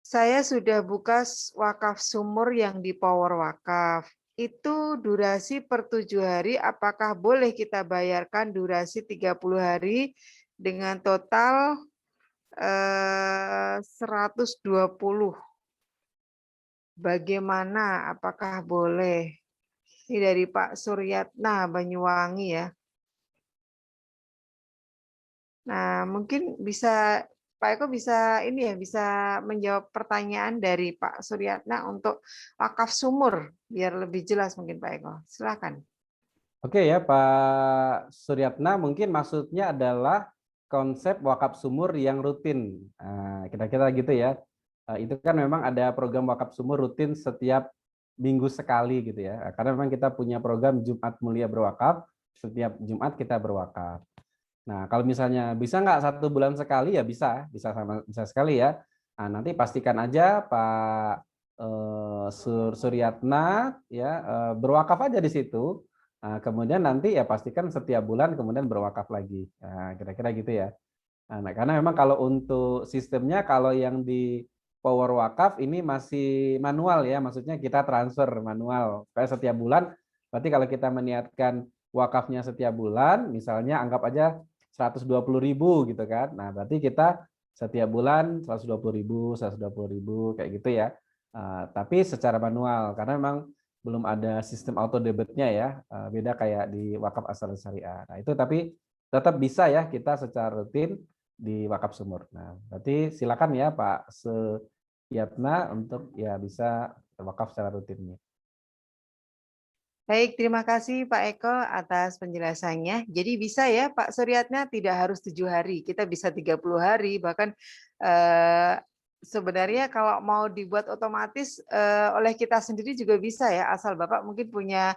Saya sudah buka wakaf sumur yang di Power Wakaf. Itu durasi per 7 hari, apakah boleh kita bayarkan durasi 30 hari dengan total 120? Bagaimana? Apakah boleh? Ini dari Pak Suryatna Banyuwangi ya. Nah, mungkin bisa Pak Eko bisa bisa menjawab pertanyaan dari Pak Suryatna untuk wakaf sumur biar lebih jelas mungkin Pak Eko. Silakan. Oke ya Pak Suryatna, mungkin maksudnya adalah konsep wakaf sumur yang rutin. Kira-kira gitu ya. Itu kan memang ada program wakaf sumur rutin setiap minggu sekali gitu ya. Karena memang kita punya program Jumat Mulia Berwakaf, setiap Jumat kita berwakaf. Nah, kalau misalnya bisa nggak 1 bulan sekali ya bisa sekali ya. Nah, nanti pastikan aja Pak Suryatna ya berwakaf aja di situ. Nah, kemudian nanti ya pastikan setiap bulan kemudian berwakaf lagi. Nah, kira-kira gitu ya. Nah, karena memang kalau untuk sistemnya kalau yang di Power Wakaf ini masih manual ya, maksudnya kita transfer manual. Kayak setiap bulan, berarti kalau kita meniatkan wakafnya setiap bulan, misalnya anggap aja 120.000 gitu kan. Nah, berarti kita setiap bulan 120.000 kayak gitu ya. Tapi secara manual karena memang belum ada sistem auto debitnya ya, beda kayak di wakaf asal syariah. Nah, itu tapi tetap bisa ya kita secara rutin di wakaf sumur. Nah, berarti silakan ya Pak Suryatna untuk ya bisa wakaf secara rutin. Baik, terima kasih Pak Eko atas penjelasannya. Jadi bisa ya Pak Suryatna tidak harus 7 hari, kita bisa 30 hari, bahkan sebenarnya kalau mau dibuat otomatis oleh kita sendiri juga bisa ya, asal Bapak mungkin punya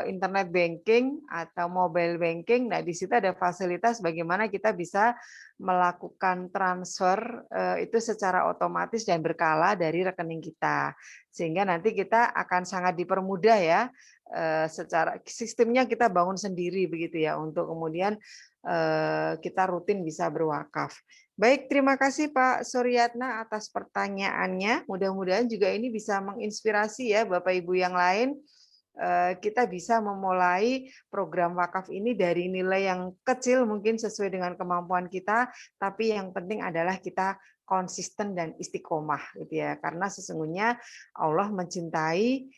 internet banking atau mobile banking. Nah, di situ ada fasilitas bagaimana kita bisa melakukan transfer itu secara otomatis dan berkala dari rekening kita. Sehingga nanti kita akan sangat dipermudah ya, secara sistemnya kita bangun sendiri begitu ya, untuk kemudian kita rutin bisa berwakaf. Baik, terima kasih Pak Suryatna atas pertanyaannya. Mudah-mudahan juga ini bisa menginspirasi ya Bapak Ibu yang lain. Kita bisa memulai program wakaf ini dari nilai yang kecil mungkin sesuai dengan kemampuan kita, tapi yang penting adalah kita konsisten dan istiqomah gitu ya. Karena sesungguhnya Allah mencintai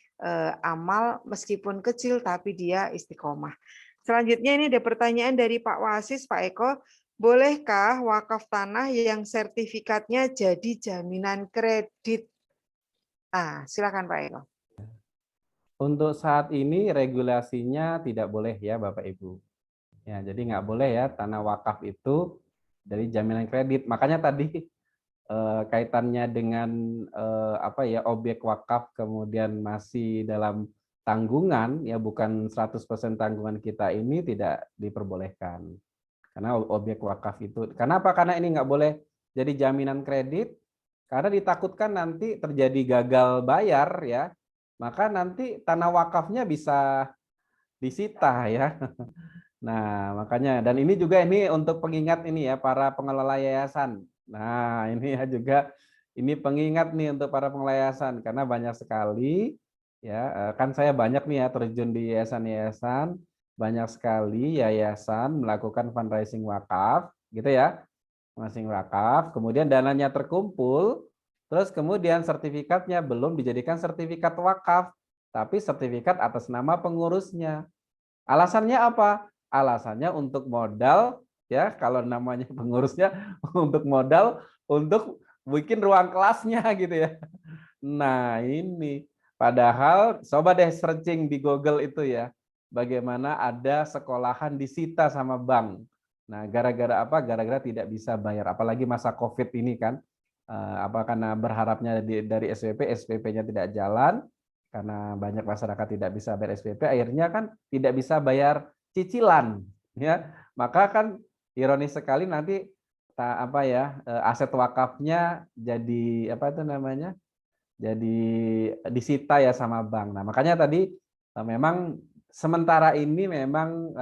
amal meskipun kecil tapi dia istiqomah. Selanjutnya ini ada pertanyaan dari Pak Wasis, Pak Eko. Bolehkah wakaf tanah yang sertifikatnya jadi jaminan kredit? Silakan Pak Eko. Untuk saat ini regulasinya tidak boleh ya Bapak Ibu. Ya, jadi nggak boleh ya tanah wakaf itu dari jaminan kredit. Makanya tadi kaitannya dengan apa ya objek wakaf kemudian masih dalam tanggungan ya bukan 100% tanggungan kita ini tidak diperbolehkan. Karena objek wakaf itu, kenapa? Karena ini nggak boleh jadi jaminan kredit, karena ditakutkan nanti terjadi gagal bayar ya, maka nanti tanah wakafnya bisa disita ya. Nah, makanya dan ini juga ini untuk pengingat ini ya para pengelola yayasan. Nah, ini ya juga ini pengingat nih untuk para pengelola yayasan karena banyak sekali ya kan saya banyak nih ya terjun di yayasan-yayasan, banyak sekali yayasan melakukan fundraising wakaf gitu ya. Fundraising wakaf, kemudian dananya terkumpul, terus kemudian sertifikatnya belum dijadikan sertifikat wakaf, tapi sertifikat atas nama pengurusnya. Alasannya apa? Alasannya untuk modal ya, kalau namanya pengurusnya untuk modal untuk bikin ruang kelasnya gitu ya. Nah, ini padahal coba deh searching di Google itu ya. Bagaimana ada sekolahan disita sama bank. Nah, gara-gara apa? Gara-gara tidak bisa bayar apalagi masa Covid ini kan. Apa karena berharapnya dari SPP, SPP-nya tidak jalan karena banyak masyarakat tidak bisa bayar SPP, akhirnya kan tidak bisa bayar cicilan ya. Maka kan ironis sekali nanti apa ya aset wakafnya jadi apa itu namanya? Jadi disita ya sama bank. Nah, makanya tadi memang sementara ini memang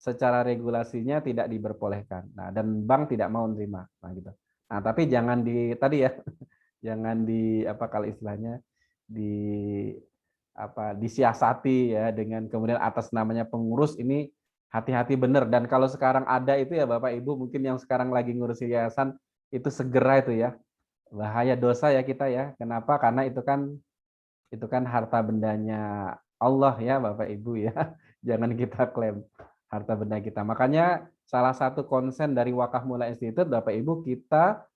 secara regulasinya tidak diperbolehkan. Nah, dan bank tidak mau menerima. Nah, gitu. Nah, tapi jangan di tadi ya, jangan di apa kalau istilahnya di apa disiasati ya dengan kemudian atas namanya pengurus ini hati-hati benar dan kalau sekarang ada itu ya Bapak Ibu mungkin yang sekarang lagi ngurus yayasan itu segera itu ya bahaya dosa ya kita ya. Kenapa? Karena itu kan harta bendanya Allah ya Bapak Ibu ya. Jangan kita klaim harta benda kita. Makanya salah satu konsen dari Wakaf Mula Institute Bapak Ibu kita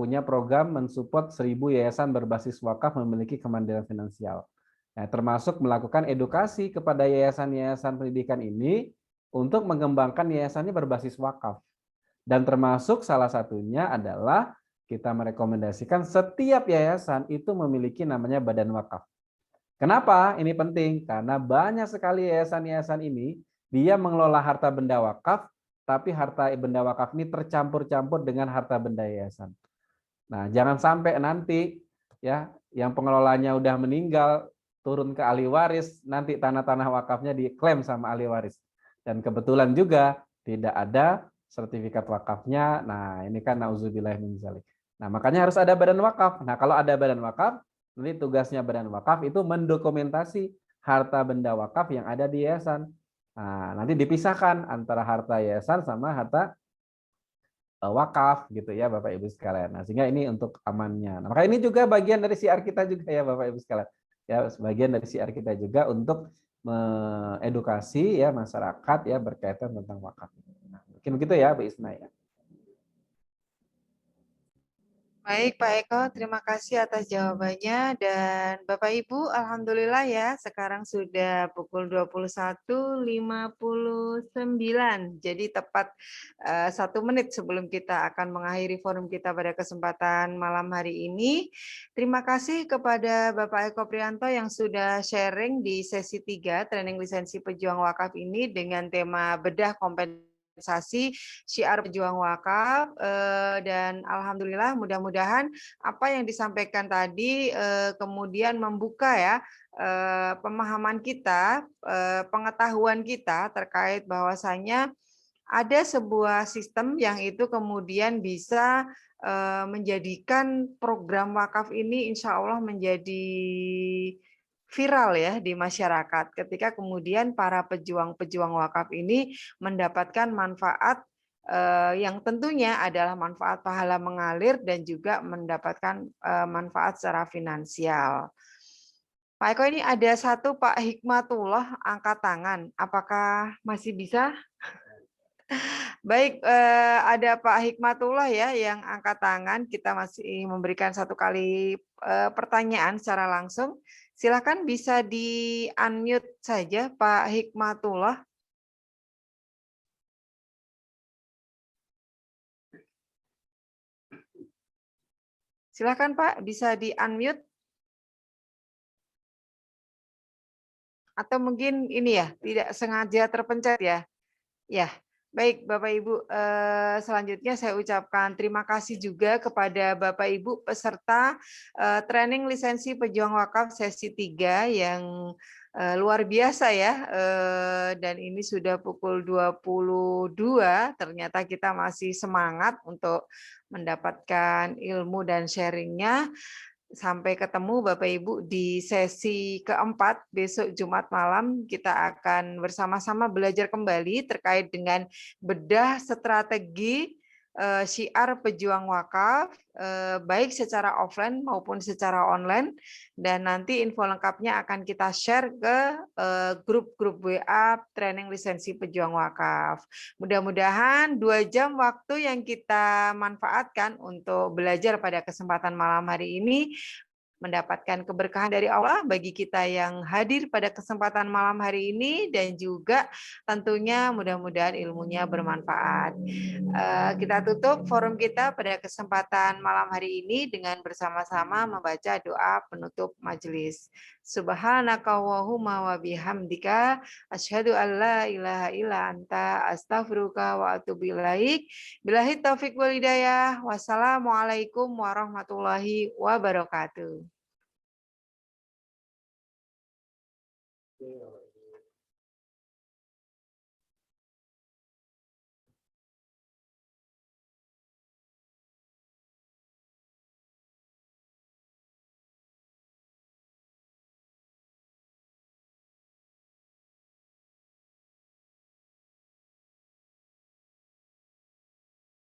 punya program mensupport 1000 yayasan berbasis wakaf memiliki kemandirian finansial. Nah, termasuk melakukan edukasi kepada yayasan-yayasan pendidikan ini untuk mengembangkan yayasannya berbasis wakaf. Dan termasuk salah satunya adalah kita merekomendasikan setiap yayasan itu memiliki namanya badan wakaf. Kenapa? Ini penting karena banyak sekali yayasan-yayasan ini dia mengelola harta benda wakaf, tapi harta benda wakaf ini tercampur-campur dengan harta benda yayasan. Nah, jangan sampai nanti ya yang pengelolanya udah meninggal turun ke ahli waris, nanti tanah-tanah wakafnya diklaim sama ahli waris. Dan kebetulan juga tidak ada sertifikat wakafnya. Nah, ini kan nauzubillah min dzalik. Nah, makanya harus ada badan wakaf. Nah, kalau ada badan wakaf, nanti tugasnya badan wakaf itu mendokumentasi harta benda wakaf yang ada di yayasan. Nah, nanti dipisahkan antara harta yayasan sama harta wakaf gitu ya Bapak Ibu sekalian. Nah, sehingga ini untuk amannya. Nah, maka ini juga bagian dari siar kita juga ya Bapak Ibu sekalian. Ya, sebagian dari siar kita juga untuk mengedukasi ya masyarakat ya berkaitan tentang wakaf. Nah, mungkin begitu ya Bu Isna ya. Baik Pak Eko, terima kasih atas jawabannya dan Bapak Ibu, alhamdulillah ya sekarang sudah pukul 21.59. Jadi tepat 1 menit sebelum kita akan mengakhiri forum kita pada kesempatan malam hari ini. Terima kasih kepada Bapak Eko Prianto yang sudah sharing di sesi 3 training lisensi pejuang wakaf ini dengan tema bedah kompensasi syiar pejuang wakaf dan alhamdulillah mudah-mudahan apa yang disampaikan tadi kemudian membuka ya pemahaman kita, pengetahuan kita terkait bahwasanya ada sebuah sistem yang itu kemudian bisa menjadikan program wakaf ini insya Allah menjadi viral ya di masyarakat ketika kemudian para pejuang-pejuang wakaf ini mendapatkan manfaat yang tentunya adalah manfaat pahala mengalir dan juga mendapatkan manfaat secara finansial. Pak Eko, ini ada satu Pak Hikmatullah angkat tangan. Apakah masih bisa? Baik, ada Pak Hikmatullah ya yang angkat tangan. Kita masih memberikan satu kali pertanyaan secara langsung. Silakan bisa di-unmute saja Pak Hikmatullah. Silakan Pak, bisa di-unmute. Atau mungkin ini ya, tidak sengaja terpencet ya. Ya, baik Bapak Ibu, selanjutnya saya ucapkan terima kasih juga kepada Bapak Ibu peserta training lisensi pejuang wakaf sesi 3 yang luar biasa ya, dan ini sudah pukul 22, ternyata kita masih semangat untuk mendapatkan ilmu dan sharingnya. Sampai ketemu Bapak Ibu di sesi keempat besok Jumat malam. Kita akan bersama-sama belajar kembali terkait dengan bedah strategi syiar pejuang wakaf, baik secara offline maupun secara online. Dan nanti info lengkapnya akan kita share ke grup-grup WA training lisensi pejuang wakaf. Mudah-mudahan 2 jam waktu yang kita manfaatkan untuk belajar pada kesempatan malam hari ini mendapatkan keberkahan dari Allah bagi kita yang hadir pada kesempatan malam hari ini dan juga tentunya mudah-mudahan ilmunya bermanfaat. Kita tutup forum kita pada kesempatan malam hari ini dengan bersama-sama membaca doa penutup majelis. Subhanakallahumma wa bihamdika asyhadu an la ilaha illa anta astaghfiruka wa atubu ilaik. Billahi taufik wal hidayah. Wassalamualaikum warahmatullahi wabarakatuh.